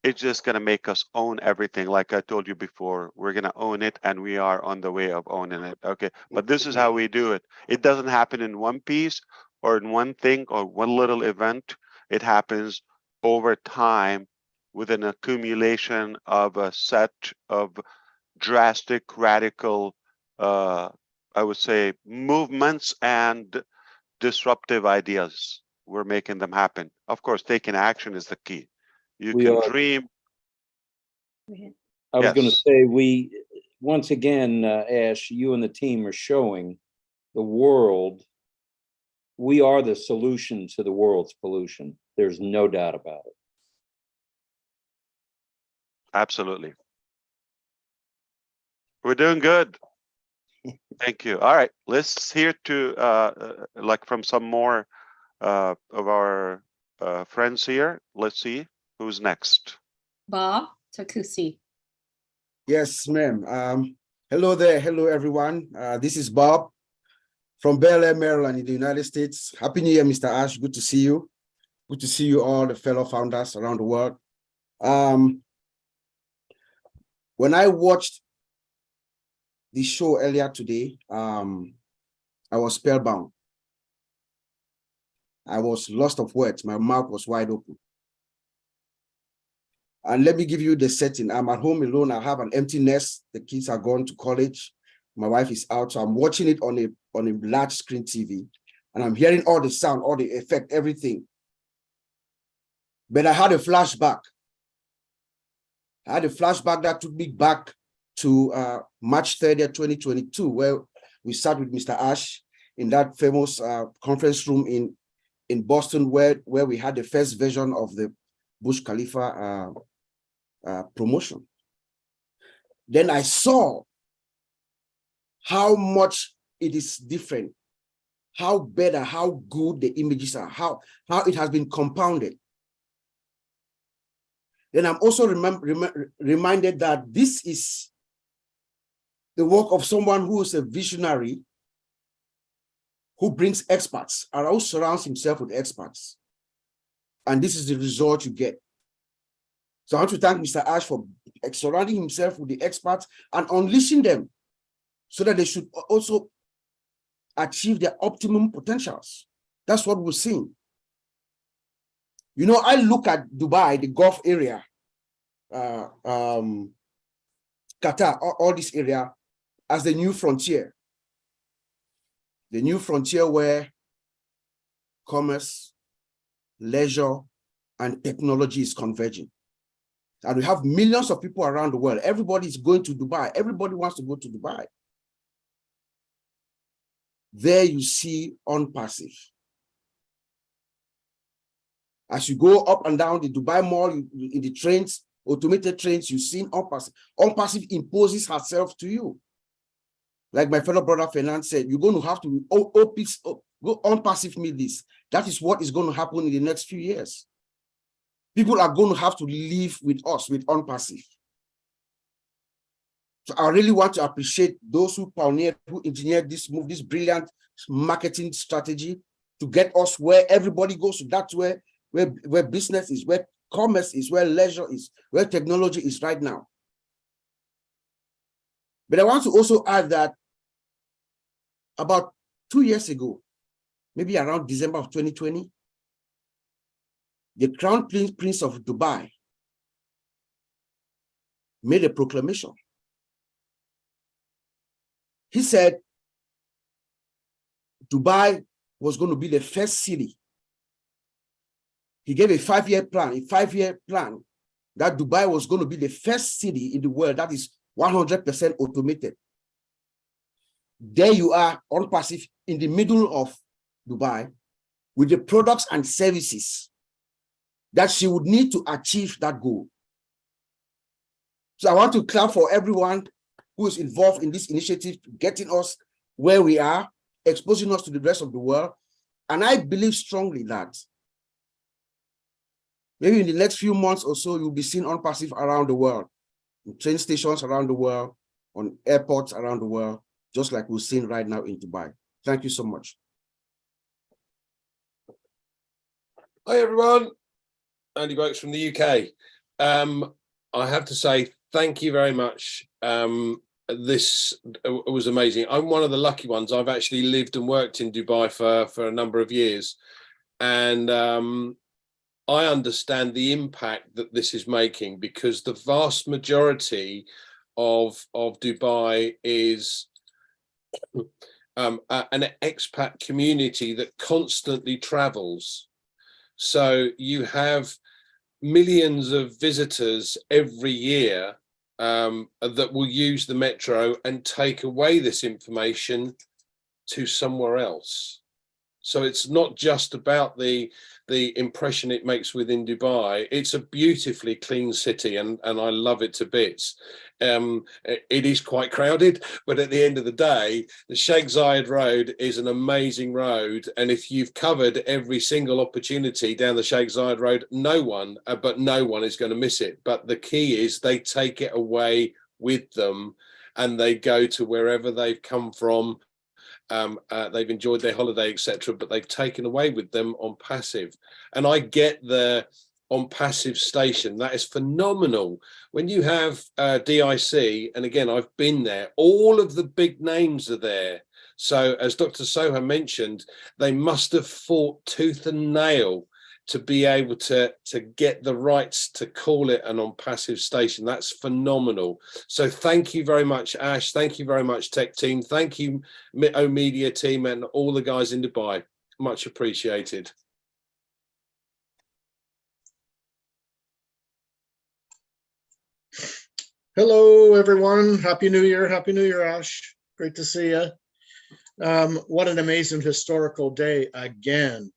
it's just going to make us own everything. Like I told you before, we're going to own it, and we are on the way of owning it. Okay, but this is how we do it. It doesn't happen in one piece or in one thing or one little event. It happens over time with an accumulation of a set of drastic, radical, I would say, movements and disruptive ideas. We're making them happen. Of course, taking action is the key. You We can are. dream. I was going to Yes. say, once again, Ash, you and the team are showing the world, we are the solution to the world's pollution. There's no doubt about it. Absolutely. We're doing good. Thank you. All right, let's hear to like from some more of our friends here. Let's see who's next. Bob Takusi. Yes, ma'am. Hello there. Hello, everyone. This is Bob from Bel Air, Maryland, in the United States. Happy New Year, Mr. Ash. Good to see you. Good to see you all, the fellow founders around the world. When I watched the show earlier today, I was spellbound. I was lost of words. My mouth was wide open. And let me give you the setting. I'm at home alone. I have an empty nest. The kids are gone to college. My wife is out. So I'm watching it on a large screen TV. And I'm hearing all the sound, all the effect, everything. But I had a flashback. I had a flashback that took me back to March 30th, 2022, where we sat with Mr. Ash in that famous conference room in Boston, where we had the first version of the Burj Khalifa promotion. Then I saw how much it is different, how better, how good the images are, how it has been compounded. Then I'm also reminded that this is the work of someone who is a visionary, who brings experts and who surrounds himself with experts. And this is the result you get. So I want to thank Mr. Ash for surrounding himself with the experts and unleashing them so that they should also achieve their optimum potentials. That's what we're seeing. You know, I look at Dubai, the Gulf area, Qatar, all this area as the new frontier. The new frontier where commerce, leisure, and technology is converging. And we have millions of people around the world. Everybody is going to Dubai. Everybody wants to go to Dubai. There you see OnPassive. As you go up and down the Dubai Mall, in the trains, automated trains, you see OnPassive. OnPassive imposes herself to you. Like my fellow brother Fernand said, you're going to have to go OnPassive me this. That is what is going to happen in the next few years. People are going to have to live with us, with OnPassive. So I really want to appreciate those who pioneered, who engineered this move, this brilliant marketing strategy to get us where everybody goes to. That's where business is, where commerce is, where leisure is, where technology is right now. But I want to also add that about 2 years ago, maybe around December of 2020, the Crown Prince of Dubai made a proclamation. He said Dubai was going to be the first city. He gave a 5-year plan, that Dubai was going to be the first city in the world that is 100% automated. There you are, OnPassive, in the middle of Dubai, with the products and services that she would need to achieve that goal. So I want to clap for everyone who is involved in this initiative, getting us where we are, exposing us to the rest of the world. And I believe strongly that maybe in the next few months or so, you'll be seen OnPassive around the world, in train stations around the world, on airports around the world, just like we're seeing right now in Dubai. Thank you so much. Hi, everyone. Andy Brooks from the UK. I have to say, thank you very much. This was amazing. I'm one of the lucky ones. I've actually lived and worked in Dubai for a number of years. And I understand the impact that this is making, because the vast majority of Dubai is an expat community that constantly travels. So you have millions of visitors every year that will use the metro and take away this information to somewhere else. So it's not just about the impression it makes within Dubai. It's a beautifully clean city, and I love it to bits. It is quite crowded, but at the end of the day, the Sheikh Zayed Road is an amazing road. And if you've covered every single opportunity down the Sheikh Zayed Road, no one is going to miss it. But the key is they take it away with them and they go to wherever they've come from. They've enjoyed their holiday, etc., but they've taken away with them OnPassive. And I get the OnPassive station. That is phenomenal. When you have DIC, and again, I've been there, all of the big names are there. So as Dr. Soha mentioned, they must have fought tooth and nail to be able to get the rights to call it an OnPassive station. That's phenomenal. So thank you very much, Ash. Thank you very much, tech team. Thank you, O Media team, and all the guys in Dubai. Much appreciated. Hello, everyone. Happy New Year. Happy New Year, Ash. Great to see you. What an amazing historical day again.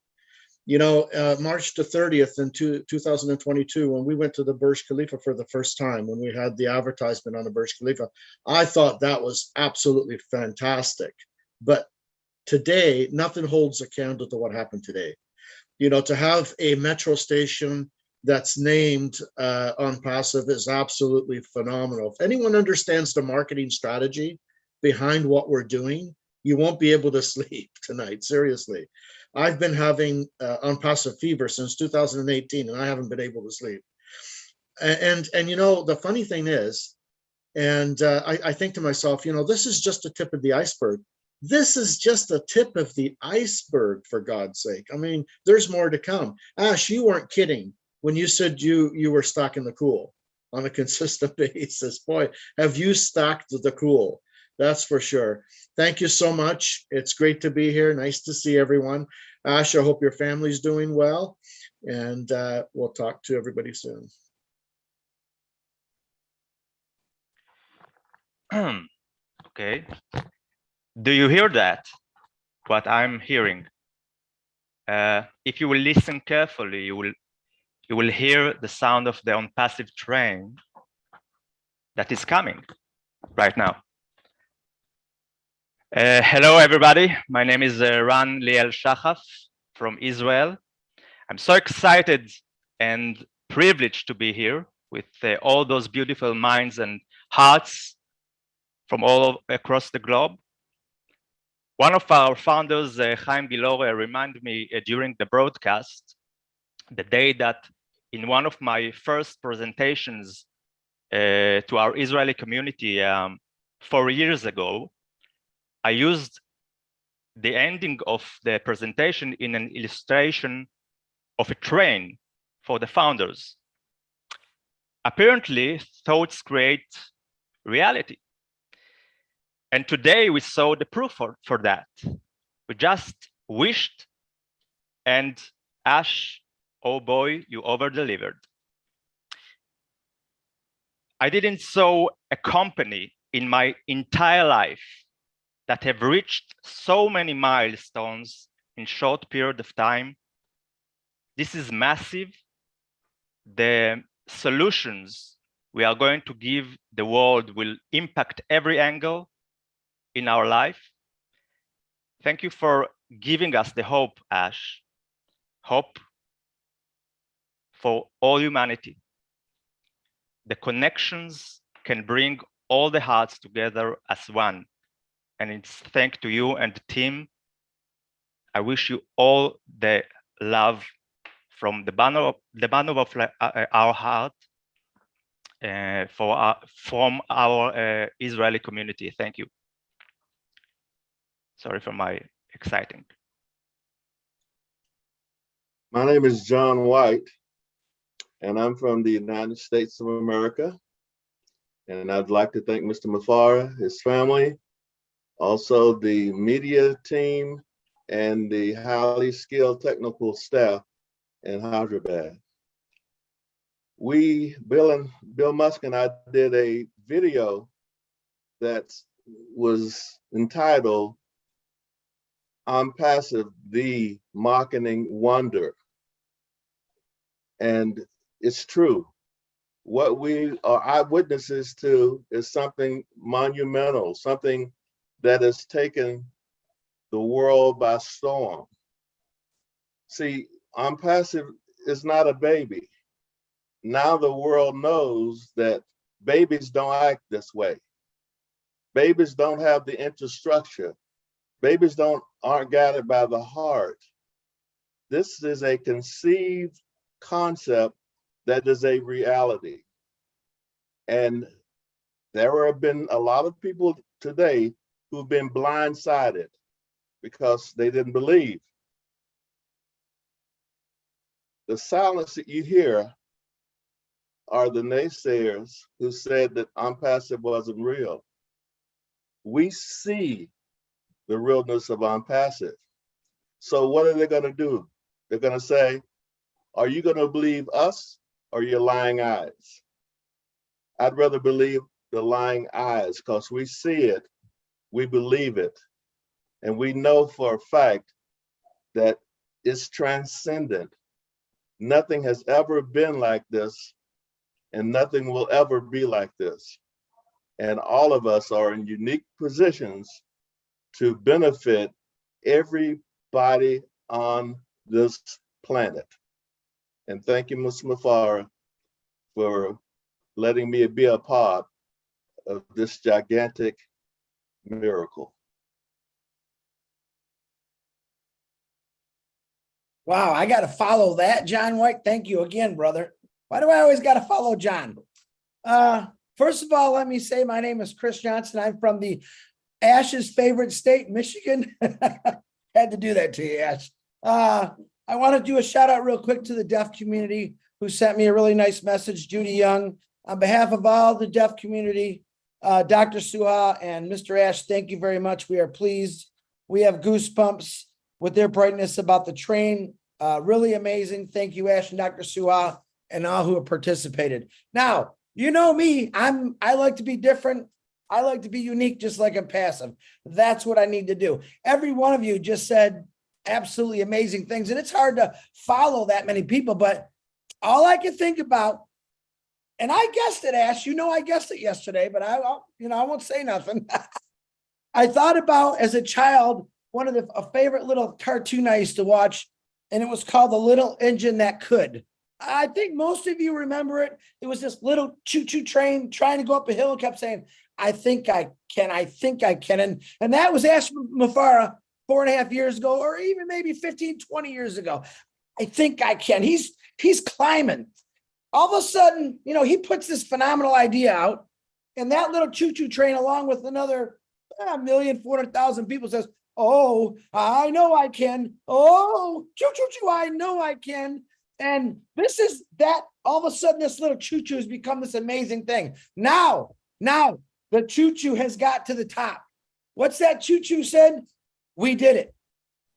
You know, March the 30th in 2022, when we went to the Burj Khalifa for the first time, when we had the advertisement on the Burj Khalifa, I thought that was absolutely fantastic. But today, nothing holds a candle to what happened today. You know, to have a metro station that's named OnPassive is absolutely phenomenal. If anyone understands the marketing strategy behind what we're doing, you won't be able to sleep tonight, seriously. I've been having OnPassive fever since 2018, and I haven't been able to sleep. And you know, the funny thing is, and I think to myself, you know, this is just the tip of the iceberg. This is just the tip of the iceberg, for God's sake. I mean, there's more to come. Ash, you weren't kidding when you said you were stocking the cool on a consistent basis. Boy, have you stocked the cool. That's for sure. Thank you so much. It's great to be here. Nice to see everyone. Ash, I hope your family's doing well. And we'll talk to everybody soon. Okay. Do you hear that? What I'm hearing? If you will listen carefully, you will hear the sound of the OnPassive train that is coming right now. Hello, everybody. My name is Ran Liel Shachaf from Israel. I'm so excited and privileged to be here with all those beautiful minds and hearts from all across the globe. One of our founders, Chaim Gilor, reminded me during the broadcast, the day that in one of my first presentations to our Israeli community 4 years ago, I used the ending of the presentation in an illustration of a train for the founders. Apparently, thoughts create reality. And today we saw the proof for that. We just wished, and Ash, oh boy, you over-delivered. I didn't saw a company in my entire life that have reached so many milestones in short period of time. This is massive. The solutions we are going to give the world will impact every angle in our life. Thank you for giving us the hope, Ash. Hope for all humanity. The connections can bring all the hearts together as one. And it's thanks to you and the team. I wish you all the love from the bottom of our heart from our Israeli community. Thank you. Sorry for my exciting. My name is John White, and I'm from the United States of America. And I'd like to thank Mr. Mufara, his family, also the media team, and the highly skilled technical staff in Hyderabad. Bill Musk and I did a video that was entitled "I'm Passive, the Marketing Wonder." And it's true. What we are eyewitnesses to is something monumental, something that has taken the world by storm. See, I'm Passive is not a baby. Now the world knows that babies don't act this way. Babies don't have the infrastructure. Babies aren't guided by the heart. This is a conceived concept that is a reality. And there have been a lot of people today who've been blindsided because they didn't believe. The silence that you hear are the naysayers who said that I'm Passive wasn't real. We see the realness of I'm Passive. So what are they going to do? They're going to say, are you going to believe us or your lying eyes? I'd rather believe the lying eyes because we see it, we believe it, and we know for a fact that it's transcendent. Nothing has ever been like this, and nothing will ever be like this. And all of us are in unique positions to benefit everybody on this planet. And thank you, Mr. Mufara, for letting me be a part of this gigantic miracle. Wow, I got to follow that, John White. Thank you again, brother. Why do I always got to follow John? First of all, let me say my name is Chris Johnson. I'm from the Ash's favorite state, Michigan. Had to do that to you, Ash. I want to do a shout out real quick to the deaf community who sent me a really nice message, Judy Young. On behalf of all the deaf community, Dr. Suha and Mr. Ash, thank you very much. We are pleased. We have goosebumps with their brightness about the train. Really amazing. Thank you, Ash and Dr. Suha and all who have participated. Now, you know me, I like to be different. I like to be unique, just like I'm passive. That's what I need to do. Every one of you just said absolutely amazing things. And it's hard to follow that many people, but all I can think about, and I guessed it, Ash, you know, I guessed it yesterday, but I won't say nothing. I thought about as a child, one of a favorite little cartoon I used to watch, and it was called The Little Engine That Could. I think most of you remember it. It was this little choo-choo train trying to go up a hill and kept saying, I think I can, I think I can. And that was Ash Mufara 4.5 years ago, or even maybe 15, 20 years ago. I think I can. He's climbing. All of a sudden, you know, he puts this phenomenal idea out, and that little choo-choo train, along with another 1,400,000 people, says, oh, I know I can. Oh, choo-choo-choo, I know I can. And this is that, all of a sudden, this little choo-choo has become this amazing thing. Now, the choo-choo has got to the top. What's that choo-choo said? We did it.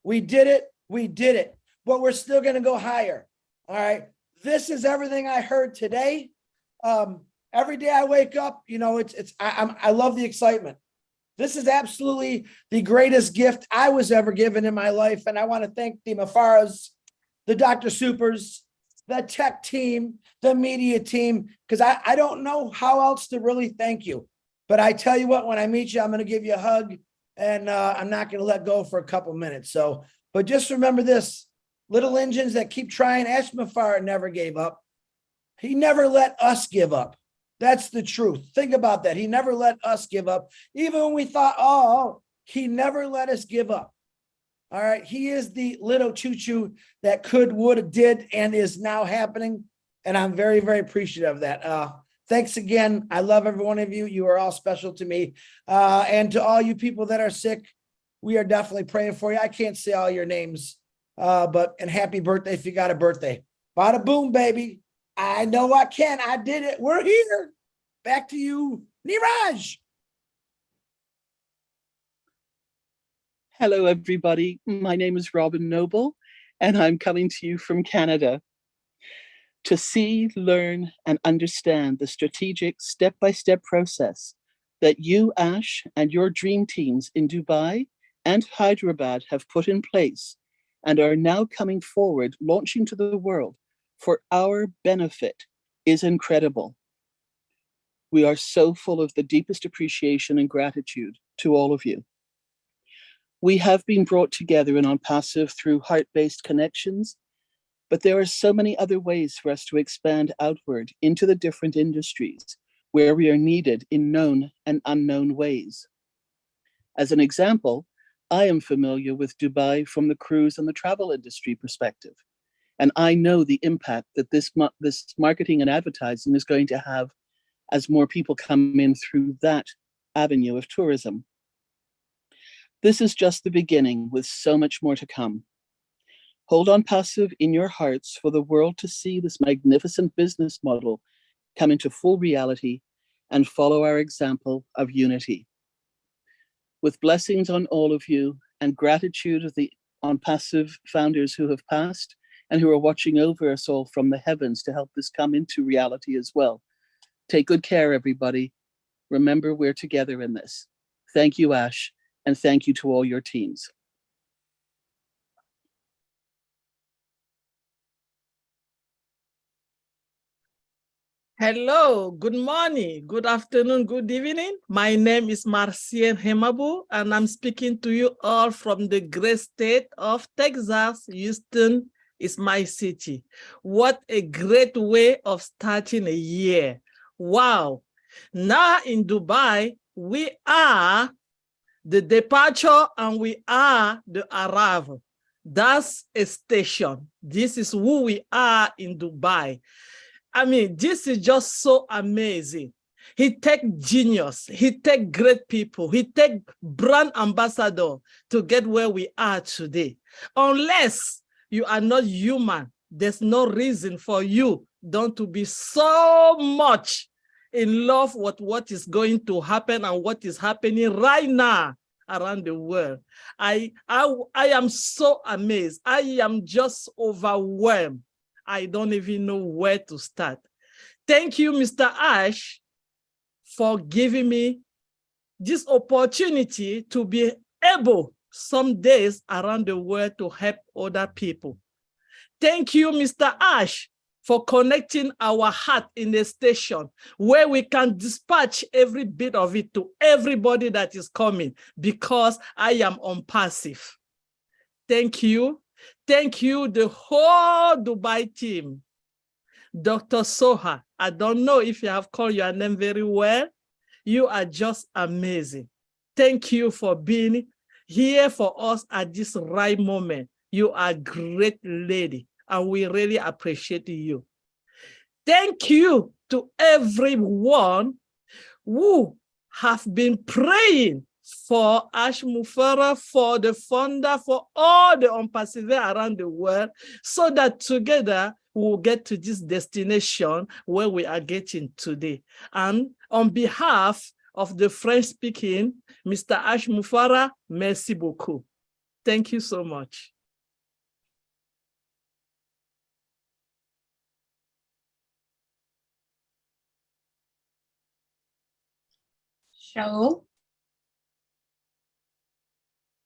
We did it. We did it. But we're still going to go higher. All right. This is everything I heard today. Every day I wake up, you know, I love the excitement. This is absolutely the greatest gift I was ever given in my life. And I want to thank the Mafaras, the Dr. Supers, the tech team, the media team, because I don't know how else to really thank you. But I tell you what, when I meet you, I'm going to give you a hug, and I'm not going to let go for a couple minutes. So, but just remember this, little engines that keep trying. Ash Mafara never gave up. He never let us give up. That's the truth. Think about that. He never let us give up. Even when we thought, oh, he never let us give up. All right. He is the little choo-choo that could, would, did, and is now happening. And I'm very, very appreciative of that. Thanks again. I love every one of you. You are all special to me. And to all you people that are sick, we are definitely praying for you. I can't say all your names, and happy birthday if you got a birthday. Bada boom, baby. I know I can. I did it. We're here. Back to you, Niraj. Hello, everybody. My name is Robin Noble, and I'm coming to you from Canada. To see, learn, and understand the strategic step-by-step process that you, Ash, and your dream teams in Dubai and Hyderabad have put in place and are now coming forward, launching to the world for our benefit is incredible. We are so full of the deepest appreciation and gratitude to all of you. We have been brought together in OnPassive through heart-based connections, but there are so many other ways for us to expand outward into the different industries where we are needed in known and unknown ways. As an example, I am familiar with Dubai from the cruise and the travel industry perspective, and I know the impact that this marketing and advertising is going to have as more people come in through that avenue of tourism. This is just the beginning, with so much more to come. Hold OnPassive in your hearts for the world to see this magnificent business model come into full reality and follow our example of unity. With blessings on all of you and gratitude of the OnPassive founders who have passed and who are watching over us all from the heavens to help this come into reality as well. Take good care, everybody. Remember, we're together in this. Thank you, Ash, and thank you to all your teams. Hello, good morning, good afternoon, good evening. My name is Marcien Hemabu, and I'm speaking to you all from the great state of Texas. Houston is my city. What a great way of starting a year. Wow. Now in Dubai, we are the departure and we are the arrival. That's a station. This is who we are in Dubai. I mean, this is just so amazing. He take genius, he take great people, he take brand ambassador to get where we are today. Unless you are not human, there's no reason for you don't to be so much in love with what is going to happen and what is happening right now around the world. I am so amazed. I am just overwhelmed. I don't even know where to start. Thank you, Mr. Ash, for giving me this opportunity to be able some days around the world to help other people. Thank you, Mr. Ash, for connecting our heart in a station where we can dispatch every bit of it to everybody that is coming, because I am OnPassive. Thank you. Thank you, the whole Dubai team. Dr. Soha, I don't know if you have called your name very well. You are just amazing. Thank you for being here for us at this right moment. You are a great lady, and we really appreciate you. Thank you to everyone who have been praying for Ash Mufara, for the founder, for all the OnPassive around the world, so that together we'll get to this destination where we are getting today. And on behalf of the French-speaking, Mr. Ash Mufara, merci beaucoup. Thank you so much. Show.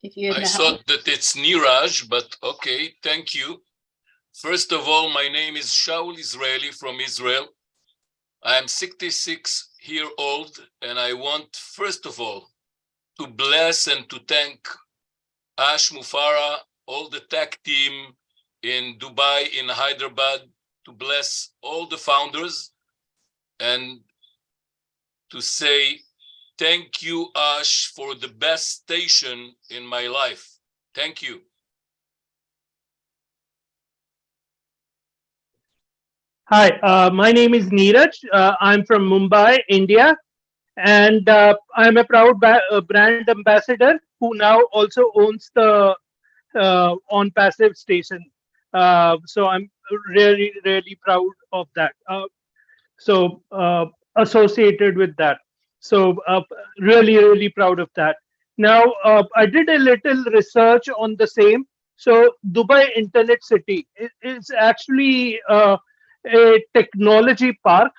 if you're in I the house. thought that it's Niraj, but okay, thank you. First of all, my name is Shaul Israeli from Israel. I am 66-year-old, and I want, first of all, to bless and to thank Ash Mufara, all the tech team in Dubai, in Hyderabad, to bless all the founders and to say thank you, Ash, for the best station in my life. Thank you. Hi, my name is Neeraj. I'm from Mumbai, India, and I'm a proud brand ambassador who now also owns the On Passive station. So I'm really, really proud of that. Associated with that. So really, really proud of that. Now, I did a little research on the same. So Dubai Internet City is actually a technology park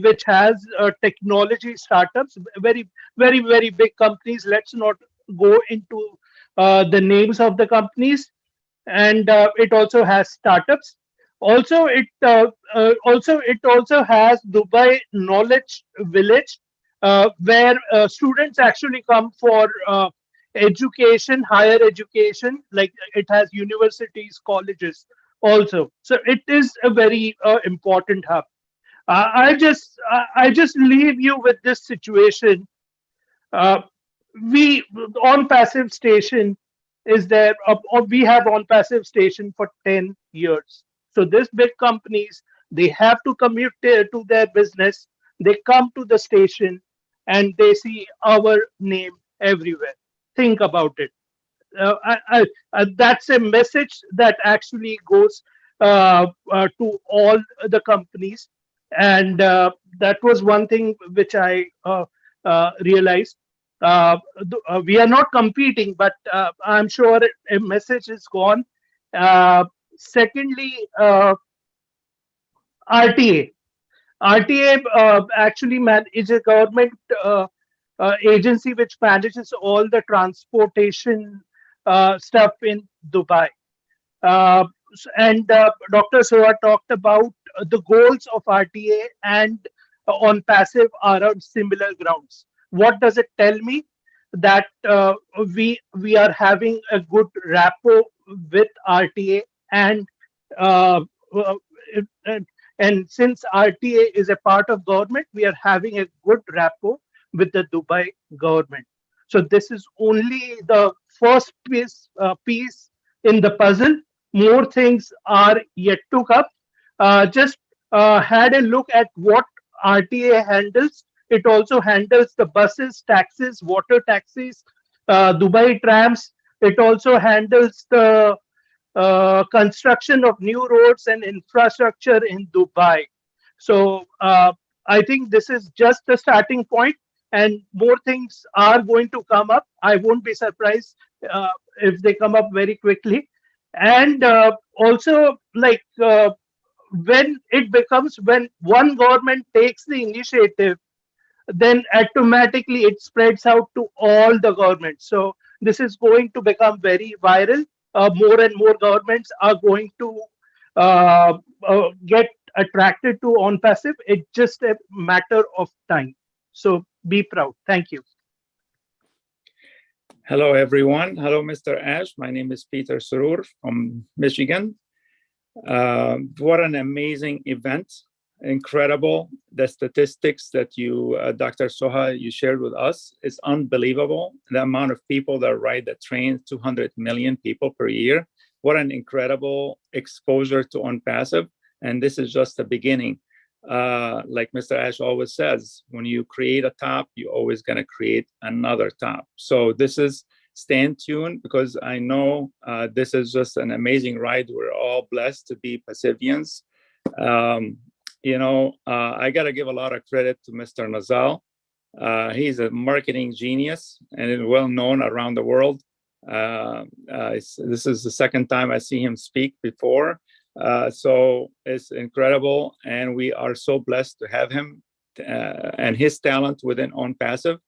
which has technology startups, very, very, very big companies. Let's not go into the names of the companies. And it also has startups. Also, it has Dubai Knowledge Village, where students actually come for education, higher education. Like it has universities, colleges, also. So it is a very important hub. I just leave you with this situation. Uh, we On Passive station is there, or we have On Passive station for 10 years. So these big companies, they have to commute to their business, they come to the station and they see our name everywhere. Think about it. That's a message that actually goes to all the companies, and that was one thing which I realized. We are not competing, but I'm sure a message is gone. Secondly, RTA. RTA actually is a government agency which manages all the transportation stuff in Dubai. And Dr. Soha talked about the goals of RTA and On Passive are on similar grounds. What does it tell me? That we are having a good rapport with RTA, and uh, uh, and since RTA is a part of government, we are having a good rapport with the Dubai government. So this is only the first piece in the puzzle. More things are yet to come. Just had a look at what RTA handles. It also handles the buses, taxis, water taxis, Dubai trams. It also handles the construction of new roads and infrastructure in Dubai. So I think this is just the starting point, and more things are going to come up. I won't be surprised if they come up very quickly. And also, like when one government takes the initiative, then automatically it spreads out to all the governments. So this is going to become very viral. More and more governments are going to get attracted to On Passive. It's just a matter of time. So be proud. Thank you. Hello, everyone. Hello, Mr. Ash. My name is Peter Surur from Michigan. What an amazing event. Incredible. The statistics that you, Dr. Soha, you shared with us is unbelievable. The amount of people that ride the train, 200 million people per year. What an incredible exposure to On Passive. And this is just the beginning. Like Mr. Ash always says, when you create a top, you're always going to create another top. So this is, stay tuned, because I know this is just an amazing ride. We're all blessed to be Passivians. I got to give a lot of credit to Mr. Nazal. He's a marketing genius and is well known around the world. This is the second time I see him speak before. So it's incredible. And we are so blessed to have him and his talent within On Passive.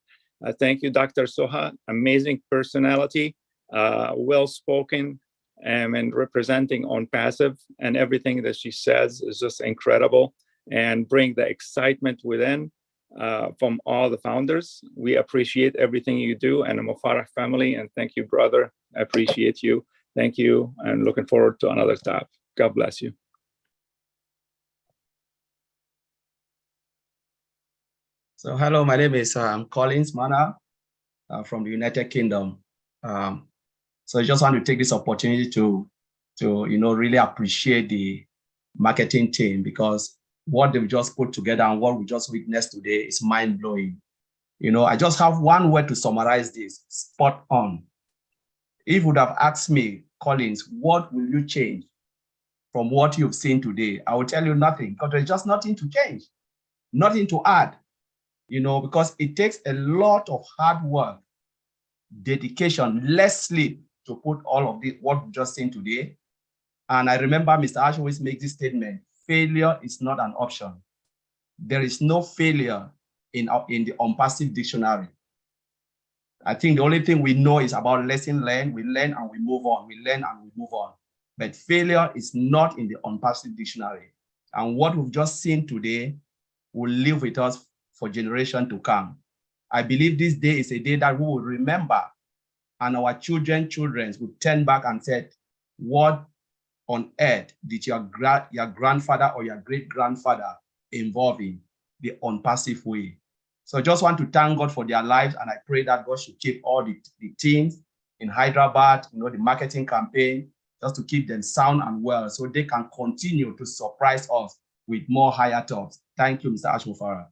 Thank you, Dr. Soha. Amazing personality. well spoken, and representing on passive, and everything that she says is just incredible and bring the excitement within from all the founders. We appreciate everything you do, and the Mufarah family, and thank you, brother. I appreciate you. Thank you, and looking forward to another time. God bless you. So hello, my name is Collins Mana from the United Kingdom. So I just want to take this opportunity to really appreciate the marketing team, because what they've just put together and what we just witnessed today is mind-blowing. I just have one word to summarize this: spot on. If you would have asked me, Collins, what will you change from what you've seen today? I will tell you nothing, because there's just nothing to change, nothing to add, because it takes a lot of hard work, dedication, less sleep to put all of this, what we've just seen today. And I remember Mr. Ash always makes this statement: failure is not an option. There is no failure in the unpassive dictionary. I think the only thing we know is about lesson learned. We learn and we move on. We learn and we move on. But failure is not in the unpassive dictionary. And what we've just seen today will live with us for generations to come. I believe this day is a day that we will remember, and our children's will turn back and say, what on earth did your grandfather or your great-grandfather involve in? The unpassive way. So I just want to thank God for their lives, and I pray that God should keep all the teams in Hyderabad, the marketing campaign, just to keep them sound and well, so they can continue to surprise us with more higher tops. Thank you, Mr. Ash Mufarah.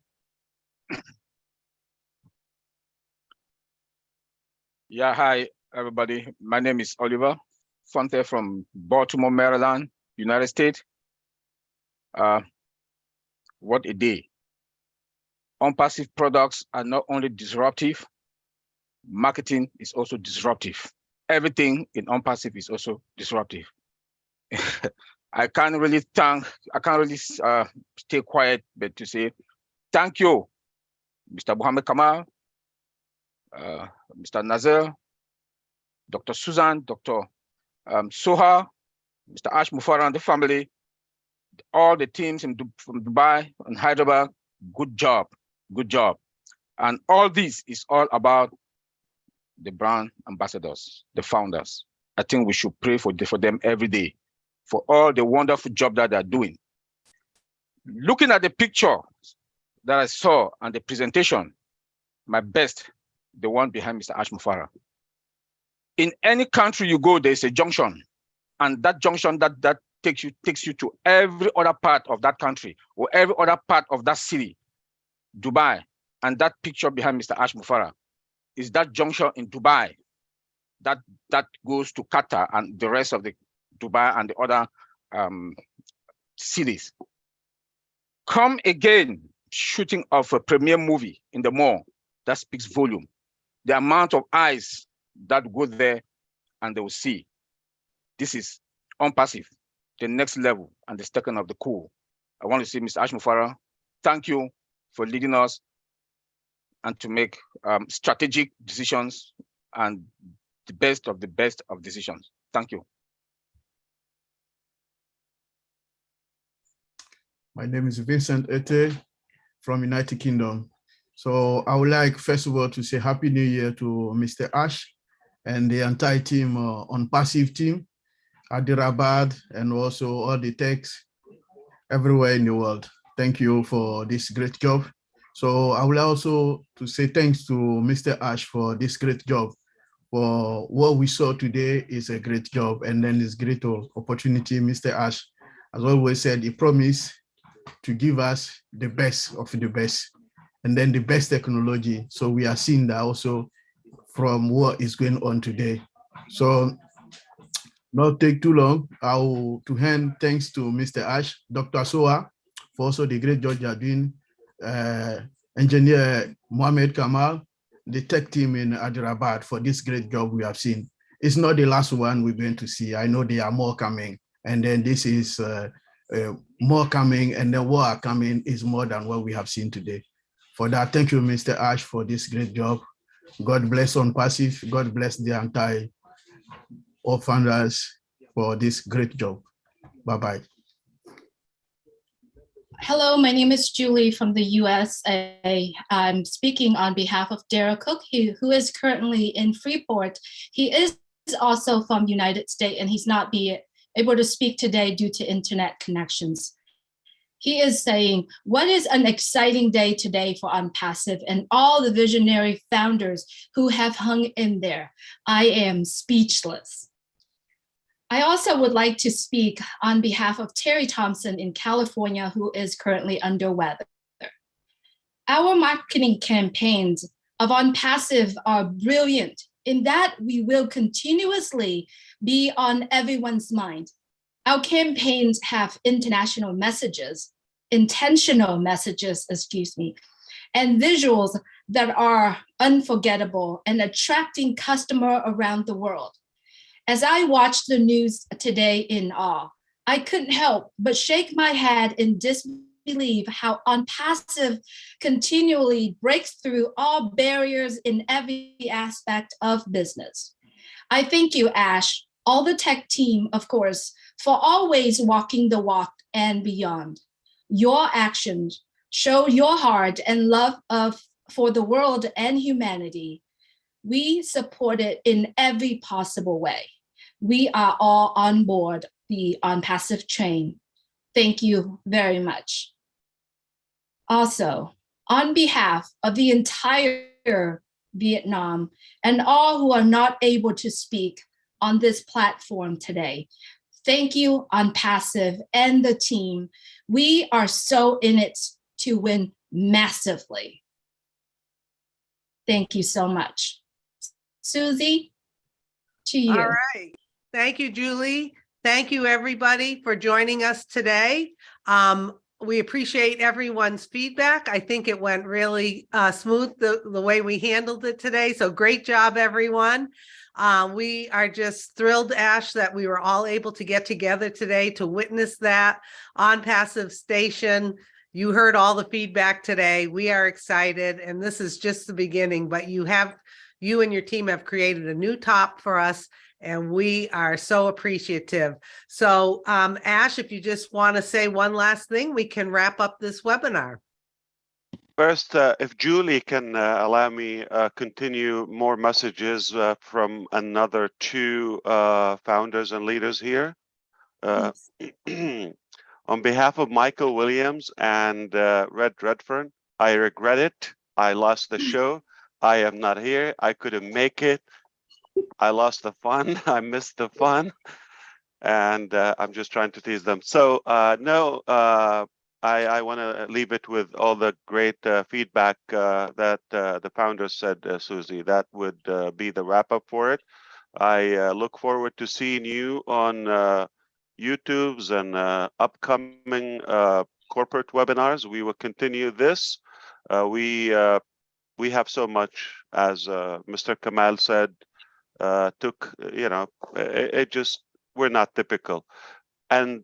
Yeah, hi, everybody. My name is Oliver Fonte from Baltimore, Maryland, United States. What a day. Unpassive products are not only disruptive, marketing is also disruptive. Everything in unpassive is also disruptive. I can't really stay quiet, but to say thank you, Mr. Mohammed Kamal, Mr. Nazir, Dr. Susan, Dr. Soha, Mr. Ash Mufarah and the family, all the teams from Dubai and Hyderabad. Good job, good job. And all this is all about the brand ambassadors, the founders. I think we should pray for them every day for all the wonderful job that they're doing. Looking at the picture that I saw and the presentation, my best, the one behind Mr. Ash Mufarah. In any country you go, there's a junction, and that junction that takes you to every other part of that country or every other part of that city, Dubai. And that picture behind Mr. Ash Mufarah is that junction in Dubai that goes to Qatar and the rest of the Dubai and the other cities. Come again, shooting of a premiere movie in the mall, that speaks volume. The amount of eyes that go there and they will see. This is unpassive, the next level and the second of the cool. I want to say, Mr. Ash Mufarah, thank you for leading us and to make strategic decisions and the best of decisions. Thank you. My name is Vincent Ete from United Kingdom. So I would like, first of all, to say Happy New Year to Mr. Ash and the entire team, Unpassive team, Hyderabad, and also all the techs everywhere in the world. Thank you for this great job. So I would also to say thanks to Mr. Ash for this great job. For what we saw today is a great job, and then this great opportunity. Mr. Ash has always said he promised to give us the best of the best, and then the best technology. So we are seeing that also from what is going on today. So not take too long. I will to hand thanks to Mr. Ash, Dr. Soa, for also the great job you are doing, Engineer Mohammed Kamal, the tech team in Hyderabad for this great job we have seen. It's not the last one we're going to see. I know there are more coming, and then this is more coming, and then what are coming is more than what we have seen today. For that, thank you, Mr. Ash, for this great job. God bless Unpassive. God bless the entire all founders for this great job. Bye-bye. Hello, my name is Julie from the USA. I'm speaking on behalf of Derek Cook, who is currently in Freeport. He is also from United States, and he's not able to speak today due to internet connections. He is saying, what is an exciting day today for Unpassive and all the visionary founders who have hung in there. I am speechless. I also would like to speak on behalf of Terry Thompson in California, who is currently under weather. Our marketing campaigns of Unpassive are brilliant in that we will continuously be on everyone's mind. Our campaigns have intentional messages, and visuals that are unforgettable and attracting customers around the world. As I watched the news today in awe, I couldn't help but shake my head in disbelief how Unpassive continually breaks through all barriers in every aspect of business. I thank you, Ash, all the tech team, of course, for always walking the walk and beyond. Your actions show your heart and love for the world and humanity. We support it in every possible way. We are all on board the Unpassive train. Thank you very much. Also, on behalf of the entire Vietnam and all who are not able to speak on this platform today, thank you, Unpassive and the team. We are so in it to win massively. Thank you so much. Susie, to you. All right. Thank you, Julie. Thank you, everybody, for joining us today. We appreciate everyone's feedback. I think it went really smooth the way we handled it today. So great job, everyone. We are just thrilled, Ash, that we were all able to get together today to witness that on Passive Station. You heard all the feedback today. We are excited, and this is just the beginning, but you and your team have created a new top for us, and we are so appreciative. So, Ash, if you just want to say one last thing, we can wrap up this webinar. First, if Julie can allow me continue more messages from another two founders and leaders here. On behalf of Michael Williams and Red Redfern, I regret it. I lost the show. I am not here. I couldn't make it. I lost the fun. I missed the fun. And I'm just trying to tease them. So no, I want to leave it with all the great feedback that the founders said, Susie. That would be the wrap up for it. I look forward to seeing you on YouTube's and upcoming corporate webinars. We will continue this. We have so much, as Mr. Kamal said, we're not typical. And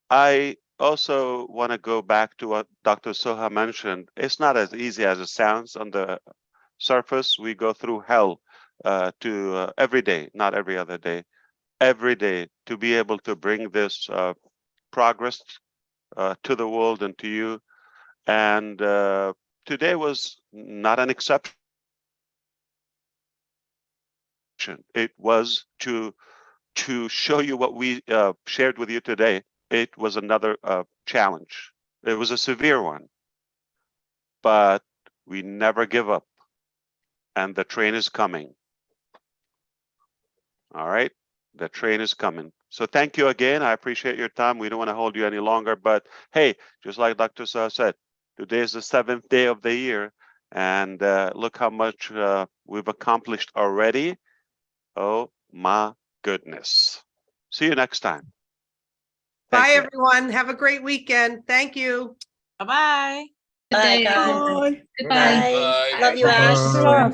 I also want to go back to what Dr. Soha mentioned. It's not as easy as it sounds on the surface. We go through hell every day, not every other day, every day, to be able to bring this progress to the world and to you. And today was not an exception. It was to show you what we shared with you today. It was another challenge. It was a severe one, but we never give up, and the train is coming. All right, the train is coming. So thank you again. I appreciate your time. We don't want to hold you any longer, but hey, just like Dr. Sah said, today is the 7th day of the year, and look how much we've accomplished already. Oh my goodness. See you next time. Bye, everyone. Have a great weekend. Thank you. Bye-bye. Bye, guys. Bye. Goodbye. Bye. Love you, Ash. Bye.